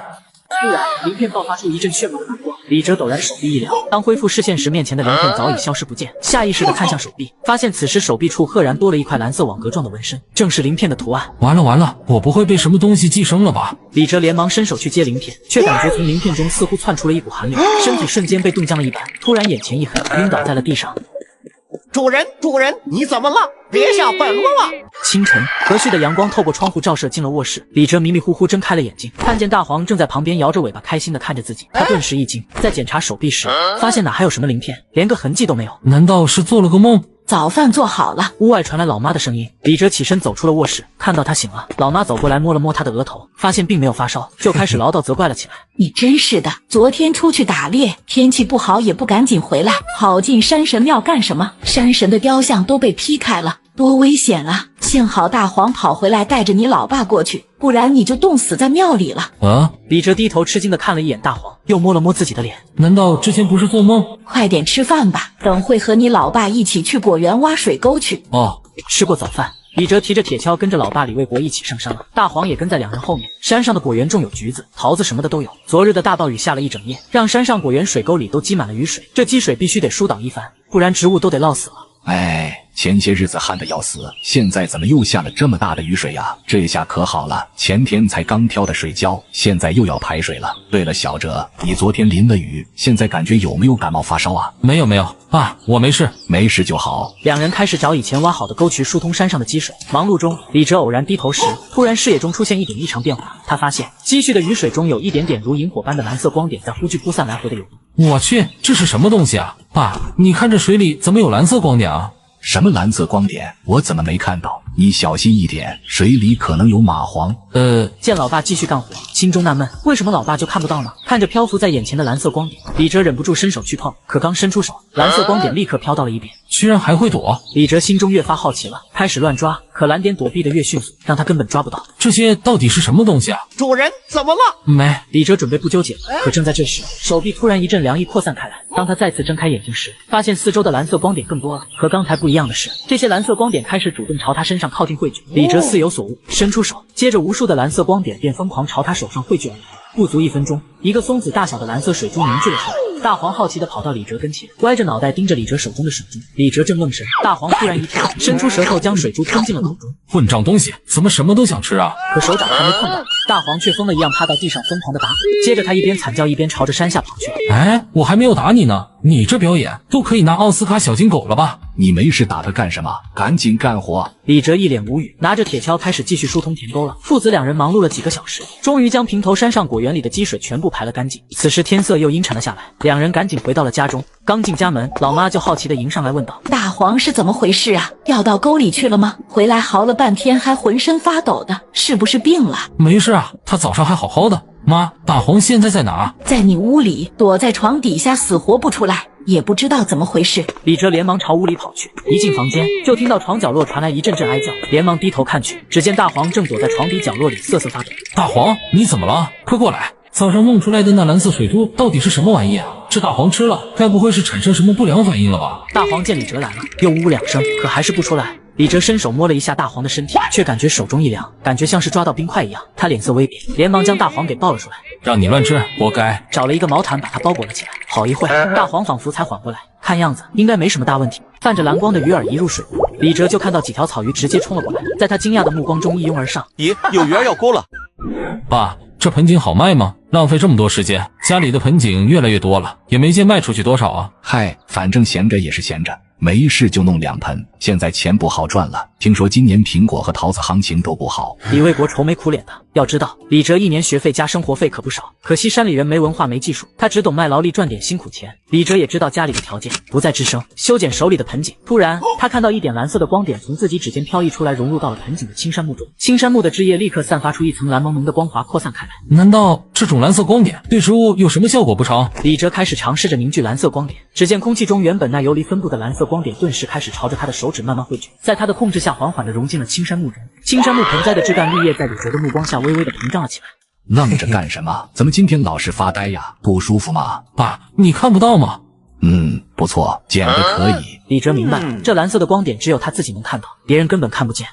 突然，鳞片爆发出一阵炫目的蓝光。李哲陡然手臂一凉，当恢复视线时，面前的鳞片早已消失不见。下意识地看向手臂，发现此时手臂处赫然多了一块蓝色网格状的纹身，正是鳞片的图案。完了完了，我不会被什么东西寄生了吧？李哲连忙伸手去接鳞片，却感觉从鳞片中似乎窜出了一股寒流，身体瞬间被冻僵了一般，突然眼前一黑，晕倒在了地上。主人，主人，你怎么了？别下本了啊！清晨，和煦的阳光透过窗户照射进了卧室。李哲迷迷糊糊睁开了眼睛，看见大黄正在旁边摇着尾巴开心地看着自己，他顿时一惊，在检查手臂时，发现哪还有什么鳞片，连个痕迹都没有。难道是做了个梦？早饭做好了。屋外传来老妈的声音，李哲起身走出了卧室，看到她醒了。老妈走过来摸了摸她的额头，发现并没有发烧，就开始唠叨责怪了起来。你真是的，昨天出去打猎，天气不好也不赶紧回来，跑进山神庙干什么？山神的雕像都被劈开了，多危险啊！幸好大黄跑回来带着你老爸过去，不然你就冻死在庙里了。啊！李哲低头吃惊地看了一眼大黄，又摸了摸自己的脸。难道之前不是做梦？快点吃饭吧，等会和你老爸一起去果园挖水沟去。哦，吃过早饭，李哲提着铁锹跟着老爸李卫国一起上山了，大黄也跟在两人后面。山上的果园种有橘子、桃子，什么的都有。昨日的大暴雨下了一整夜，让山上果园水沟里都积满了雨水，这积水必须得疏导一番，不然植物都得涝死了。哎，前些日子旱得要死，现在怎么又下了这么大的雨水呀？这下可好了，前天才刚挑的水浇，现在又要排水了。对了，小哲，你昨天淋了雨，现在感觉有没有感冒发烧啊？没有没有，爸，我没事，没事就好。两人开始找以前挖好的沟渠疏通山上的积水。忙碌中，李哲偶然低头时，突然视野中出现一点异常变化。他发现积蓄的雨水中有一点点如萤火般的蓝色光点在忽聚忽散来回的游动。我去，这是什么东西啊？爸，你看这水里怎么有蓝色光点啊？什么蓝色光点？我怎么没看到？你小心一点，水里可能有蚂蟥。见老爸继续干活，心中纳闷，为什么老爸就看不到呢？看着漂浮在眼前的蓝色光点，李哲忍不住伸手去碰，可刚伸出手，蓝色光点立刻飘到了一边。居然还会躲！李哲心中越发好奇了，开始乱抓，可蓝点躲避的越迅速，让他根本抓不到。这些到底是什么东西啊？主人，怎么了？没。李哲准备不纠结了，可正在这时，手臂突然一阵凉意扩散开来。当他再次睁开眼睛时，发现四周的蓝色光点更多了。和刚才不一样的是，这些蓝色光点开始主动朝他身上靠近汇聚。李哲似有所悟，伸出手，接着无数的蓝色光点便疯狂朝他手上汇聚而来。不足1分钟，一个松子大小的蓝色水珠凝聚了出来。大黄好奇地跑到李哲跟前，歪着脑袋盯着李哲手中的水珠。李哲正愣神，大黄突然一跳，伸出舌头将水珠吞进了口中。混账东西，怎么什么都想吃啊？可手掌还没碰到，大黄却疯了一样趴到地上疯狂地打滚。接着他一边惨叫一边朝着山下跑去。哎，我还没有打你呢，你这表演都可以拿奥斯卡小金狗了吧？你没事打他干什么？赶紧干活！李哲一脸无语，拿着铁锹开始继续疏通田沟了。父子两人忙碌了几个小时，终于将平头山上果园里的积水全部排了干净。此时天色又阴沉了下来，两人赶紧回到了家中。刚进家门，老妈就好奇地迎上来问道：“大黄是怎么回事啊？掉到沟里去了吗？回来嚎了半天，还浑身发抖的，是不是病了？”没事啊，他早上还好好的。妈，大黄现在在哪？在你屋里，躲在床底下，死活不出来。也不知道怎么回事。李哲连忙朝屋里跑去，一进房间就听到床角落传来一阵阵哀叫，连忙低头看去，只见大黄正躲在床底角落里瑟瑟发抖。大黄，你怎么了？快过来！早上弄出来的那蓝色水珠到底是什么玩意啊？这大黄吃了，该不会是产生什么不良反应了吧？大黄见李哲来了，又呜2声，可还是不出来。李哲伸手摸了一下大黄的身体，却感觉手中一凉，感觉像是抓到冰块一样。他脸色微变，连忙将大黄给抱了出来。让你乱吃，活该！找了一个毛毯把它包裹了起来。好一会，大黄仿佛才缓过来，看样子应该没什么大问题。泛着蓝光的鱼饵一入水锅，李哲就看到几条草鱼直接冲了过来，在他惊讶的目光中一拥而上。咦，有鱼儿要钩了！爸，这盆景好卖吗？浪费这么多时间，家里的盆景越来越多了，也没见卖出去多少啊。嗨，反正闲着也是闲着，没事就弄2盆。现在钱不好赚了，听说今年苹果和桃子行情都不好。李卫国愁眉苦脸的，要知道，李哲1年学费加生活费可不少，可惜山里人没文化没技术，他只懂卖劳力赚点辛苦钱。李哲也知道家里的条件，不再吱声，修剪手里的盆景。突然，他看到一点蓝色的光点从自己指间飘逸出来，融入到了盆景的青杉木中。青杉木的枝叶立刻散发出一层蓝蒙蒙的光华，扩散开来。难道这种蓝色光点对植物有什么效果不成？李哲开始尝试着凝聚蓝色光点，只见空气中原本那游离分布的蓝色光点顿时开始朝着他的手指慢慢汇聚，在他的控制下缓缓地融进了青杉木中。青杉木盆栽的枝干绿叶在李哲的目光下微微地膨胀了起来。愣着干什么？怎么今天老是发呆呀？不舒服吗？爸，你看不到吗？不错，剪得可以。李哲明白，这蓝色的光点只有他自己能看到，别人根本看不见。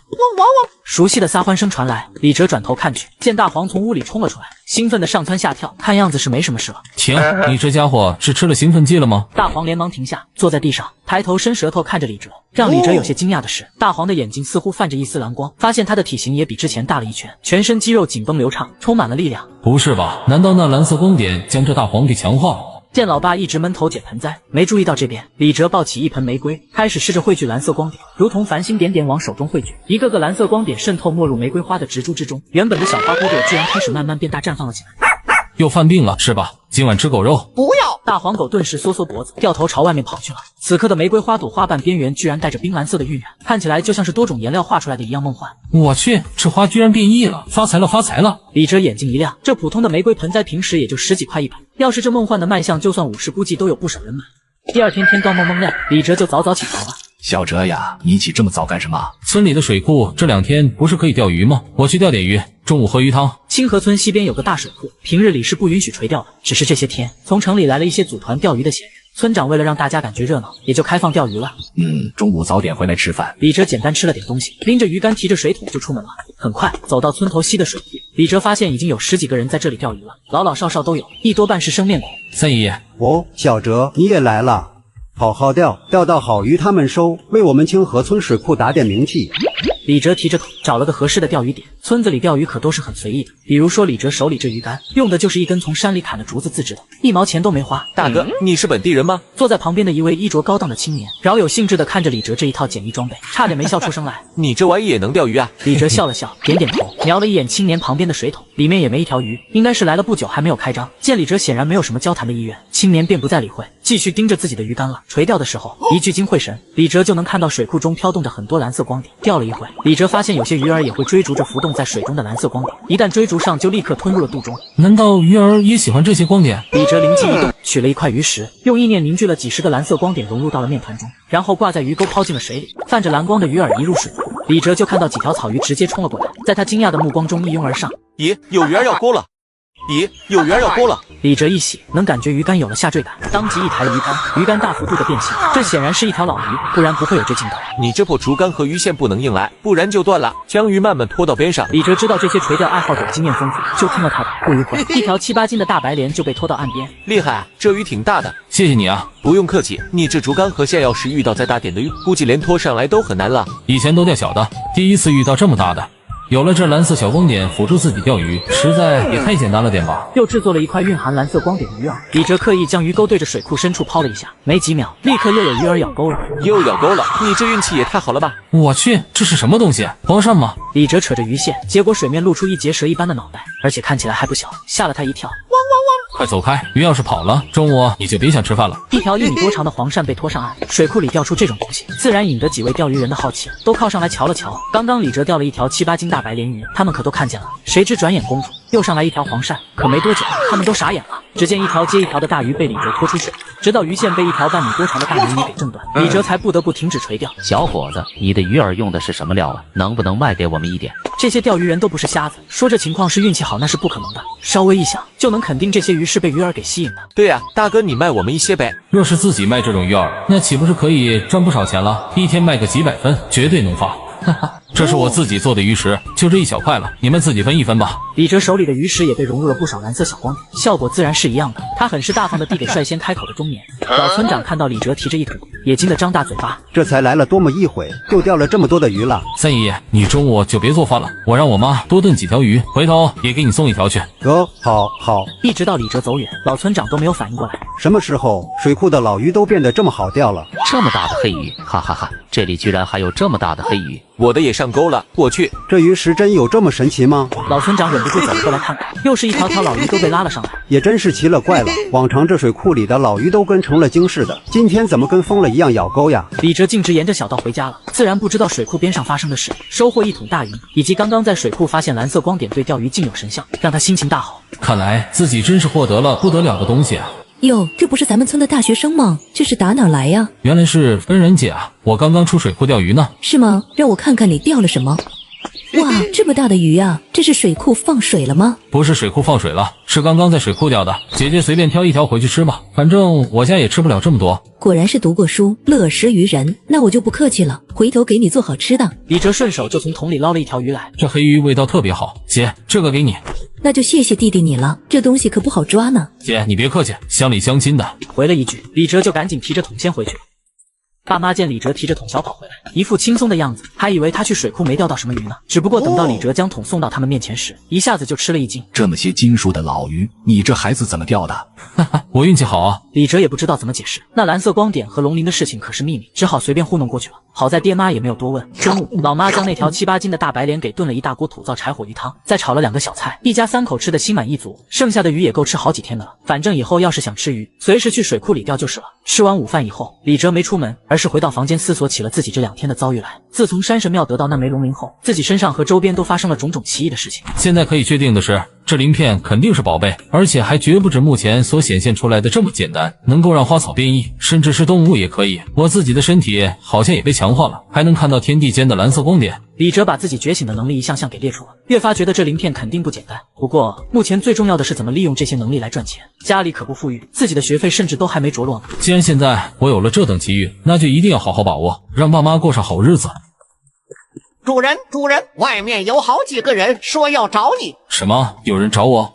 熟悉的撒欢声传来，李哲转头看去，见大黄从屋里冲了出来，兴奋的上蹿下跳，看样子是没什么事了。停！你这家伙是吃了兴奋剂了吗？大黄连忙停下，坐在地上，抬头伸舌头看着李哲。让李哲有些惊讶的是，大黄的眼睛似乎泛着一丝蓝光，发现他的体型也比之前大了一圈，全身肌肉紧绷流畅，充满了力量。不是吧？难道那蓝色光点将这大黄给强化了？见老爸一直闷头捡盆栽，没注意到这边，李哲抱起一盆玫瑰，开始试着汇聚蓝色光点，如同繁星点点往手中汇聚，一个个蓝色光点渗透没入玫瑰花的植株之中，原本的小花骨朵居然开始慢慢变大，绽放了起来。又犯病了是吧？今晚吃狗肉？不要！大黄狗顿时缩缩脖子，掉头朝外面跑去了。此刻的玫瑰花朵花瓣边缘居然带着冰蓝色的晕染，看起来就像是多种颜料画出来的一样梦幻。我去，这花居然变异了！发财了，发财了！李哲眼睛一亮，这普通的玫瑰盆栽平时也就10几块一盆，要是这梦幻的卖相，就算50估计都有不少人买。第二天天刚蒙蒙亮，李哲就早早起床了。小哲呀，你起这么早干什么？村里的水库这2天不是可以钓鱼吗？我去钓点鱼，中午喝鱼汤。清河村西边有个大水库，平日里是不允许垂钓的，只是这些天从城里来了一些组团钓鱼的闲人，村长为了让大家感觉热闹，也就开放钓鱼了。中午早点回来吃饭。李哲简单吃了点东西，拎着鱼竿提着水桶就出门了。很快走到村头西的水库，李哲发现已经有10几个人在这里钓鱼了，老老少少都有，一多半是生面孔。三姨，哦，小哲你也来了。好好钓，钓到好鱼他们收，为我们清河村水库打点名气。李哲提着桶找了个合适的钓鱼点，村子里钓鱼可都是很随意的，比如说李哲手里这鱼竿，用的就是一根从山里砍的竹子自制的，1毛钱都没花。大哥，你是本地人吗？坐在旁边的一位衣着高档的青年，饶有兴致地看着李哲这一套简易装备，差点没笑出声来。你这玩意也能钓鱼啊？李哲笑了笑，点点头，瞄了一眼青年旁边的水桶，里面也没一条鱼，应该是来了不久还没有开张。见李哲显然没有什么交谈的意愿，青年便不再理会，继续盯着自己的鱼竿了。垂钓的时候，一聚精会神，李哲就能看到水库中飘动着很多蓝色光点。钓了一会，李哲发现有些鱼儿也会追逐着浮动在水中的蓝色光点，一旦追逐上就立刻吞入了肚中。难道鱼儿也喜欢这些光点？李哲灵机一动，取了一块鱼石，用意念凝聚了几10个蓝色光点融入到了面团中，然后挂在鱼钩抛进了水里。泛着蓝光的鱼饵一入水库，李哲就看到几条草鱼直接冲了过来，在他惊讶的目光中一拥而上。咦，有鱼儿要钩了！咦，有鱼儿要钩了！李哲一喜，能感觉鱼竿有了下坠感，当即一抬鱼竿，鱼竿大幅度的变形，这显然是一条老鱼，不然不会有这劲头。你这破竹竿和鱼线不能硬来，不然就断了。将鱼慢慢拖到边上。李哲知道这些垂钓爱好者经验丰富，就听了他的。不一会儿，一条7、8斤的大白鲢就被拖到岸边。厉害，这鱼挺大的。谢谢你啊，不用客气。你这竹竿和线要是遇到再大点的鱼，估计连拖上来都很难了。以前都钓小的，第一次遇到这么大的。有了这蓝色小光点辅助自己钓鱼，实在也太简单了点吧。又制作了一块蕴含蓝色光点的鱼饵，李哲刻意将鱼钩对着水库深处抛了一下，没几秒，立刻又有鱼饵咬钩了。又咬钩了，你这运气也太好了吧！我去，这是什么东西？黄鳝吗？李哲扯着鱼线，结果水面露出一节蛇一般的脑袋，而且看起来还不小，吓了他一跳。快走开！鱼要是跑了，中午你就别想吃饭了。一条1米多长的黄鳝被拖上岸，水库里钓出这种东西，自然引得几位钓鱼人的好奇，都靠上来瞧了瞧。刚刚李哲钓了一条7、8斤大白鲢鱼，他们可都看见了。谁知转眼功夫又上来一条黄鳝，可没多久，他们都傻眼了。只见一条接一条的大鱼被李哲拖出水，直到鱼线被一条半米多长的大鱼给挣断，李哲才不得不停止垂钓。小伙子，你的鱼饵用的是什么料啊？能不能卖给我们一点？这些钓鱼人都不是瞎子，说这情况是运气好那是不可能的。稍微一想，就能肯定这些鱼是被鱼饵给吸引的。对呀，大哥，你卖我们一些呗。若是自己卖这种鱼饵，那岂不是可以赚不少钱了？一天卖个几百分，绝对能发。哈哈，这是我自己做的鱼食，就这一小块了，你们自己分一分吧。李哲手里的鱼食也被融入了不少蓝色小光点，效果自然是一样的。他很是大方地递给率先开口的中年老村长，看到李哲提着一桶，也惊得张大嘴巴。这才来了多么一会，就钓了这么多的鱼了。三姨，你中午就别做饭了，我让我妈多炖几条鱼，回头也给你送一条去。好。一直到李哲走远，老村长都没有反应过来。什么时候水库的老鱼都变得这么好钓了？这么大的黑鱼，哈哈哈！这里居然还有这么大的黑鱼，我的也上。上钩了，我去，这鱼食真有这么神奇吗？老村长忍不住走了过来看看，又是一条条老鱼都被拉了上来。也真是奇了怪了，往常这水库里的老鱼都跟成了精似的，今天怎么跟疯了一样咬钩呀？李哲径直沿着小道回家了，自然不知道水库边上发生的事，收获一桶大鱼，以及刚刚在水库发现蓝色光点对钓鱼竟有神效，让他心情大好。看来自己真是获得了不得了的东西啊！哟，这不是咱们村的大学生吗？这是打哪来呀？原来是恩人姐啊！我刚刚出水库钓鱼呢。是吗？让我看看你钓了什么。哇，这么大的鱼啊！这是水库放水了吗？不是水库放水了，是刚刚在水库钓的。姐姐随便挑一条回去吃吧，反正我家也吃不了这么多。果然是读过书，乐施于人。那我就不客气了，回头给你做好吃的。李哲顺手就从桶里捞了一条鱼来，这黑鱼味道特别好，姐，这个给你。那就谢谢弟弟你了，这东西可不好抓呢。姐，你别客气，乡里乡亲的。回了一句，李哲就赶紧提着桶先回去。爸妈见李哲提着桶小跑回来，一副轻松的样子，还以为他去水库没钓到什么鱼呢。只不过等到李哲将桶送到他们面前时，一下子就吃了一惊。这么些斤数的老鱼，你这孩子怎么钓的？哈哈，我运气好啊！李哲也不知道怎么解释，那蓝色光点和龙鳞的事情可是秘密，只好随便糊弄过去了。好在爹妈也没有多问。中午，老妈将那条7、8斤的大白鲢给炖了一大锅土灶柴火鱼汤，再炒了2个小菜，一家3口吃得心满意足。剩下的鱼也够吃好几天的了。反正以后要是想吃鱼，随时去水库里钓就是了。吃完午饭以后，李哲没出门，而是回到房间思索起了自己这2天的遭遇来。自从山神庙得到那枚龙鳞后，自己身上和周边都发生了种种奇异的事情。现在可以确定的是，这鳞片肯定是宝贝，而且还绝不止目前所显现出来的这么简单，能够让花草变异，甚至是动物也可以。我自己的身体好像也被强化了，还能看到天地间的蓝色光点。李哲把自己觉醒的能力一项项给列出了，越发觉得这鳞片肯定不简单。不过目前最重要的是怎么利用这些能力来赚钱，家里可不富裕，自己的学费甚至都还没着落呢。既然现在我有了这等机遇，那就一定要好好把握，让爸妈过上好日子。主人，外面有好几个人说要找你。什么？有人找我？